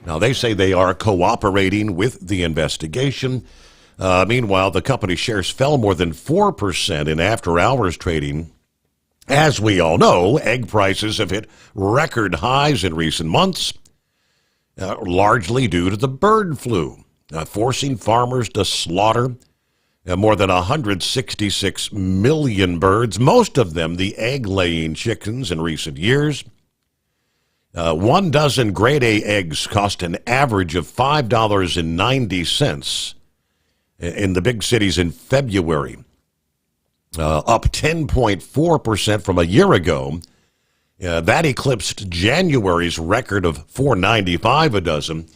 Now, they say they are cooperating with the investigation. Meanwhile, the company shares fell more than 4% in after-hours trading. As we all know, egg prices have hit record highs in recent months, largely due to the bird flu, forcing farmers to slaughter more than 166 million birds, most of them the egg-laying chickens in recent years. 1 dozen grade A eggs cost an average of $5.90 in the big cities in February. Up 10.4% from a year ago, That eclipsed January's record of $4.95 a dozen.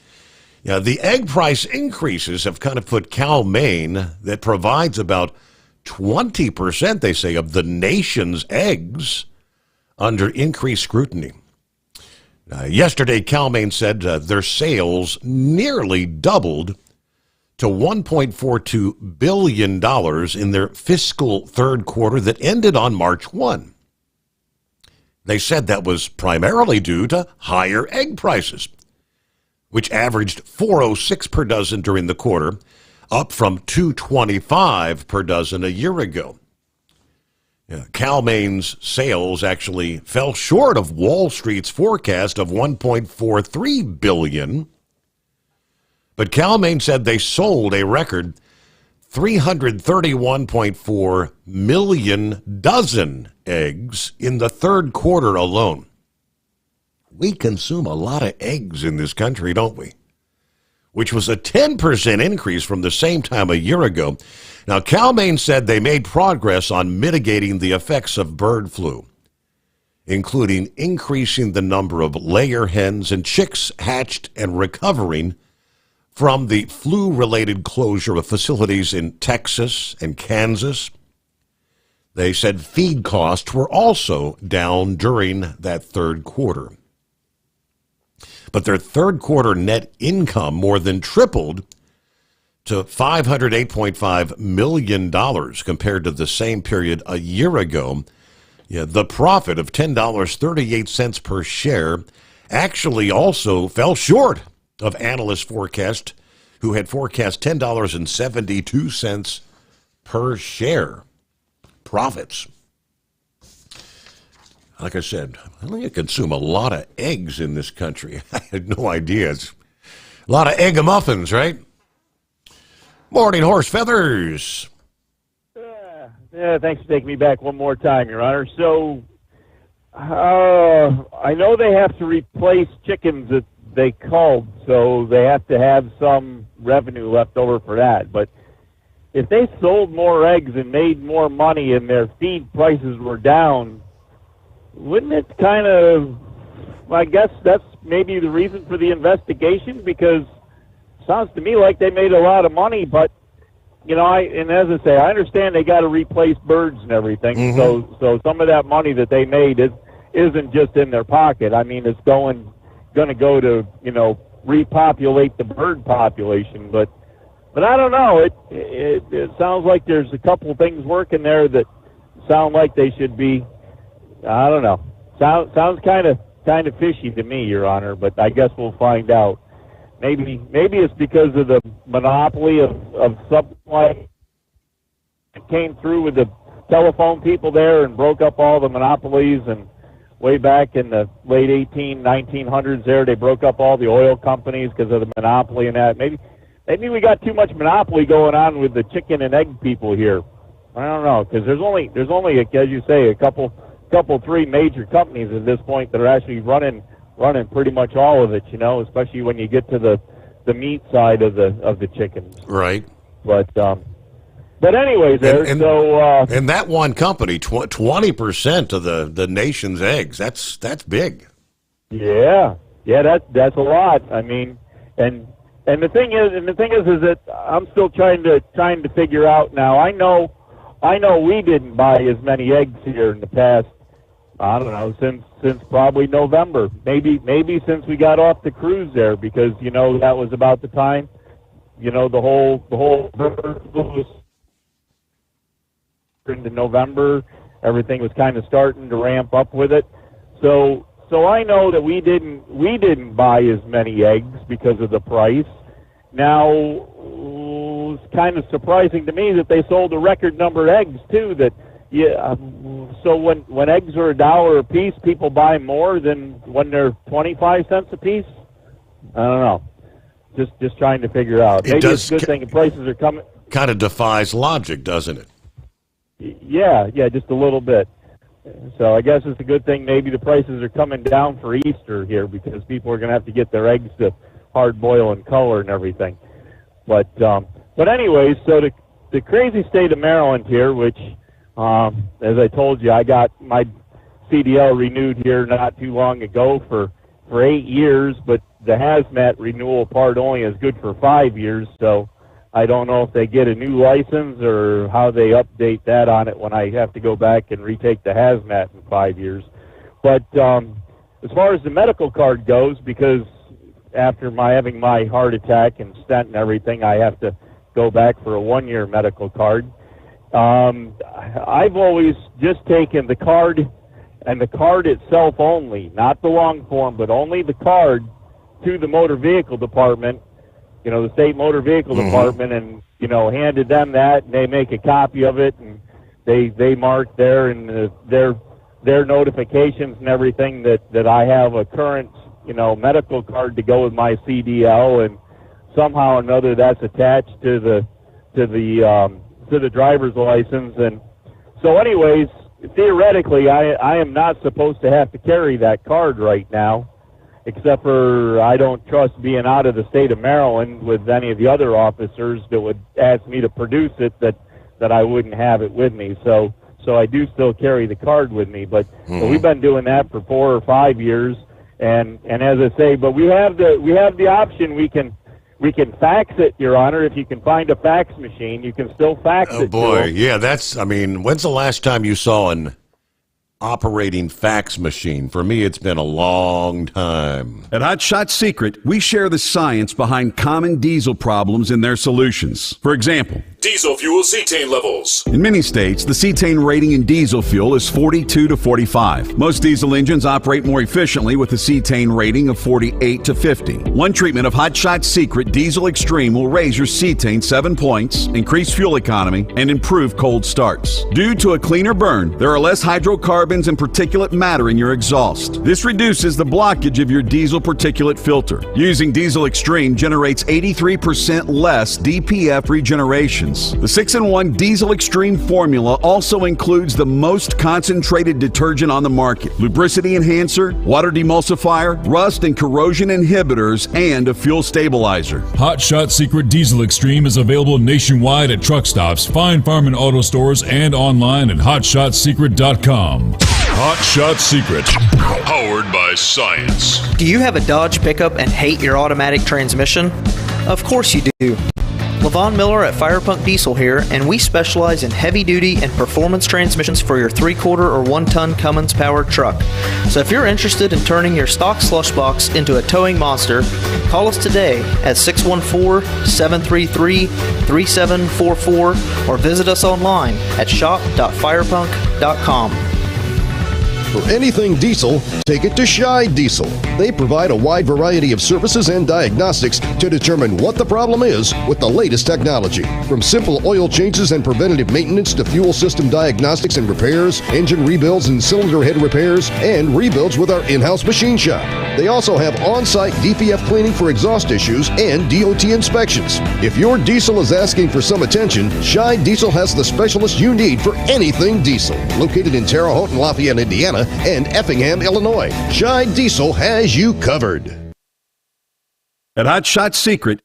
The egg price increases have kind of put Cal-Maine, that provides about 20%, they say, of the nation's eggs, under increased scrutiny. Yesterday, Cal-Maine said their sales nearly doubled to $1.42 billion in their fiscal third quarter that ended on March 1. They said that was primarily due to higher egg prices, which averaged $4.06 per dozen during the quarter, up from $2.25 per dozen a year ago. Cal-Maine's sales actually fell short of Wall Street's forecast of $1.43 billion. But Cal-Maine said they sold a record 331.4 million dozen eggs in the third quarter alone. We consume a lot of eggs in this country, don't we? Which was a 10% increase from the same time a year ago. Now, Cal-Maine said they made progress on mitigating the effects of bird flu, including increasing the number of layer hens and chicks hatched and recovering from the flu-related closure of facilities in Texas and Kansas. They said feed costs were also down during that third quarter. But their third quarter net income more than tripled to $508.5 million compared to the same period a year ago. The profit of $10.38 per share actually also fell short of analysts' forecast, who had forecast $10.72 per share profits. Like I said, I think I consume a lot of eggs in this country. I had no idea. It's a lot of egg muffins, right? Morning, Horse Feathers. Yeah, thanks for taking me back one more time, Your Honor. So, I know they have to replace chickens that they culled, so they have to have some revenue left over for that. But if they sold more eggs and made more money and their feed prices were down, wouldn't it kind of, I guess that's maybe the reason for the investigation, because it sounds to me like they made a lot of money, but, you know, and as I say, I understand they got to replace birds and everything, so some of that money that they made isn't just in their pocket. I mean, it's going to go to, you know, repopulate the bird population, but I don't know. It sounds like there's a couple of things working there that sound like they should be. I don't know. Sounds kind of fishy to me, Your Honor. But I guess we'll find out. Maybe it's because of the monopoly of supply. It came through with the telephone people there and broke up all the monopolies, and way back in the late 1900s there, they broke up all the oil companies because of the monopoly and that. Maybe we got too much monopoly going on with the chicken and egg people here. I don't know, because there's only, as you say, a couple, three major companies at this point that are actually running pretty much all of it. You know, especially when you get to the meat side of the chickens. Right. But anyways, and that one company, 20% of the nation's eggs. That's big. Yeah, that's a lot. I mean, and the thing is that I'm still trying to figure out now. I know we didn't buy as many eggs here in the past. I don't know, since probably November. Maybe since we got off the cruise there, because you know that was about the time. You know, the whole bird flu was into November, everything was kind of starting to ramp up with it. So I know that we didn't buy as many eggs because of the price. Now, it's kind of surprising to me that they sold a record number of eggs too. So when eggs are $1 a piece, people buy more than when they're 25 cents a piece. I don't know. Just trying to figure out. Maybe it's a good thing the prices are coming. Kind of defies logic, doesn't it? Yeah, just a little bit. So I guess it's a good thing maybe the prices are coming down for Easter here, because people are going to have to get their eggs to hard boil and color and everything. But anyways, so the crazy state of Maryland here, which, as I told you, I got my CDL renewed here not too long ago for 8 years, but the hazmat renewal part only is good for 5 years, so I don't know if they get a new license or how they update that on it when I have to go back and retake the hazmat in 5 years. But as far as the medical card goes, because after having my heart attack and stent and everything, I have to go back for a 1-year medical card. I've always just taken the card and the card itself only, not the long form, but only the card to the motor vehicle department, the state motor vehicle department, and, handed them that, and they make a copy of it, and they mark there and their notifications and everything that I have a current, medical card to go with my CDL, and somehow or another that's attached to the driver's license. And so anyways, theoretically, I am not supposed to have to carry that card right now, except for I don't trust being out of the state of Maryland with any of the other officers that would ask me to produce it, that I wouldn't have it with me. So I do still carry the card with me, but we've been doing that for 4 or 5 years, and as I say, but we have the option. We can fax it, Your Honor. If you can find a fax machine, you can still fax it. Oh boy, yeah, when's the last time you saw an operating fax machine? For me, it's been a long time. At Hot Shot Secret, we share the science behind common diesel problems and their solutions. For example, diesel fuel cetane levels. in many states, the cetane rating in diesel fuel is 42 to 45. Most diesel engines operate more efficiently with a cetane rating of 48 to 50. One treatment of Hot Shot Secret Diesel Extreme will raise your cetane 7 points, increase fuel economy, and improve cold starts. Due to a cleaner burn, there are less hydrocarbons and particulate matter in your exhaust. This reduces the blockage of your diesel particulate filter. Using Diesel Extreme generates 83% less DPF regeneration. The 6-in-1 Diesel Extreme formula also includes the most concentrated detergent on the market, lubricity enhancer, water demulsifier, rust and corrosion inhibitors, and a fuel stabilizer. Hot Shot Secret Diesel Extreme is available nationwide at truck stops, Fine Farm and auto stores, and online at hotshotsecret.com. Hot Shot Secret, powered by science. Do you have a Dodge pickup and hate your automatic transmission? Of course you do. Levon Miller at Firepunk Diesel here, and we specialize in heavy-duty and performance transmissions for your 3-quarter or 1-ton Cummins-powered truck. So if you're interested in turning your stock slush box into a towing monster, call us today at 614-733-3744 or visit us online at shop.firepunk.com. For anything diesel, take it to Scheid Diesel. They provide a wide variety of services and diagnostics to determine what the problem is with the latest technology. From simple oil changes and preventative maintenance to fuel system diagnostics and repairs, engine rebuilds and cylinder head repairs, and rebuilds with our in-house machine shop. They also have on-site DPF cleaning for exhaust issues and DOT inspections. If your diesel is asking for some attention, Scheid Diesel has the specialist you need for anything diesel. Located in Terre Haute and Lafayette, Indiana, and Effingham, Illinois, Scheid Diesel has you covered. At Hot Shot Secret,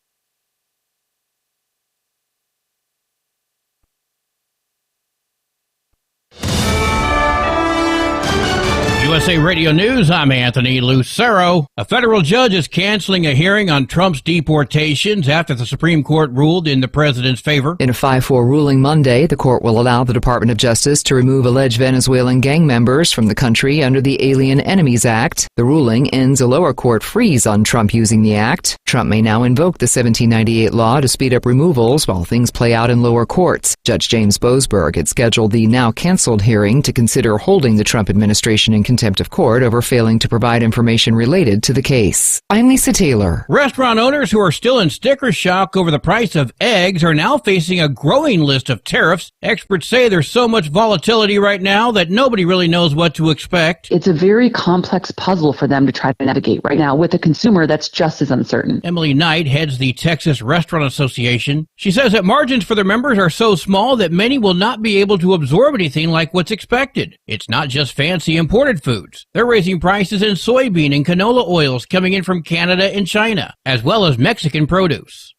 USA Radio News, I'm Anthony Lucero. A federal judge is canceling a hearing on Trump's deportations after the Supreme Court ruled in the president's favor. In a 5-4 ruling Monday, the court will allow the Department of Justice to remove alleged Venezuelan gang members from the country under the Alien Enemies Act. The ruling ends a lower court freeze on Trump using the act. Trump may now invoke the 1798 law to speed up removals while things play out in lower courts. Judge James Boasberg had scheduled the now canceled hearing to consider holding the Trump administration in contempt of court over failing to provide information related to the case. I'm Lisa Taylor. Restaurant owners who are still in sticker shock over the price of eggs are now facing a growing list of tariffs. Experts say there's so much volatility right now that nobody really knows what to expect. It's a very complex puzzle for them to try to navigate right now with a consumer that's just as uncertain. Emily Knight heads the Texas Restaurant Association. She says that margins for their members are so small that many will not be able to absorb anything like what's expected. It's not just fancy imported foods. They're raising prices in soybean and canola oils coming in from Canada and China, as well as Mexican produce.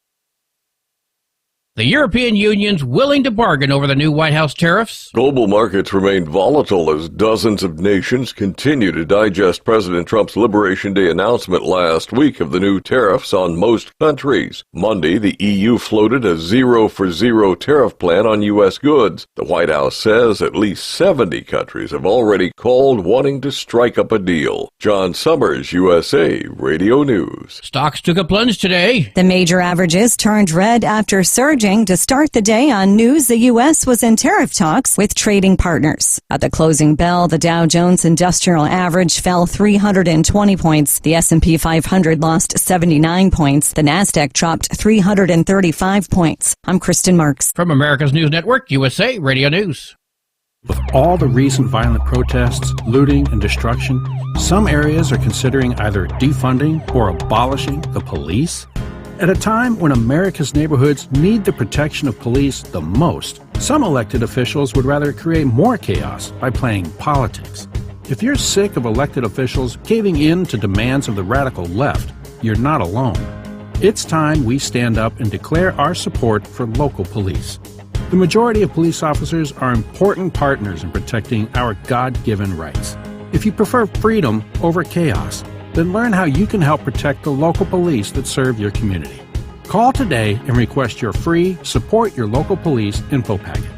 The European Union's willing to bargain over the new White House tariffs. Global markets remain volatile as dozens of nations continue to digest President Trump's Liberation Day announcement last week of the new tariffs on most countries. Monday, the EU floated a zero-for-zero tariff plan on U.S. goods. The White House says at least 70 countries have already called wanting to strike up a deal. John Sommers, USA Radio News. Stocks took a plunge today. The major averages turned red after surging to start the day on news the U.S. was in tariff talks with trading partners. At the closing bell, the Dow Jones Industrial Average fell 320 points. The S&P 500 lost 79 points. The Nasdaq dropped 335 points. I'm Kristen Marks. From America's News Network, USA Radio News. With all the recent violent protests, looting, and destruction, some areas are considering either defunding or abolishing the police. At a time when America's neighborhoods need the protection of police the most, some elected officials would rather create more chaos by playing politics. If you're sick of elected officials caving in to demands of the radical left, you're not alone. It's time we stand up and declare our support for local police. The majority of police officers are important partners in protecting our God-given rights. If you prefer freedom over chaos, then learn how you can help protect the local police that serve your community. Call today and request your free Support Your Local Police info packet.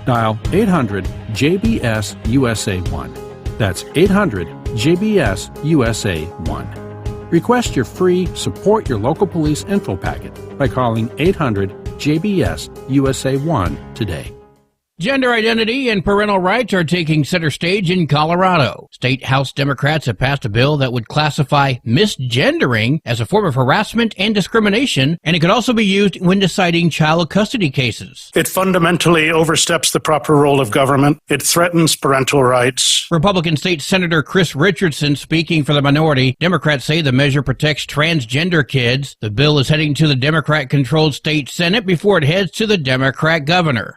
Dial 800-JBS-USA-1. That's 800-JBS-USA-1. Request your free Support Your Local Police info packet by calling 800-JBS-USA-1 today. Gender identity and parental rights are taking center stage in Colorado. State House Democrats have passed a bill that would classify misgendering as a form of harassment and discrimination, and it could also be used when deciding child custody cases. It fundamentally oversteps the proper role of government. It threatens parental rights. Republican State Senator Chris Richardson speaking for the minority. Democrats say the measure protects transgender kids. The bill is heading to the Democrat-controlled state Senate before it heads to the Democrat governor.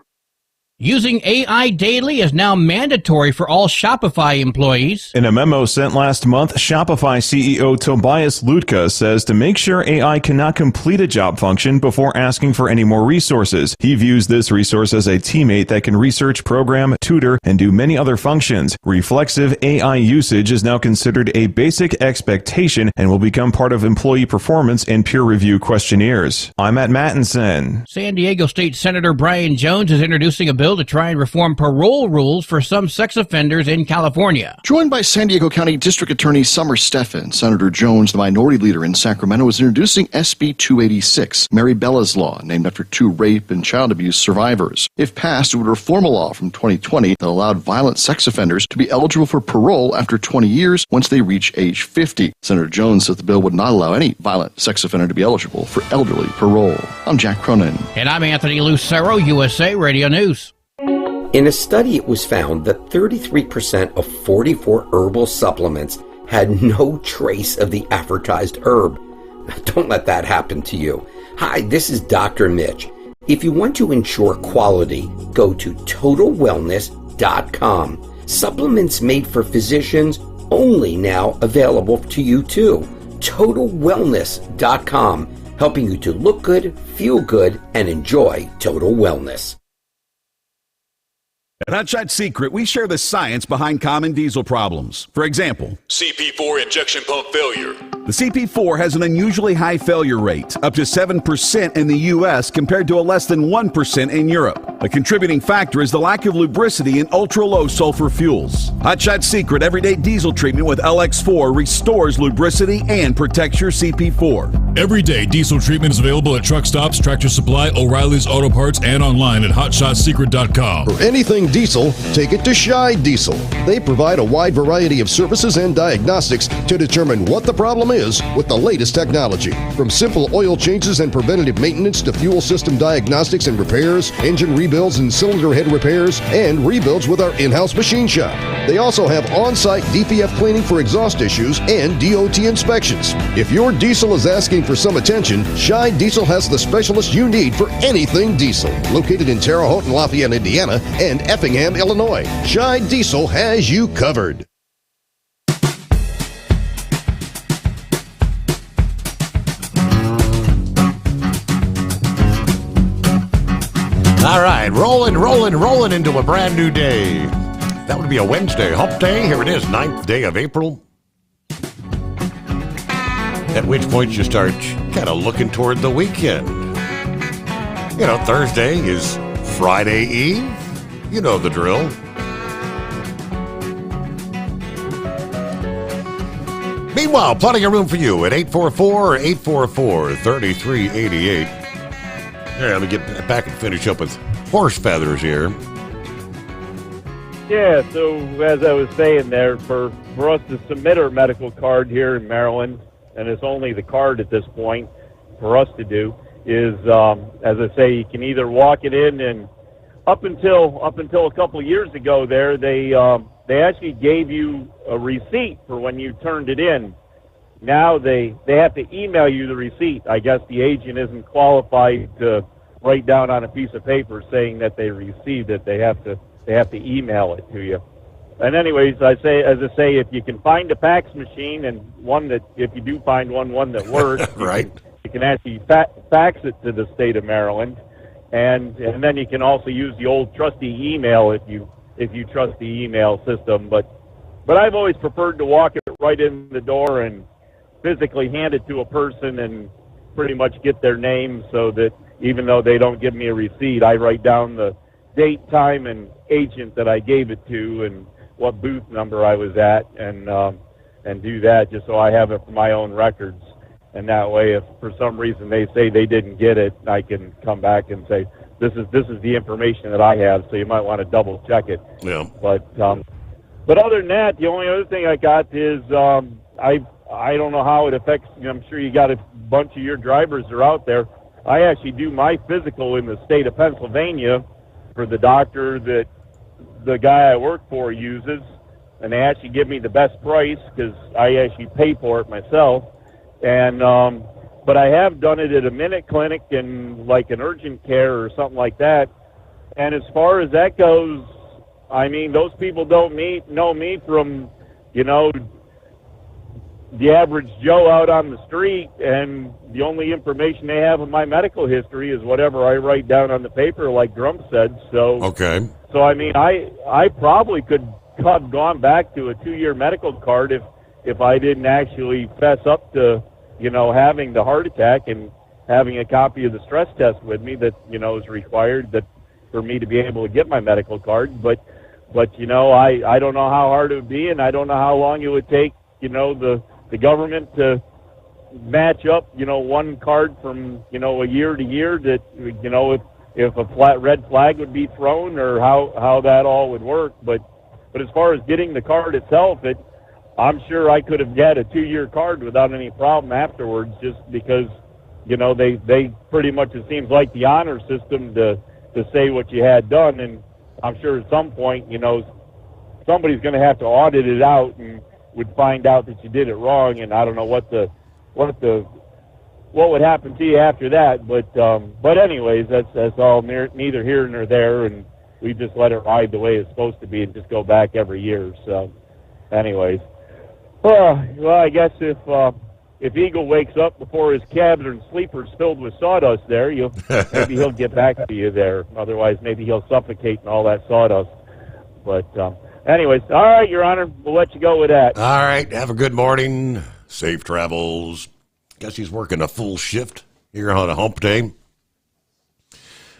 Using AI daily is now mandatory for all Shopify employees. In a memo sent last month, Shopify CEO Tobias Lutka says to make sure AI cannot complete a job function before asking for any more resources. He views this resource as a teammate that can research, program, tutor, and do many other functions. Reflexive AI usage is now considered a basic expectation and will become part of employee performance and peer review questionnaires. I'm Matt Mattinson. San Diego State Senator Brian Jones is introducing a bill to try and reform parole rules for some sex offenders in California. Joined by San Diego County District Attorney Sommers, Senator Jones, the minority leader in Sacramento, is introducing SB 286, Mary Bella's Law, named after two rape and child abuse survivors. If passed, it would reform a law from 2020 that allowed violent sex offenders to be eligible for parole after 20 years once they reach age 50. Senator Jones said the bill would not allow any violent sex offender to be eligible for elderly parole. I'm Jack Cronin. And I'm Anthony Lucero, USA Radio News. In a study, it was found that 33% of 44 herbal supplements had no trace of the advertised herb. Don't let that happen to you. Hi, this is Dr. Mitch. If you want to ensure quality, go to TotalWellness.com. Supplements made for physicians only now available to you too. TotalWellness.com, helping you to look good, feel good, and enjoy total wellness. At Hot Shot Secret, we share the science behind common diesel problems. For example, CP4 injection pump failure. the CP4 has an unusually high failure rate, up to 7% in the U.S. compared to a less than 1% in Europe. A contributing factor is the lack of lubricity in ultra-low sulfur fuels. Hot Shot Secret Everyday Diesel Treatment with LX4 restores lubricity and protects your CP4. Everyday diesel treatment is available at truck stops, Tractor Supply, O'Reilly's Auto Parts, and online at HotShotSecret.com. For anything diesel, take it to Shy Diesel. They provide a wide variety of services and diagnostics to determine what the problem is with the latest technology. From simple oil changes and preventative maintenance to fuel system diagnostics and repairs, engine rebuilds and cylinder head repairs, and rebuilds with our in-house machine shop. They also have on-site DPF cleaning for exhaust issues and DOT inspections. If your diesel is asking for some attention, Shy Diesel has the specialist you need for anything diesel. Located in Terre Haute and Lafayette, Indiana, and Effingham, Illinois, Shy Diesel has you covered. All right, rolling into a brand new day. That would be a Wednesday, hump day. Here it is, 9th day of April. At which point you start kind of looking toward the weekend. You know, Thursday is Friday Eve. You know the drill. Meanwhile, plenty of room for you at 844-844-3388. All right, let me get back and finish up with horse feathers here. Yeah, so as I was saying there, for us to submit our medical card here in Maryland, and it's only the card at this point for us to do, is, as I say, you can either walk it in, and up until a couple of years ago there, they actually gave you a receipt for when you turned it in. Now they have to email you the receipt. I guess the agent isn't qualified to write down on a piece of paper saying that they received it. They have to email it to you. And anyways, as I say, if you can find a fax machine, and one that, if you do find one that works, right, you can actually fax it to the state of Maryland, and then you can also use the old trusty email if you trust the email system. But I've always preferred to walk it right in the door and physically hand it to a person and pretty much get their name, so that even though they don't give me a receipt, I write down the date, time, and agent that I gave it to and what booth number I was at, and do that just so I have it for my own records. And that way, if for some reason they say they didn't get it, I can come back and say, this is the information that I have, so you might want to double check it. Yeah. But other than that, the only other thing I got is I don't know how it affects, I'm sure you got a bunch of your drivers are out there. I actually do my physical in the state of Pennsylvania for the doctor that the guy I work for uses, and they actually give me the best price because I actually pay for it myself. And but I have done it at a Minute Clinic and like an urgent care or something like that. And as far as that goes, I mean, those people don't know me from, the average Joe out on the street, and the only information they have of my medical history is whatever I write down on the paper, like Grump said. So okay. So I mean, I probably could have gone back to a 2-year medical card if I didn't actually fess up to having the heart attack and having a copy of the stress test with me that is required that for me to be able to get my medical card. But I don't know how hard it would be, and I don't know how long it would take the government to match up, one card from, a year to year that, if a red flag would be thrown or how that all would work. But as far as getting the card itself, I'm sure I could have had a 2-year card without any problem afterwards, just because, they pretty much, it seems like the honor system to say what you had done. And I'm sure at some point, somebody's going to have to audit it out and would find out that you did it wrong, and I don't know what would happen to you after that. But anyways, that's all neither here nor there, and we just let it ride the way it's supposed to be and just go back every year. So, anyways, well, I guess if Eagle wakes up before his cabs and sleepers filled with sawdust there, maybe he'll get back to you there. Otherwise, maybe he'll suffocate in all that sawdust. But anyways, all right, Your Honor, we'll let you go with that. All right, have a good morning. Safe travels. Guess he's working a full shift here on a hump day.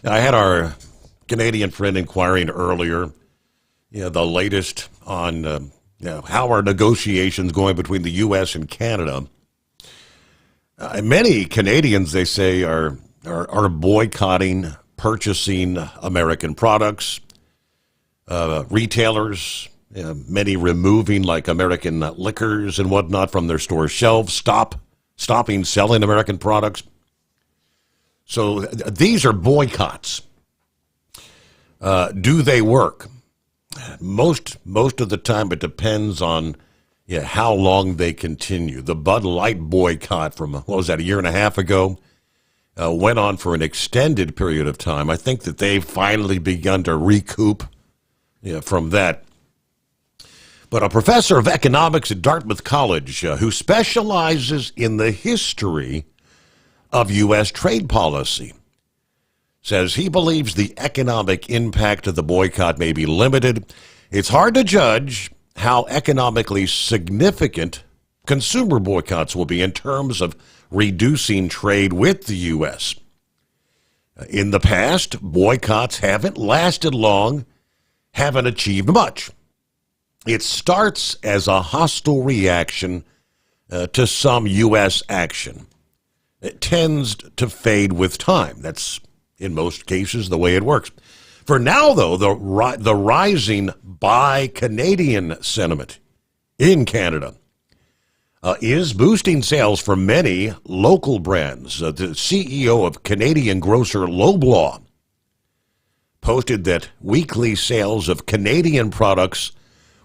I had our Canadian friend inquiring earlier, the latest on how are negotiations going between the U.S. and Canada. Many Canadians, they say, are boycotting purchasing American products. Retailers, many removing like American liquors and whatnot from their store shelves, stopping selling American products. So these are boycotts. Do they work? Most of the time it depends on how long they continue. The Bud Light boycott from, what was that, a year and a half ago, went on for an extended period of time. I think that they've finally begun to recoup from that. But a professor of economics at Dartmouth College who specializes in the history of U.S. trade policy says he believes the economic impact of the boycott may be limited. It's hard to judge how economically significant consumer boycotts will be in terms of reducing trade with the U.S. In the past, boycotts haven't lasted long, haven't achieved much. It starts as a hostile reaction to some U.S. action. It tends to fade with time. That's, in most cases, the way it works. For now, though, the rising Buy Canadian sentiment in Canada is boosting sales for many local brands. The CEO of Canadian grocer Loblaw posted that weekly sales of Canadian products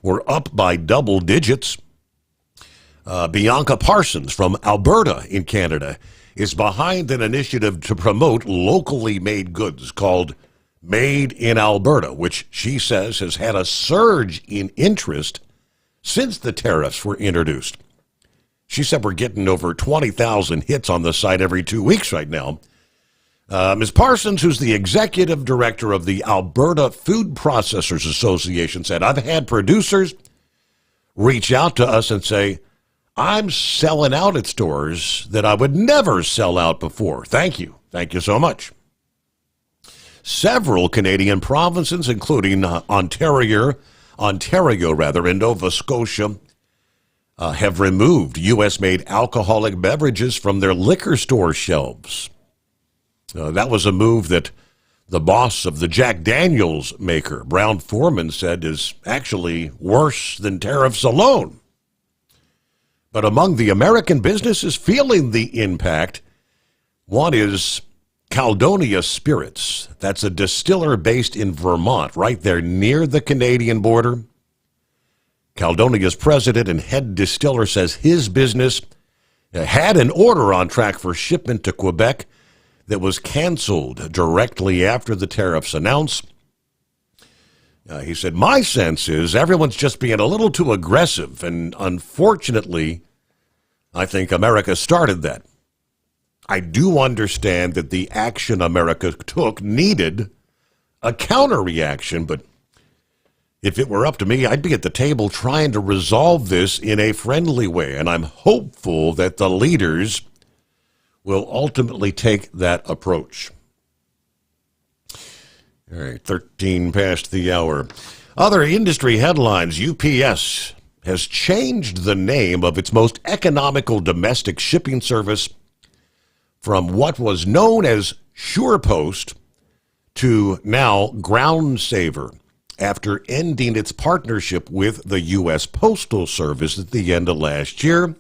were up by double digits. Bianca Parsons from Alberta in Canada is behind an initiative to promote locally made goods called Made in Alberta, which she says has had a surge in interest since the tariffs were introduced. She said we're getting over 20,000 hits on the site every 2 weeks right now. Ms. Parsons, who's the executive director of the Alberta Food Processors Association, said, I've had producers reach out to us and say, I'm selling out at stores that I would never sell out before. Thank you. Thank you so much. Several Canadian provinces, including Ontario, and Nova Scotia, have removed U.S.-made alcoholic beverages from their liquor store shelves. That was a move that the boss of the Jack Daniels maker, Brown-Forman, said is actually worse than tariffs alone. But among the American businesses feeling the impact, one is Caledonia Spirits. That's a distiller based in Vermont, right there near the Canadian border. Caledonia's president and head distiller says his business had an order on track for shipment to Quebec that was canceled directly after the tariffs announced. He said, my sense is everyone's just being a little too aggressive, and unfortunately, I think America started that. I do understand that the action America took needed a counter-reaction, but if it were up to me, I'd be at the table trying to resolve this in a friendly way, and I'm hopeful that the leaders will ultimately take that approach. All right, 13 past the hour. Other industry headlines. UPS has changed the name of its most economical domestic shipping service from what was known as SurePost to now Ground Saver, after ending its partnership with the U.S. Postal Service at the end of last year.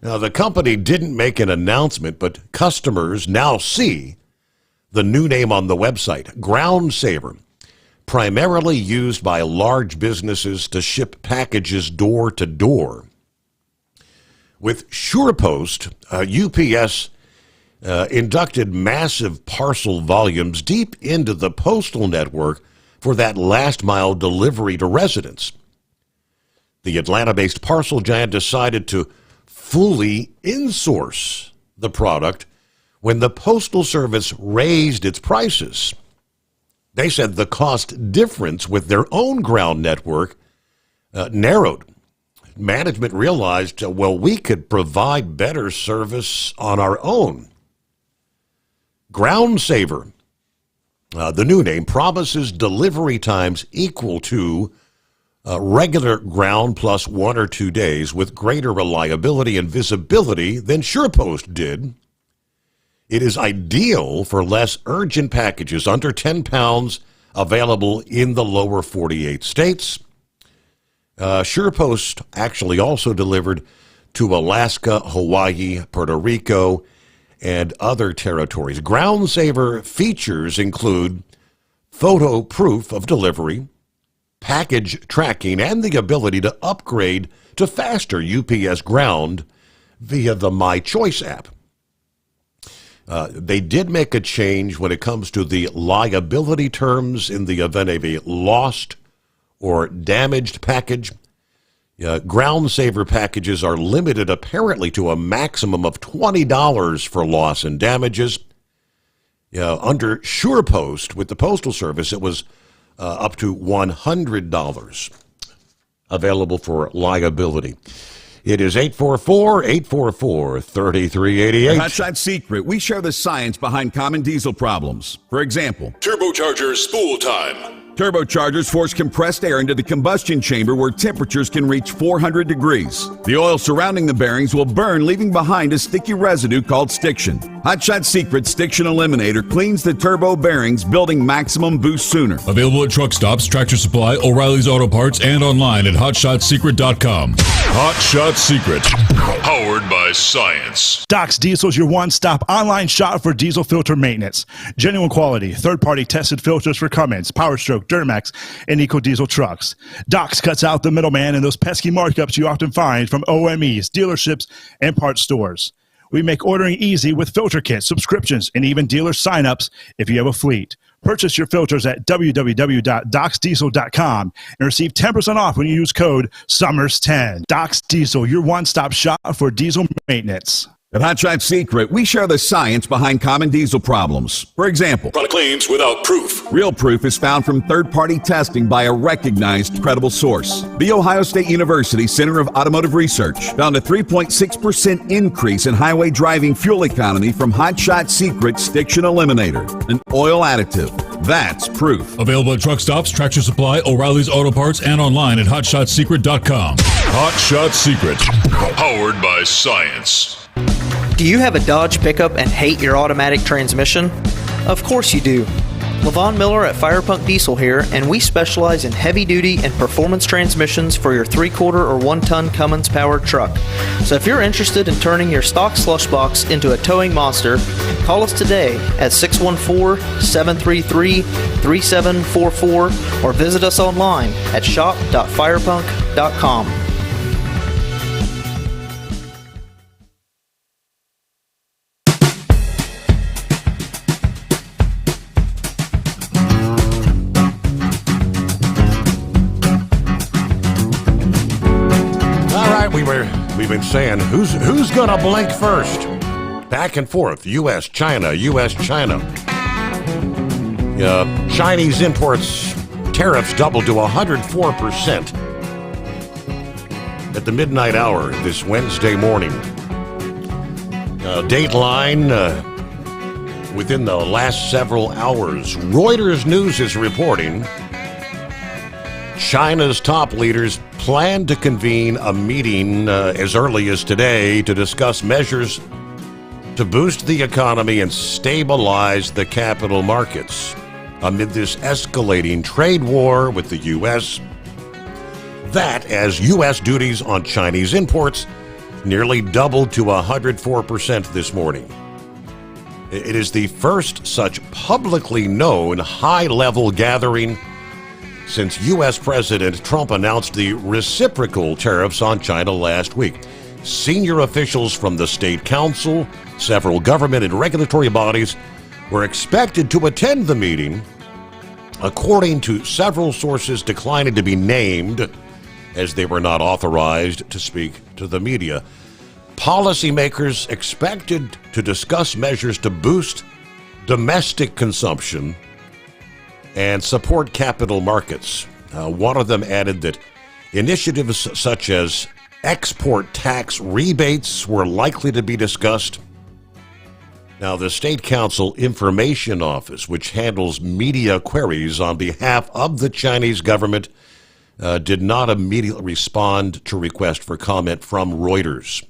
Now, the company didn't make an announcement, but customers now see the new name on the website, Ground Saver, primarily used by large businesses to ship packages door to door. With SurePost, UPS inducted massive parcel volumes deep into the postal network for that last-mile delivery to residents. The Atlanta-based parcel giant decided to fully insource the product when the Postal Service raised its prices. They said the cost difference with their own ground network narrowed. Management realized, well, we could provide better service on our own. Ground Saver, the new name, promises delivery times equal to regular ground plus 1 or 2 days with greater reliability and visibility than SurePost did. It is ideal for less urgent packages under 10 pounds available in the lower 48 states. SurePost actually also delivered to Alaska, Hawaii, Puerto Rico, and other territories. Ground Saver features include photo proof of delivery, package tracking, and the ability to upgrade to faster UPS Ground via the My Choice app. They did make a change when it comes to the liability terms in the event of a lost or damaged package. Ground Saver packages are limited apparently to a maximum of $20 for loss and damages. Under SurePost with the Postal Service, it was up to $100 available for liability. It is 844-844-3388. Hotshot Secret, we share the science behind common diesel problems. For example, Turbochargers spool time. turbochargers force compressed air into the combustion chamber where temperatures can reach 400 degrees. The oil surrounding the bearings will burn, leaving behind a sticky residue called stiction. Hotshot Secret Stiction Eliminator cleans the turbo bearings, building maximum boost sooner. Available at truck stops, Tractor Supply, O'Reilly's Auto Parts, and online at HotShotSecret.com. Hot Shot Secret, powered by science. Doc's Diesel is your one-stop online shop for diesel filter maintenance. Genuine quality, third-party tested filters for Cummins, Power Stroke, Duramax, and EcoDiesel trucks. Doc's cuts out the middleman and those pesky markups you often find from OMEs, dealerships, and parts stores. We make ordering easy with filter kits, subscriptions, and even dealer sign-ups if you have a fleet. Purchase your filters at www.docsdiesel.com and receive 10% off when you use code SUMMERS10. Doc's Diesel, your one-stop shop for diesel maintenance. At Hotshot Secret, we share the science behind common diesel problems. For example, Product claims without proof. real proof is found from third-party testing by a recognized, credible source. The Ohio State University Center of Automotive Research found a 3.6% increase in highway driving fuel economy from Hotshot Secret Stiction Eliminator, an oil additive. That's proof. Available at truck stops, Tractor Supply, O'Reilly's Auto Parts, and online at HotShotSecret.com. Hot Shot Secret, powered by science. Do you have a Dodge pickup and hate your automatic transmission? Of course you do. Levon Miller at Firepunk Diesel here, and we specialize in heavy-duty and performance transmissions for your 3-quarter or 1-ton Cummins powered truck. So if you're interested in turning your stock slush box into a towing monster, call us today at 614-733-3744 or visit us online at shop.firepunk.com. We've been saying, who's going to blink first? Back and forth, U.S., China, U.S., China. Chinese imports tariffs doubled to 104% at the midnight hour this Wednesday morning. Dateline, within the last several hours, Reuters News is reporting China's top leaders plan to convene a meeting as early as today to discuss measures to boost the economy and stabilize the capital markets amid this escalating trade war with the U.S. That as U.S. duties on Chinese imports nearly doubled to 104% this morning. It is the first such publicly known high-level gathering since U.S. President Trump announced the reciprocal tariffs on China last week. Senior officials from the State Council, several government and regulatory bodies were expected to attend the meeting, according to several sources declining to be named as they were not authorized to speak to the media. Policymakers expected to discuss measures to boost domestic consumption and support capital markets. One of them added that initiatives such as export tax rebates were likely to be discussed. Now, the State Council Information Office, which handles media queries on behalf of the Chinese government, did not immediately respond to request for comment from Reuters.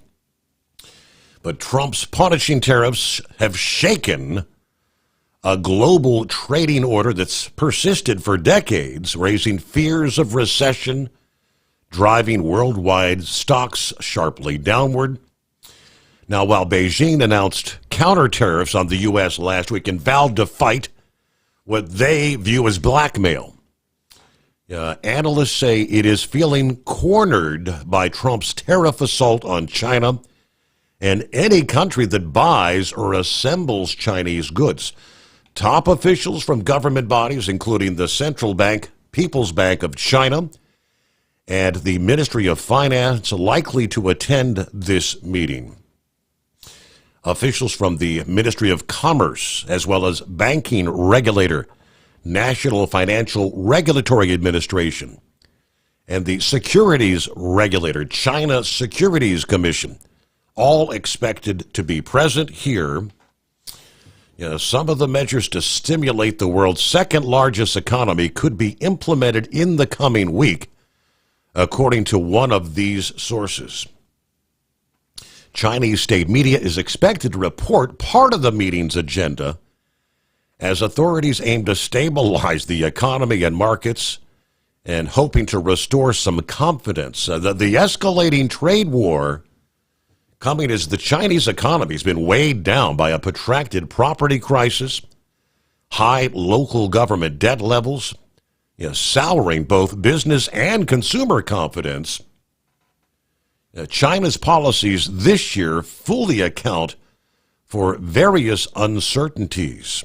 But Trump's punishing tariffs have shaken a global trading order that's persisted for decades, raising fears of recession, driving worldwide stocks sharply downward. Now, while Beijing announced counter tariffs on the U.S. last week and vowed to fight what they view as blackmail, analysts say it is feeling cornered by Trump's tariff assault on China and any country that buys or assembles Chinese goods. Top officials from government bodies, including the Central Bank, People's Bank of China, and the Ministry of Finance, likely to attend this meeting. Officials from the Ministry of Commerce, as well as banking regulator, National Financial Regulatory Administration, and the securities regulator, China Securities Commission, all expected to be present here. Some of the measures to stimulate the world's second largest economy could be implemented in the coming week, according to one of these sources. Chinese state media is expected to report part of the meeting's agenda as authorities aim to stabilize the economy and markets and hoping to restore some confidence. The escalating trade war coming as the Chinese economy has been weighed down by a protracted property crisis, high local government debt levels, souring both business and consumer confidence. China's policies this year fully account for various uncertainties.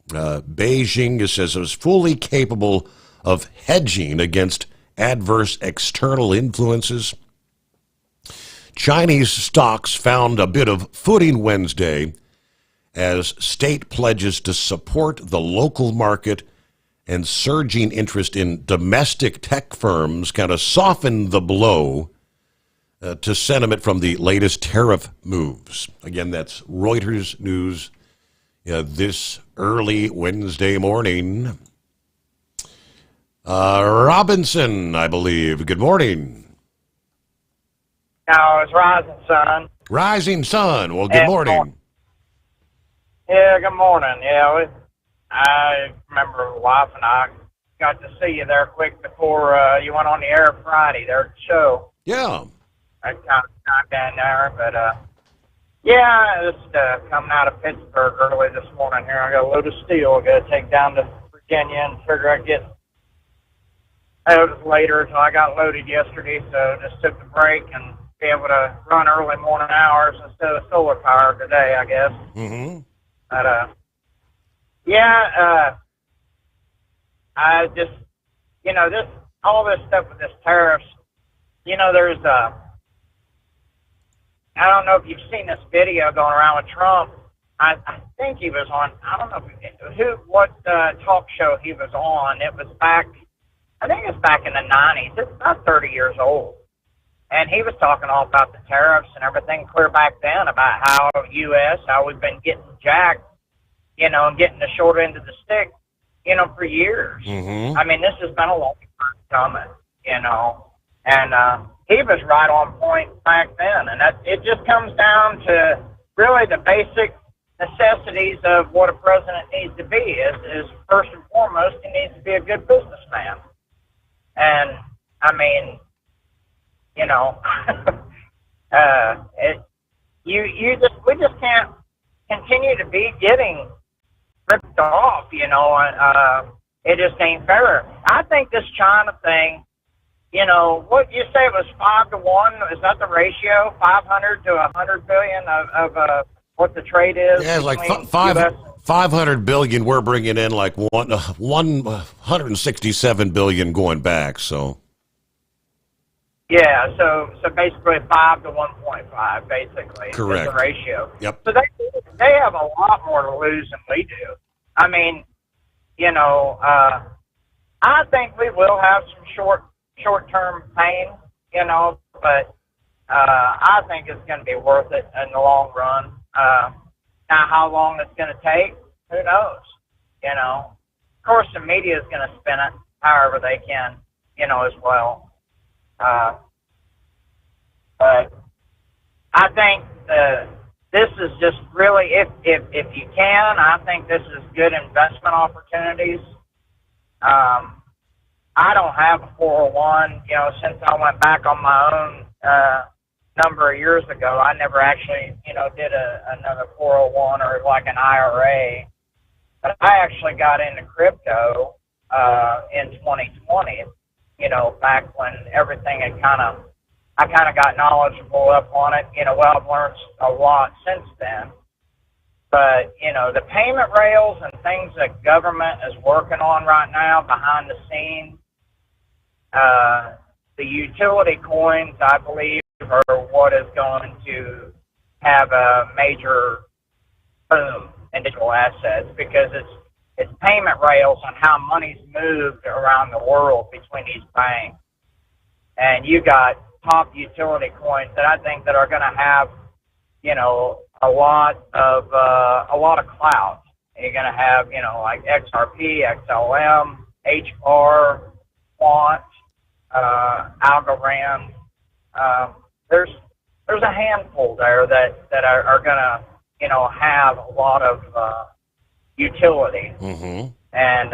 Beijing, it says, is fully capable of hedging against adverse external influences. Chinese stocks found a bit of footing Wednesday as state pledges to support the local market and surging interest in domestic tech firms kind of softened the blow to sentiment from the latest tariff moves. Again, that's Reuters News this early Wednesday morning. Robinson, I believe. Good morning. No, it's Rising Sun. Rising Sun. Well, good morning. Yeah, good morning. Yeah, I remember my wife and I got to see you there quick before you went on the air Friday there at the show. Yeah. I kind of down there, but yeah, just coming out of Pittsburgh early this morning here. I got a load of steel I got to take down to Virginia and figure I'd get out later, so I got loaded yesterday, so just took the break and be able to run early morning hours instead of solar power today, I guess. Mm-hmm. But, yeah, I just, all this stuff with this tariffs, there's I don't know if you've seen this video going around with Trump. I think he was on, I don't know what talk show he was on. It was back, I think it was back in the 90s. It's about 30 years old. And he was talking all about the tariffs and everything clear back then about how how we've been getting jacked, and getting the short end of the stick, for years. Mm-hmm. I mean, this has been a long time coming, and he was right on point back then. And it just comes down to really the basic necessities of what a president needs to be is first and foremost, he needs to be a good businessman. And, I mean, we just can't continue to be getting ripped off, it just ain't fair. I think this China thing, what you say it was 5-to-1, is that the ratio? 500 to 100 billion of what the trade is? Yeah, like 500 billion. We're bringing in like 167 billion going back. So. Yeah, so basically 5 to 1.5, basically. Correct. Is the ratio. Yep. So they have a lot more to lose than we do. I mean, I think we will have some short-term pain, but I think it's going to be worth it in the long run. Now, how long it's going to take, who knows? Of course, the media is going to spin it however they can, as well. But I think this is just really, if you can, I think this is good investment opportunities. I don't have a 401, since I went back on my own number of years ago. I never actually, did another 401 or like an IRA. But I actually got into crypto in 2020, back when everything had I kind of got knowledgeable up on it. I've learned a lot since then. But, the payment rails and things that government is working on right now behind the scenes, the utility coins, I believe, are what is going to have a major boom in digital assets because it's payment rails on how money's moved around the world between these banks. And you got top utility coins that I think that are going to have, you know, a lot of clout. You're going to have, you know, like XRP, XLM, HBAR, Quant, Algorand. There's a handful there that are going to, you know, have a lot of utility. Mm-hmm. And,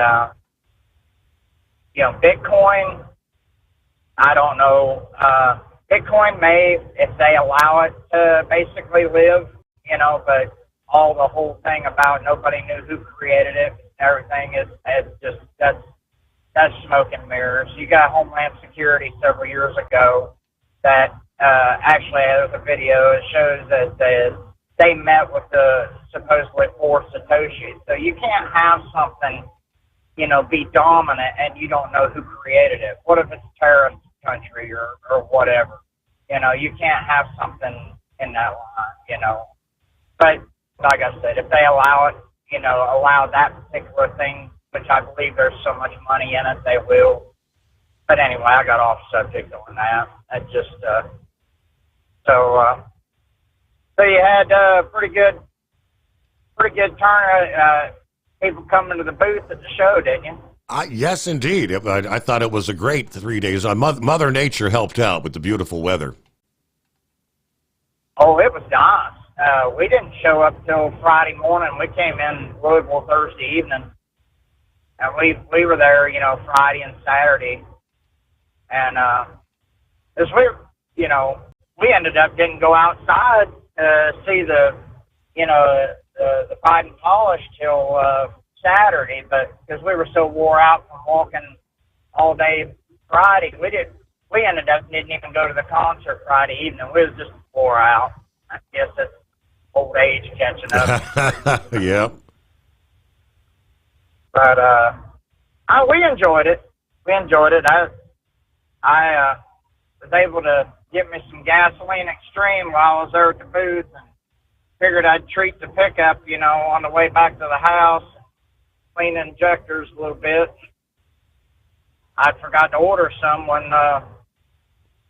you know, Bitcoin, I don't know. Bitcoin may, if they allow it to basically live, you know, but the whole thing about nobody knew who created it, everything is just, that's smoke and mirrors. You got Homeland Security several years ago that actually there's a video that shows that they met with the supposedly 4 Satoshis. So you can't have something, you know, be dominant and you don't know who created it. What if it's a terrorist country or whatever? You know, you can't have something in that line, you know. But like I said, if they allow it, you know, allow that particular thing, which I believe there's so much money in it, they will. But anyway, I got off subject on that. I just, so you had pretty good turn, people coming to the booth at the show, didn't you? Yes, indeed. I thought it was a great 3 days. Mother Nature helped out with the beautiful weather. Oh, it was nice. We didn't show up till Friday morning. We came in Louisville Thursday evening, and we were there, you know, Friday and Saturday. And as we ended up didn't go outside to see the fight and polish till Saturday, but because we were so wore out from walking all day Friday, we ended up didn't even go to the concert Friday evening. We was just wore out. I guess it's old age catching up. Yeah. But we enjoyed it. I was able to get me some gasoline extreme while I was there at the booth, and figured I'd treat the pickup, you know, on the way back to the house, clean the injectors a little bit. I forgot to order some when on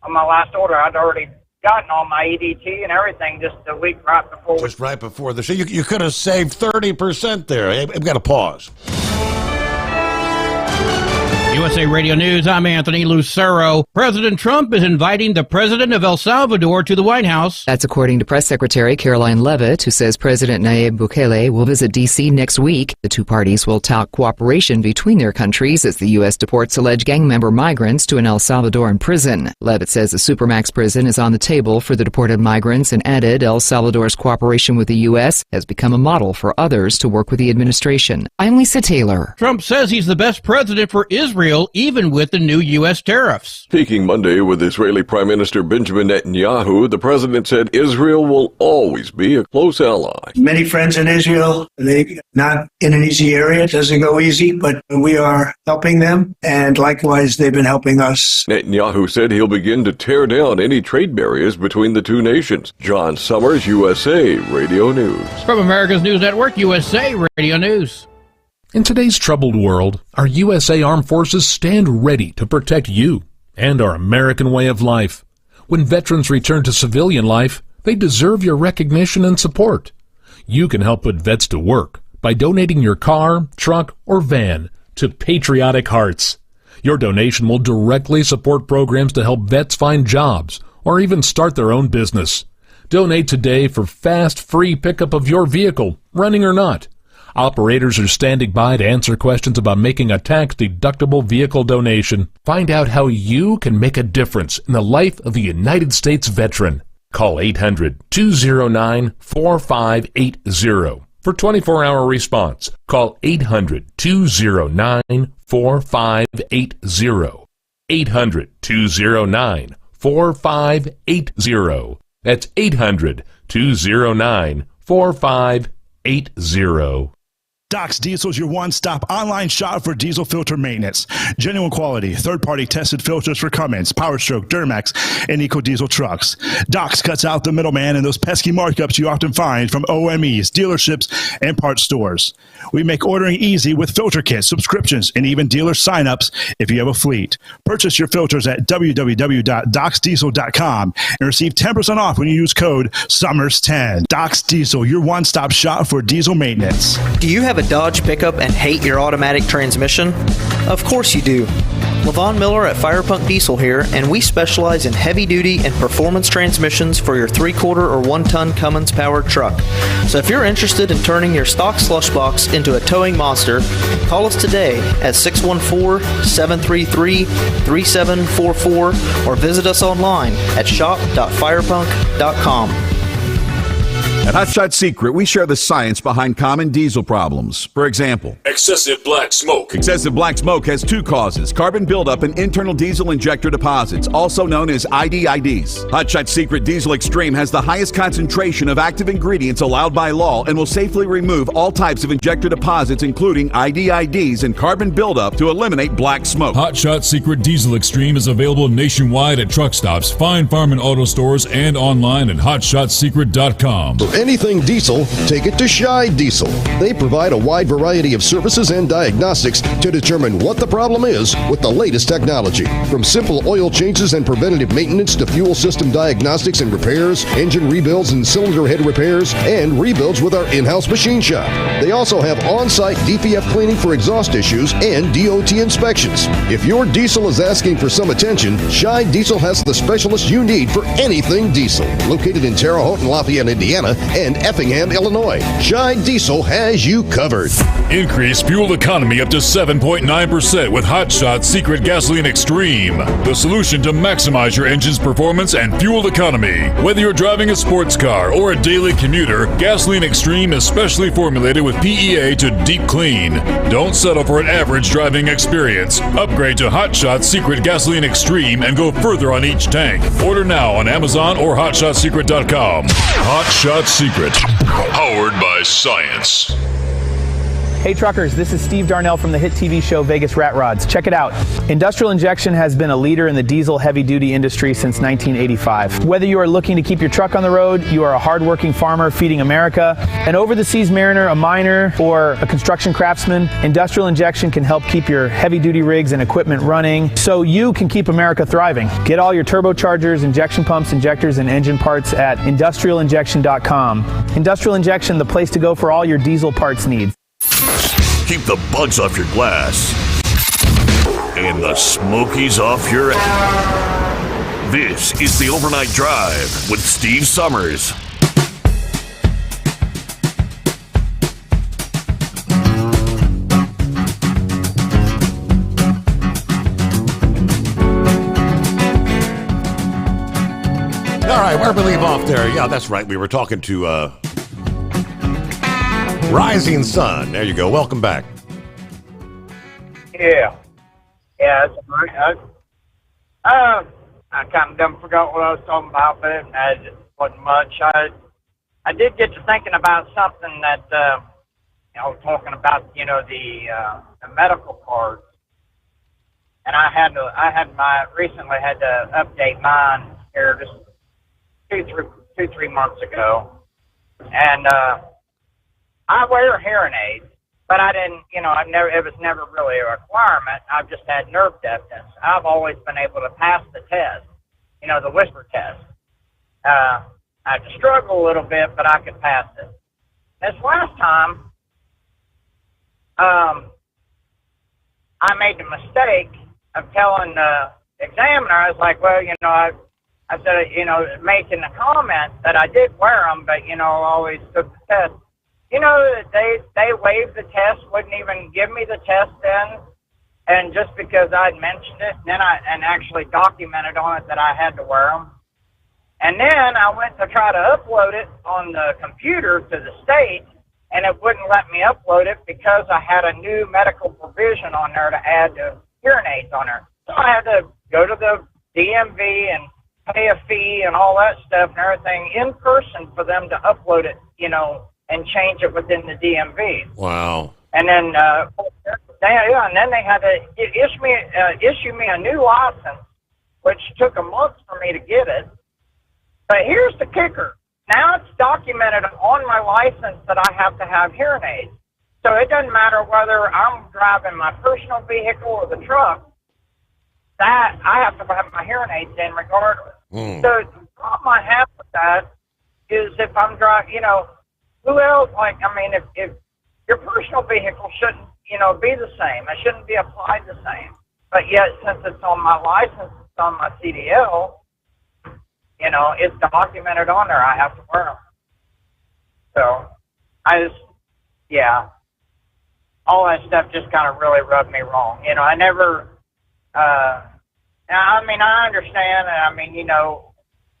my last order I'd already gotten all my EDT and everything just a week right before. Just right before the show. You could have saved 30% there. I've got to pause. USA Radio News, I'm Anthony Lucero. President Trump is inviting the president of El Salvador to the White House. That's according to Press Secretary Caroline Leavitt, who says President Nayib Bukele will visit D.C. next week. The two parties will tout cooperation between their countries as the U.S. deports alleged gang member migrants to an El Salvadoran prison. Leavitt says the Supermax prison is on the table for the deported migrants and added El Salvador's cooperation with the U.S. has become a model for others to work with the administration. I'm Lisa Taylor. Trump says he's the best president for Israel, even with the new U.S. tariffs. Speaking Monday with Israeli Prime Minister Benjamin Netanyahu, the president said Israel will always be a close ally. Many friends in Israel, they're not in an easy area. It doesn't go easy, but we are helping them, and likewise, they've been helping us. Netanyahu said he'll begin to tear down any trade barriers between the two nations. John Sommers, USA Radio News. From America's News Network, USA Radio News. In today's troubled world, our USA Armed Forces stand ready to protect you and our American way of life. When veterans return to civilian life, they deserve your recognition and support. You can help put vets to work by donating your car, truck, or van to Patriotic Hearts. Your donation will directly support programs to help vets find jobs or even start their own business. Donate today for fast, free pickup of your vehicle, running or not. Operators are standing by to answer questions about making a tax-deductible vehicle donation. Find out how you can make a difference in the life of a United States veteran. Call 800-209-4580 for 24-hour response. Call 800-209-4580. 800-209-4580. That's 800-209-4580. Docs Diesel is your one-stop online shop for diesel filter maintenance. Genuine quality, third-party tested filters for Cummins, Power Stroke, Duramax, and EcoDiesel trucks. Docs cuts out the middleman and those pesky markups you often find from OMEs, dealerships, and parts stores. We make ordering easy with filter kits, subscriptions, and even dealer sign-ups if you have a fleet. Purchase your filters at www.docsdiesel.com and receive 10% off when you use code SOMMERS10. Docs Diesel, your one-stop shop for diesel maintenance. Do you have a Dodge pickup and hate your automatic transmission? Of course you do. Levon Miller at Firepunk Diesel here, and we specialize in heavy-duty and performance transmissions for your 3-quarter or 1-ton Cummins-powered truck. So if you're interested in turning your stock slush box into a towing monster, call us today at 614-733-3744 or visit us online at shop.firepunk.com. At Hot Shot Secret, we share the science behind common diesel problems. For example, excessive black smoke. Excessive black smoke has 2 causes: carbon buildup and internal diesel injector deposits, also known as IDIDs. Hot Shot Secret Diesel Extreme has the highest concentration of active ingredients allowed by law and will safely remove all types of injector deposits, including IDIDs and carbon buildup, to eliminate black smoke. Hot Shot Secret Diesel Extreme is available nationwide at truck stops, fine farm and auto stores, and online at hotshotsecret.com. For anything diesel, take it to Shy Diesel. They provide a wide variety of services and diagnostics to determine what the problem is with the latest technology. From simple oil changes and preventative maintenance to fuel system diagnostics and repairs, engine rebuilds and cylinder head repairs, and rebuilds with our in-house machine shop. They also have on-site DPF cleaning for exhaust issues and DOT inspections. If your diesel is asking for some attention, Shy Diesel has the specialist you need for anything diesel. Located in Terre Haute and Lafayette, Indiana, and Effingham, Illinois, Shy Diesel has you covered. Increase fuel economy up to 7.9% with Hot Shot Secret Gasoline Extreme, the solution to maximize your engine's performance and fuel economy. Whether you're driving a sports car or a daily commuter, Gasoline Extreme is specially formulated with PEA to deep clean. Don't settle for an average driving experience. Upgrade to Hot Shot Secret Gasoline Extreme and go further on each tank. Order now on Amazon or hotshotsecret.com. Hot Shot Secret, powered by science. Hey truckers, this is Steve Darnell from the hit TV show Vegas Rat Rods. Check it out. Industrial Injection has been a leader in the diesel heavy-duty industry since 1985. Whether you are looking to keep your truck on the road, you are a hard-working farmer feeding America, an over-the-seas mariner, a miner, or a construction craftsman, Industrial Injection can help keep your heavy-duty rigs and equipment running so you can keep America thriving. Get all your turbochargers, injection pumps, injectors, and engine parts at industrialinjection.com. Industrial Injection, the place to go for all your diesel parts needs. Keep the bugs off your glass and the smokies off your ass. This is the Overnight Drive with Steve Sommers. All right, where did we leave off there? Yeah, that's right. We were talking to Rising Sun. There you go. Welcome back. Yeah, that's right. I kind of done forgot what I was talking about, but it just wasn't much. I did get to thinking about something that, talking about, the medical cards. And recently had to update mine here just 2-3 months ago. And, I wear hearing aids, but I didn't, it was never really a requirement. I've just had nerve deafness. I've always been able to pass the test, the whisper test. I had to struggle a little bit, but I could pass it. This last time, I made the mistake of telling the examiner, I was like, well, I said, making a comment that I did wear them, but, I always took the test. They waived the test, wouldn't even give me the test then, and just because I'd mentioned it, then I actually documented on it that I had to wear them. And then I went to try to upload it on the computer to the state, and it wouldn't let me upload it because I had a new medical provision on there to add the hearing aids on there. So I had to go to the DMV and pay a fee and all that stuff and everything in person for them to upload it, and change it within the DMV. Wow. And then, and then they had to issue me a new license, which took a month for me to get it. But here's the kicker. Now it's documented on my license that I have to have hearing aids. So it doesn't matter whether I'm driving my personal vehicle or the truck, that I have to have my hearing aids in regardless. So the problem I have with that is if I'm driving, you know, who else, like, I mean, if your personal vehicle shouldn't, you know, be the same. It shouldn't be applied the same. But yet, since it's on my license, it's on my CDL, you know, it's documented on there. I have to wear them. So, all that stuff just kind of really rubbed me wrong. You know, I never, I mean, I understand, and I mean, you know,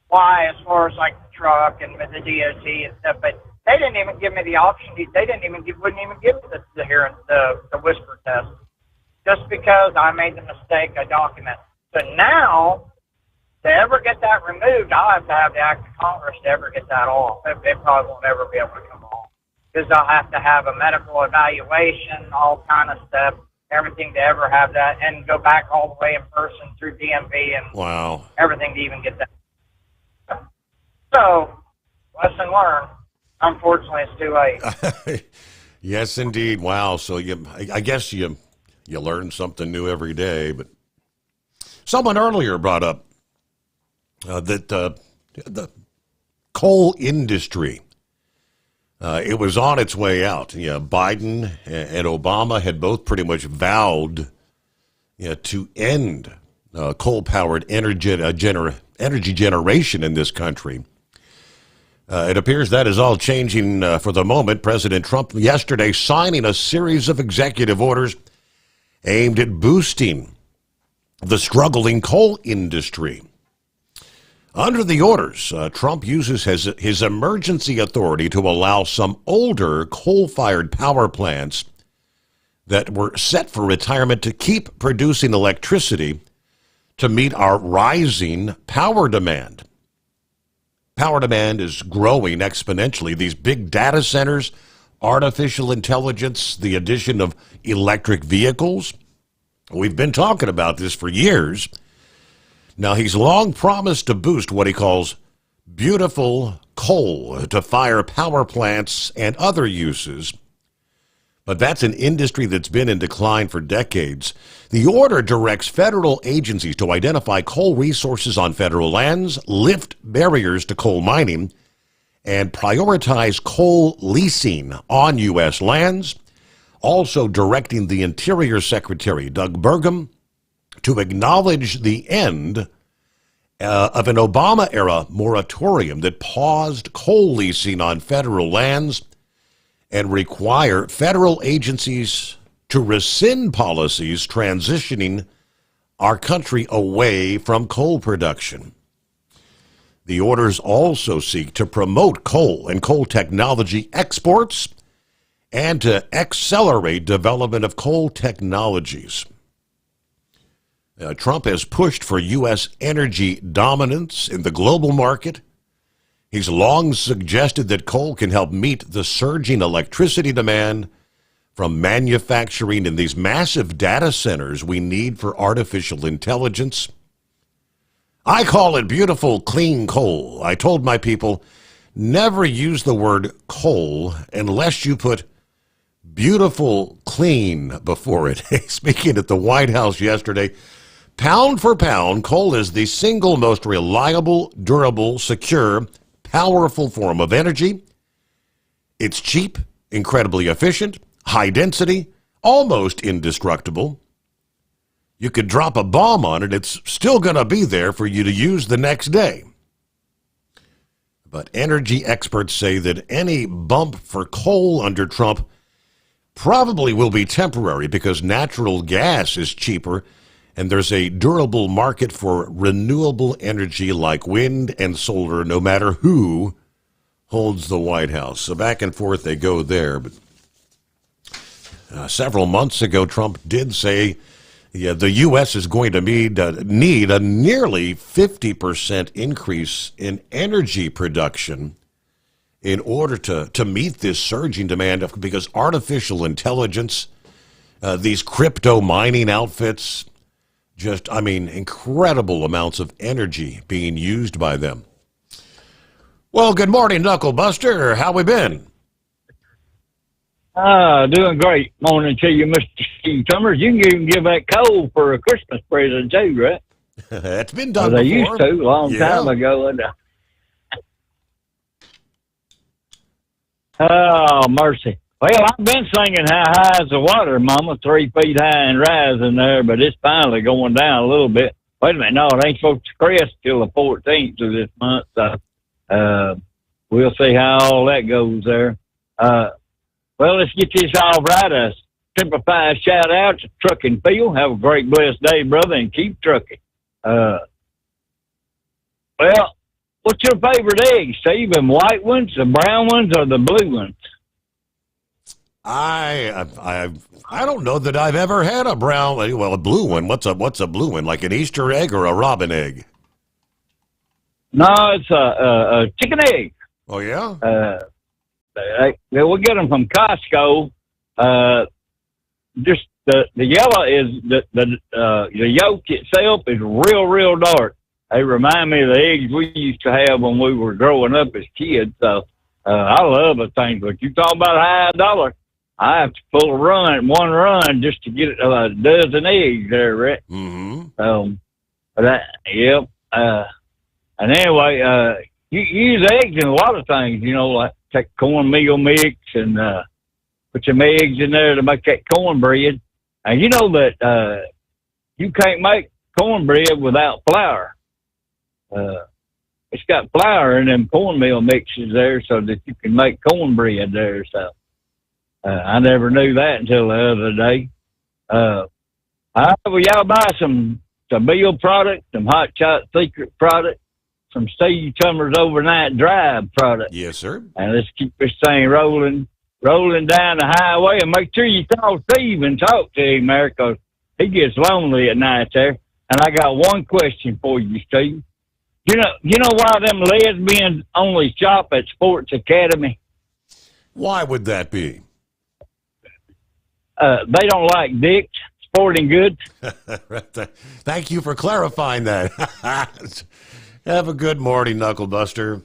why as far as like the truck and with the DOT and stuff, but they didn't even give me the option. They wouldn't even give me the hearing, the whisper test, just because I made the mistake I documented. So now, to ever get that removed, I'll have to have the act of Congress to ever get that off. It probably won't ever be able to come off, because I'll have to have a medical evaluation, all kind of stuff, everything to ever have that, and go back all the way in person through DMV and everything to even get that. So, lesson learned. Unfortunately, it's too late. Yes, indeed. Wow. So I guess you learn something new every day. But someone earlier brought up that the coal industry, it was on its way out. Yeah, Biden and Obama had both pretty much vowed to end coal-powered energy generation in this country. It appears that is all changing for the moment. President Trump yesterday signing a series of executive orders aimed at boosting the struggling coal industry. Under the orders, Trump uses his emergency authority to allow some older coal-fired power plants that were set for retirement to keep producing electricity to meet our rising power demand. Power demand is growing exponentially. These big data centers, artificial intelligence, the addition of electric vehicles. We've been talking about this for years. Now, he's long promised to boost what he calls beautiful coal to fire power plants and other uses. But that's an industry that's been in decline for decades. The order directs federal agencies to identify coal resources on federal lands, lift barriers to coal mining, and prioritize coal leasing on U.S. lands. Also directing the Interior Secretary, Doug Burgum, to acknowledge the end of an Obama-era moratorium that paused coal leasing on federal lands and require federal agencies to rescind policies transitioning our country away from coal production. The orders also seek to promote coal and coal technology exports and to accelerate development of coal technologies. Trump has pushed for U.S. energy dominance in the global market. He's long suggested that coal can help meet the surging electricity demand from manufacturing in these massive data centers we need for artificial intelligence. I call it beautiful, clean coal. I told my people, never use the word coal unless you put beautiful, clean before it. Speaking at the White House yesterday, pound for pound, coal is the single most reliable, durable, secure, powerful form of energy. It's cheap, incredibly efficient, high density, almost indestructible. You could drop a bomb on it, it's still going to be there for you to use the next day. But energy experts say that any bump for coal under Trump probably will be temporary because natural gas is cheaper and there's a durable market for renewable energy like wind and solar, no matter who holds the White House. So back and forth they go there. But several months ago, Trump did say the U.S. is going to need a nearly 50% increase in energy production in order to meet this surging demand, because artificial intelligence, these crypto mining outfits, just, I mean, incredible amounts of energy being used by them. Well, good morning, Knuckle Buster. How we been? Doing great. Morning to you, Mr. Steve Sommers. You can even give that coal for a Christmas present, too, right? It's been done before. They before. used to a long time ago. Oh, mercy. Well, I've been singing How High is the Water, Mama, 3 feet high and rising there, but it's finally going down a little bit. Wait a minute. No, it ain't supposed to crest till the 14th of this month, so we'll see how all that goes there. Well, let's get this all right. A simplified shout-out to Truck and Field. Have a great, blessed day, brother, and keep trucking. Well, what's your favorite egg, Steve? The white ones, the brown ones, or the blue ones? I don't know that I've ever had a blue one. What's a blue one? Like an Easter egg or a robin egg? No, it's a chicken egg. Oh, yeah? We get them from Costco. Just the yellow is the yolk itself is real dark. They remind me of the eggs we used to have when we were growing up as kids. So I love the thing. But you talk about high $1, I have to pull one run just to get a dozen eggs there, Rick. Mm-hmm. And anyway, you use eggs in a lot of things, like take cornmeal mix and put some eggs in there to make that cornbread. And you know that you can't make cornbread without flour. It's got flour in them cornmeal mixes there so that you can make cornbread there. So I never knew that until the other day. However, y'all buy some Bill product, some Hot Shot Secret product, some Steve Summers Overnight Drive product. Yes, sir. And let's keep this thing rolling down the highway, and make sure you call Steve and talk to him there, because he gets lonely at night there. And I got one question for you, Steve. You know why them lesbians only shop at Sports Academy? Why would that be? They don't like Dick's Sporting Goods. Thank you for clarifying that. Have a good morning, Knuckle Buster.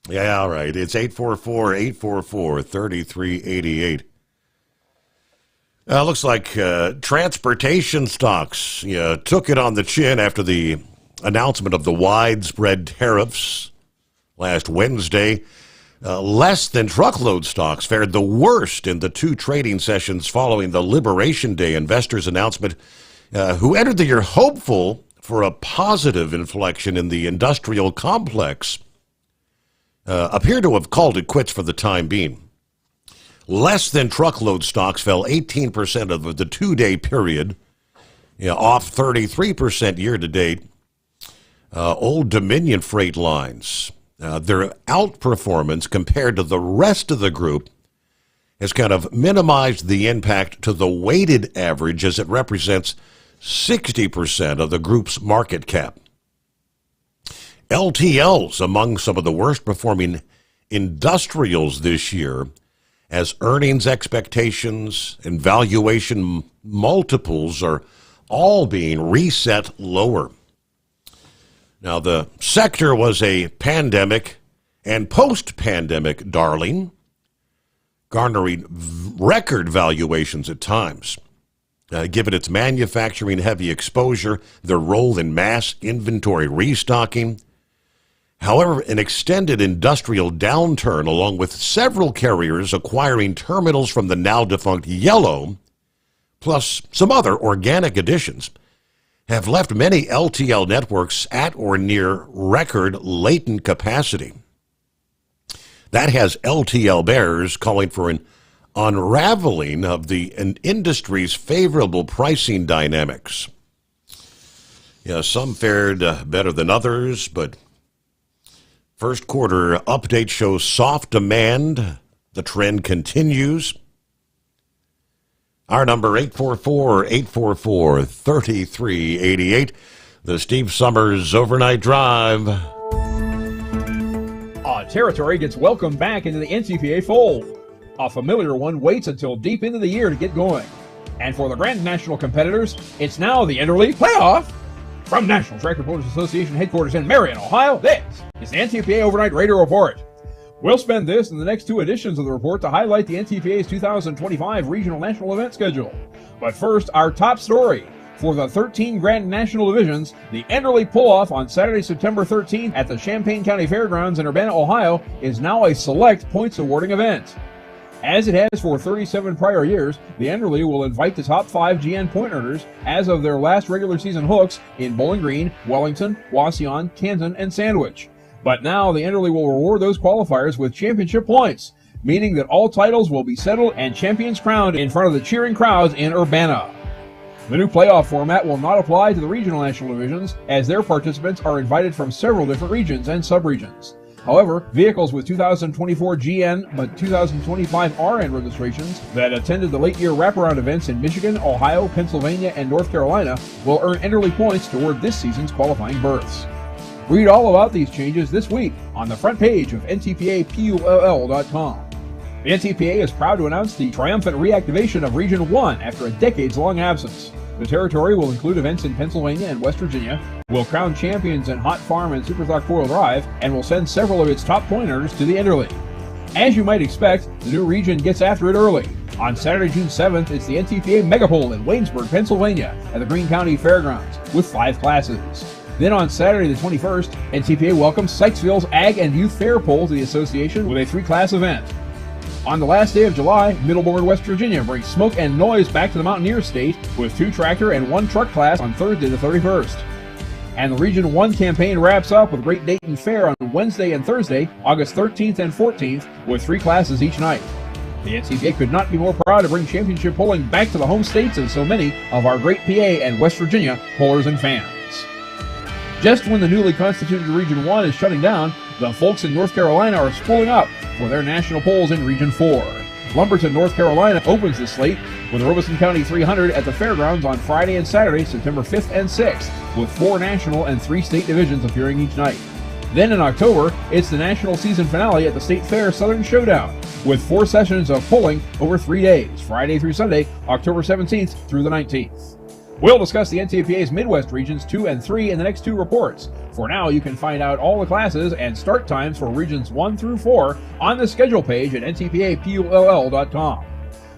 Yeah, all right. It's 844-844-3388. Looks like transportation stocks took it on the chin after the announcement of the widespread tariffs last Wednesday. Less than truckload stocks fared the worst in the 2 trading sessions following the Liberation Day investors' announcement, who entered the year hopeful for a positive inflection in the industrial complex, appear to have called it quits for the time being. Less than truckload stocks fell 18% over the 2-day period, off 33% year-to-date. Old Dominion Freight Lines, their outperformance compared to the rest of the group has kind of minimized the impact to the weighted average, as it represents 60% of the group's market cap. LTL's among some of the worst performing industrials this year, as earnings expectations and valuation multiples are all being reset lower. Now, the sector was a pandemic and post-pandemic darling, garnering record valuations at times. Given its manufacturing-heavy exposure, their role in mass inventory restocking. However, an extended industrial downturn, along with several carriers acquiring terminals from the now-defunct Yellow, plus some other organic additions, have left many LTL networks at or near record latent capacity. That has LTL bears calling for an unraveling of the industry's favorable pricing dynamics. Some fared better than others, but first quarter update shows soft demand. The trend continues. Our number, 844-844-3388. The Steve Summers Overnight Drive. On Territory gets welcomed back into the NTPA fold. A familiar one waits until deep into the year to get going. And for the Grand National competitors, it's now the Enderley Playoff. From National Tractor Pullers Association headquarters in Marion, Ohio, this is the NTPA Overnight Radio Report. We'll spend this and the next two editions of the report to highlight the NTPA's 2025 Regional National Event schedule. But first, our top story. For the 13 Grand National Divisions, the Enderley Pull-Off on Saturday, September 13th at the Champaign County Fairgrounds in Urbana, Ohio, is now a select points awarding event. As it has for 37 prior years, the Enderley will invite the top 5 GN point earners as of their last regular season hooks in Bowling Green, Wellington, Wauseon, Canton, and Sandwich. But now the Enderley will reward those qualifiers with championship points, meaning that all titles will be settled and champions crowned in front of the cheering crowds in Urbana. The new playoff format will not apply to the regional national divisions, as their participants are invited from several different regions and subregions. However, vehicles with 2024 GN but 2025 RN registrations that attended the late-year wraparound events in Michigan, Ohio, Pennsylvania, and North Carolina will earn Enderley points toward this season's qualifying berths. Read all about these changes this week on the front page of ntpapull.com. The NTPA is proud to announce the triumphant reactivation of Region 1 after a decades-long absence. The territory will include events in Pennsylvania and West Virginia, will crown champions in Hot Farm and Superstock 4-Wheel Drive, and will send several of its top pointers to the Enderley. As you might expect, the new region gets after it early. On Saturday, June 7th, it's the NTPA Megapole in Waynesburg, Pennsylvania, at the Greene County Fairgrounds, with 5 classes. Then on Saturday the 21st, NTPA welcomes Sykesville's Ag and Youth Fair Pole to the association with a 3-class event. On the last day of July, Middleburg, West Virginia brings smoke and noise back to the Mountaineer State with 2 tractor and 1 truck class on Thursday the 31st. And the Region 1 campaign wraps up with Great Dayton Fair on Wednesday and Thursday, August 13th and 14th, with 3 classes each night. The NTPA could not be more proud to bring championship pulling back to the home states of so many of our great PA and West Virginia pullers and fans. Just when the newly constituted Region 1 is shutting down, the folks in North Carolina are spooling up for their national polls in Region 4. Lumberton, North Carolina opens the slate with the Robeson County 300 at the fairgrounds on Friday and Saturday, September 5th and 6th, with 4 national and 3 state divisions appearing each night. Then in October, it's the national season finale at the State Fair Southern Showdown, with 4 sessions of pulling over 3 days, Friday through Sunday, October 17th through the 19th. We'll discuss the NTPA's Midwest Regions 2 and 3 in the next 2 reports. For now, you can find out all the classes and start times for Regions 1 through 4 on the schedule page at ntpapull.com.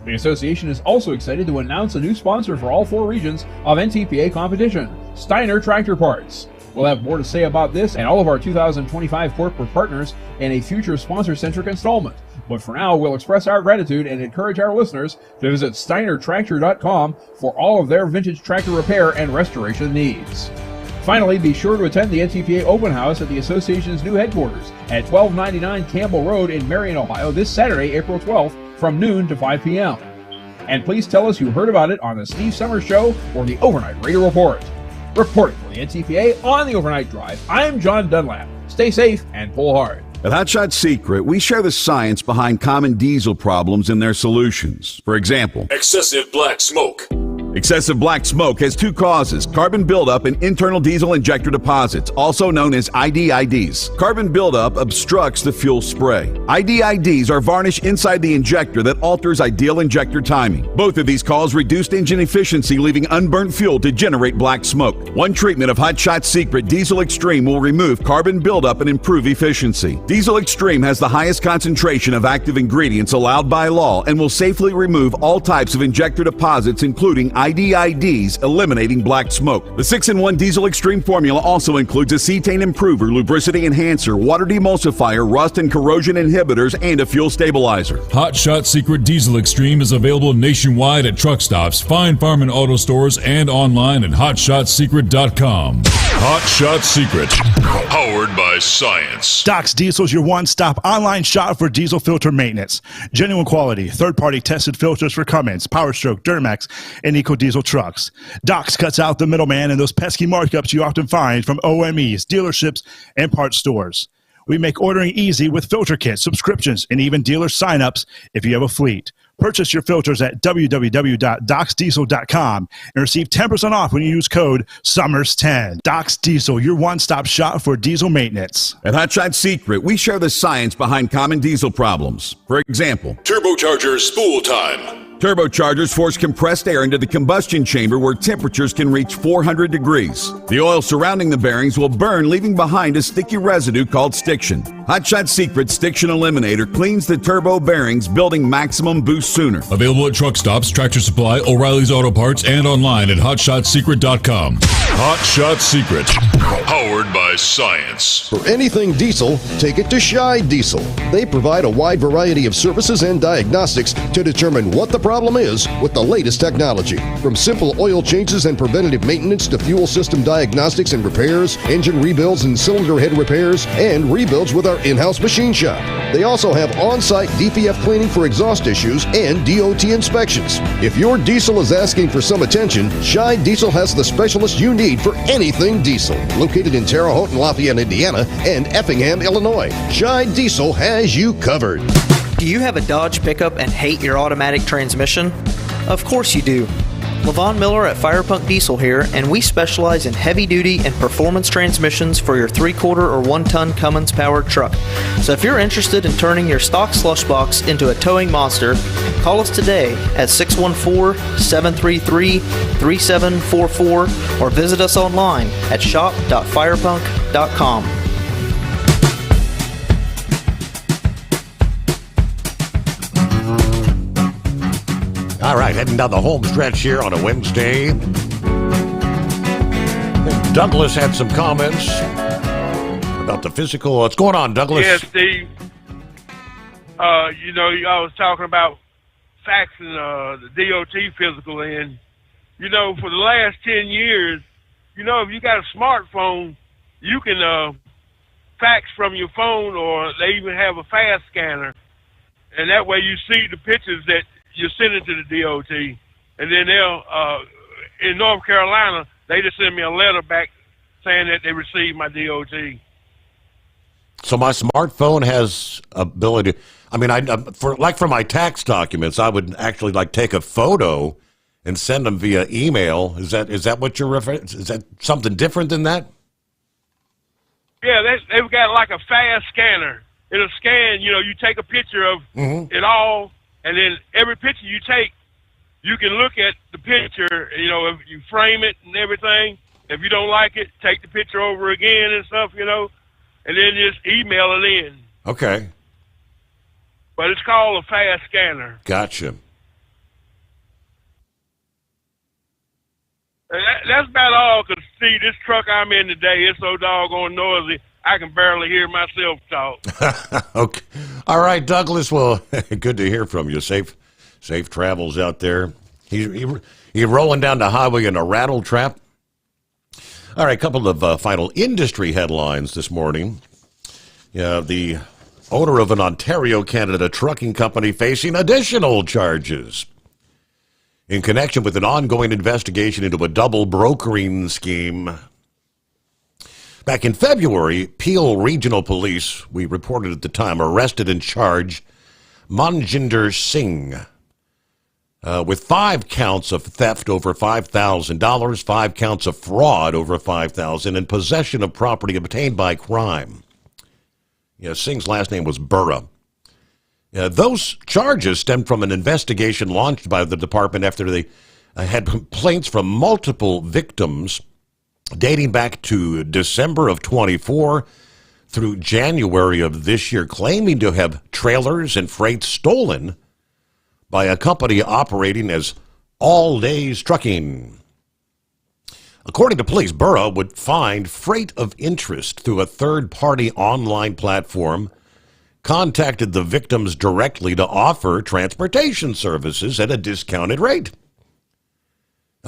The association is also excited to announce a new sponsor for all 4 regions of NTPA competition, Steiner Tractor Parts. We'll have more to say about this and all of our 2025 corporate partners in a future sponsor-centric installment. But for now, we'll express our gratitude and encourage our listeners to visit steinertractor.com for all of their vintage tractor repair and restoration needs. Finally, be sure to attend the NTPA Open House at the association's new headquarters at 1299 Campbell Road in Marion, Ohio this Saturday, April 12th from noon to 5 p.m. And please tell us you heard about it on the Steve Sommers Show or the Overnight Radio Report. Reporting for the NTPA on the Overnight Drive, I'm John Dunlap. Stay safe and pull hard. At Hot Shot Secret, we share the science behind common diesel problems and their solutions. For example, excessive black smoke. Excessive black smoke has 2 causes: carbon buildup and internal diesel injector deposits, also known as IDIDs. Carbon buildup obstructs the fuel spray. IDIDs are varnish inside the injector that alters ideal injector timing. Both of these cause reduced engine efficiency, leaving unburnt fuel to generate black smoke. One treatment of Hot Shot Secret Diesel Extreme will remove carbon buildup and improve efficiency. Diesel Extreme has the highest concentration of active ingredients allowed by law and will safely remove all types of injector deposits, including IDIDs, eliminating black smoke. The 6-in-1 Diesel Extreme formula also includes a cetane improver, lubricity enhancer, water demulsifier, rust and corrosion inhibitors, and a fuel stabilizer. Hot Shot Secret Diesel Extreme is available nationwide at truck stops, fine farm and auto stores, and online at hotshotsecret.com. Hot Shot Secret, powered by science. Doc's Diesel is your one-stop online shop for diesel filter maintenance. Genuine quality, third-party tested filters for Cummins, Power Stroke, Duramax, and EcoDiesel trucks. Doc's cuts out the middleman and those pesky markups you often find from OMEs, dealerships, and parts stores. We make ordering easy with filter kits, subscriptions, and even dealer sign-ups if you have a fleet. Purchase your filters at www.docsdiesel.com and receive 10% off when you use code SOMMERS10. Docs Diesel, your one-stop shop for diesel maintenance. At Hotshot Secret, we share the science behind common diesel problems. For example, Turbocharger spool time. turbochargers force compressed air into the combustion chamber where temperatures can reach 400 degrees. The oil surrounding the bearings will burn, leaving behind a sticky residue called stiction. Hotshot Secret Stiction Eliminator cleans the turbo bearings, building maximum boost sooner. Available at truck stops, Tractor Supply, O'Reilly's Auto Parts, and online at hotshotsecret.com. Hot Shot Secret, powered by science. For anything diesel, take it to Shy Diesel. They provide a wide variety of services and diagnostics to determine what the problem is with the latest technology. From simple oil changes and preventative maintenance to fuel system diagnostics and repairs, engine rebuilds and cylinder head repairs, and rebuilds with our in-house machine shop. They also have on-site DPF cleaning for exhaust issues and DOT inspections. If your diesel is asking for some attention, Shy Diesel has the specialist you need for anything diesel. Located in Terre Haute and Lafayette, Indiana, and Effingham, Illinois, Shy Diesel has you covered. Do you have a Dodge pickup and hate your automatic transmission? Of course you do. Levon Miller at Firepunk Diesel here, and we specialize in heavy-duty and performance transmissions for your 3-quarter or 1-ton Cummins-powered truck. So if you're interested in turning your stock slush box into a towing monster, call us today at 614-733-3744 or visit us online at shop.firepunk.com. All right, heading down the home stretch here on a Wednesday. Douglas had some comments about the physical. What's going on, Douglas? Yeah, Steve. I was talking about faxing the DOT physical in. For the last 10 years, if you got a smartphone, you can fax from your phone, or they even have a fast scanner. And that way you see the pictures that you send it to the DOT, and then they'll, in North Carolina, they just send me a letter back saying that they received my DOT. So my smartphone has ability. I mean, for my tax documents, I would actually take a photo and send them via email. Is that what you're referring? Is that something different than that? Yeah, they've got like a fast scanner. It'll scan. You take a picture of it all. And then every picture you take, you can look at the picture, if you frame it and everything. If you don't like it, take the picture over again and stuff, and then just email it in. Okay. But it's called a fast scanner. Gotcha. And that's about all, because, see, this truck I'm in today, it's so doggone noisy, I can barely hear myself talk. Okay. All right, Douglas. Well, good to hear from you. Safe travels out there. He rolling down the highway in a rattle trap. All right, a couple of final industry headlines this morning. The owner of an Ontario, Canada trucking company facing additional charges in connection with an ongoing investigation into a double brokering scheme. Back in February, Peel Regional Police, we reported at the time, arrested and charged Manjinder Singh with 5 counts of theft over $5,000, 5 counts of fraud over $5,000, and possession of property obtained by crime. Singh's last name was Burra. Those charges stemmed from an investigation launched by the department after they had complaints from multiple victims dating back to December of 24 through January of this year, claiming to have trailers and freight stolen by a company operating as All Days Trucking. According to police, Burra would find freight of interest through a third-party online platform, contacted the victims directly to offer transportation services at a discounted rate.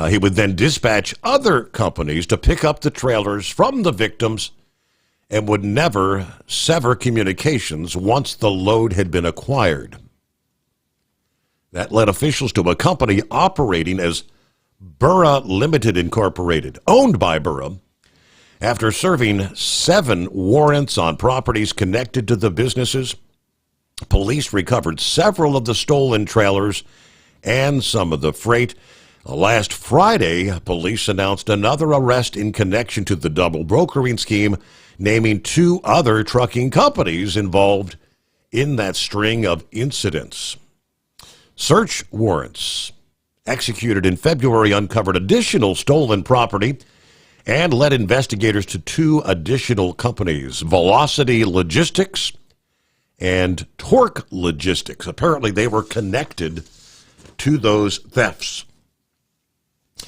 He would then dispatch other companies to pick up the trailers from the victims and would never sever communications once the load had been acquired. That led officials to a company operating as Burra Limited Incorporated, owned by Burra, after serving 7 warrants on properties connected to the businesses. Police recovered several of the stolen trailers and some of the freight. Last Friday, police announced another arrest in connection to the double brokering scheme, naming 2 other trucking companies involved in that string of incidents. Search warrants executed in February uncovered additional stolen property and led investigators to 2 additional companies, Velocity Logistics and Torque Logistics. Apparently, they were connected to those thefts.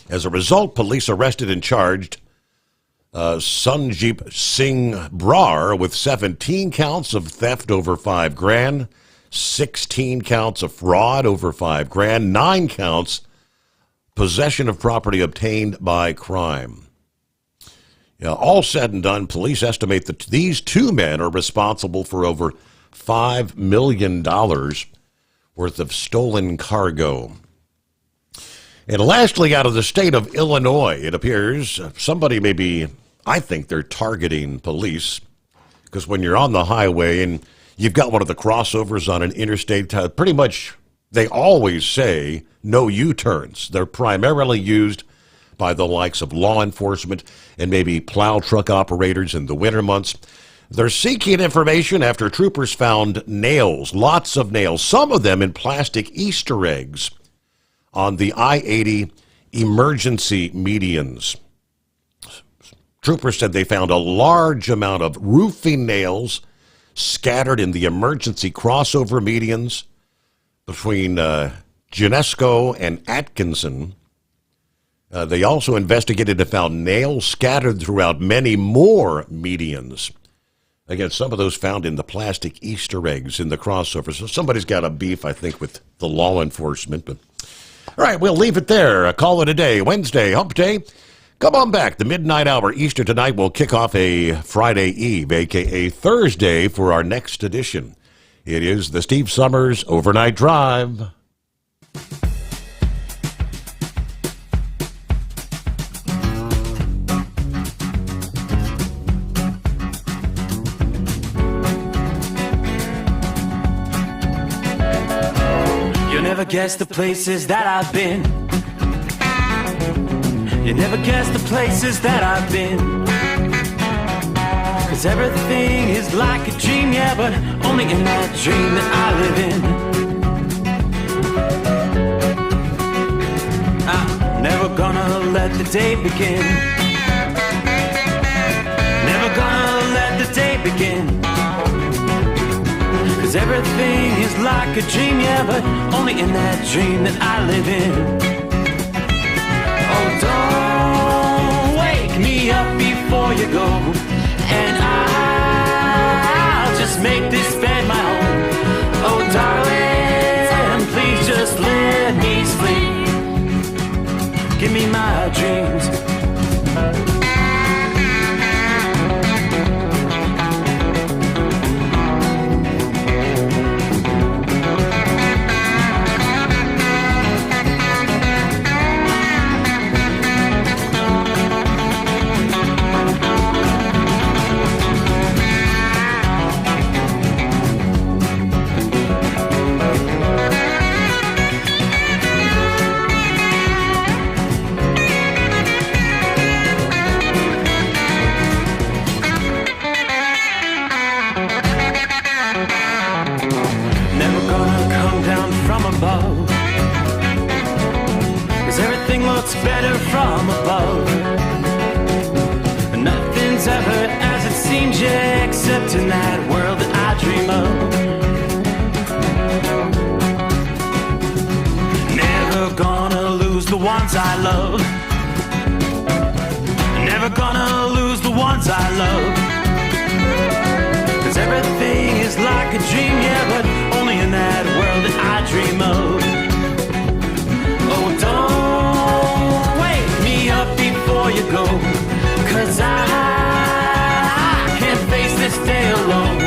As a result, police arrested and charged Sanjeep Singh Brar with 17 counts of theft over $5,000, 16 counts of fraud over $5,000, 9 counts possession of property obtained by crime. All said and done, police estimate that these 2 men are responsible for over $5 million worth of stolen cargo. And lastly, out of the state of Illinois, it appears somebody I think they're targeting police, because when you're on the highway and you've got one of the crossovers on an interstate, pretty much they always say no U-turns. They're primarily used by the likes of law enforcement and maybe plow truck operators in the winter months. They're seeking information after troopers found nails, lots of nails, some of them in plastic Easter eggs on the I-80 emergency medians. Troopers said they found a large amount of roofing nails scattered in the emergency crossover medians between Genesco and Atkinson. They also investigated and found nails scattered throughout many more medians. Again, some of those found in the plastic Easter eggs in the crossover. So somebody's got a beef, I think, with the law enforcement. But all right, we'll leave it there. Call it a day. Wednesday, hump day. Come on back. The midnight hour Easter tonight will kick off a Friday Eve, a.k.a. Thursday, for our next edition. It is the Steve Sommers Overnight Drive. You'll never guess the places that I've been. You never guess the places that I've been. 'Cause everything is like a dream, yeah, but only in that dream that I live in. I'm never gonna let the day begin. Never gonna let the day begin. 'Cause everything is like a dream, yeah, but only in that dream that I live in. Oh, don't wake me up before you go, and I'll just make this bed my own. Oh, darling, please just let me sleep. Give me my dreams. Better from above. Nothing's ever as it seems, yeah, except in that world that I dream of. Never gonna lose the ones I love. Never gonna lose the ones I love. 'Cause everything is like a dream, yeah, but only in that world that I dream of. Oh, don't up before you go, 'cause I can't face this day alone.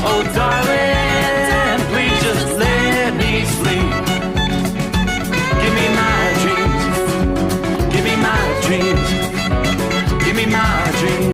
Oh, darling, please just let me sleep. Give me my dreams. Give me my dreams.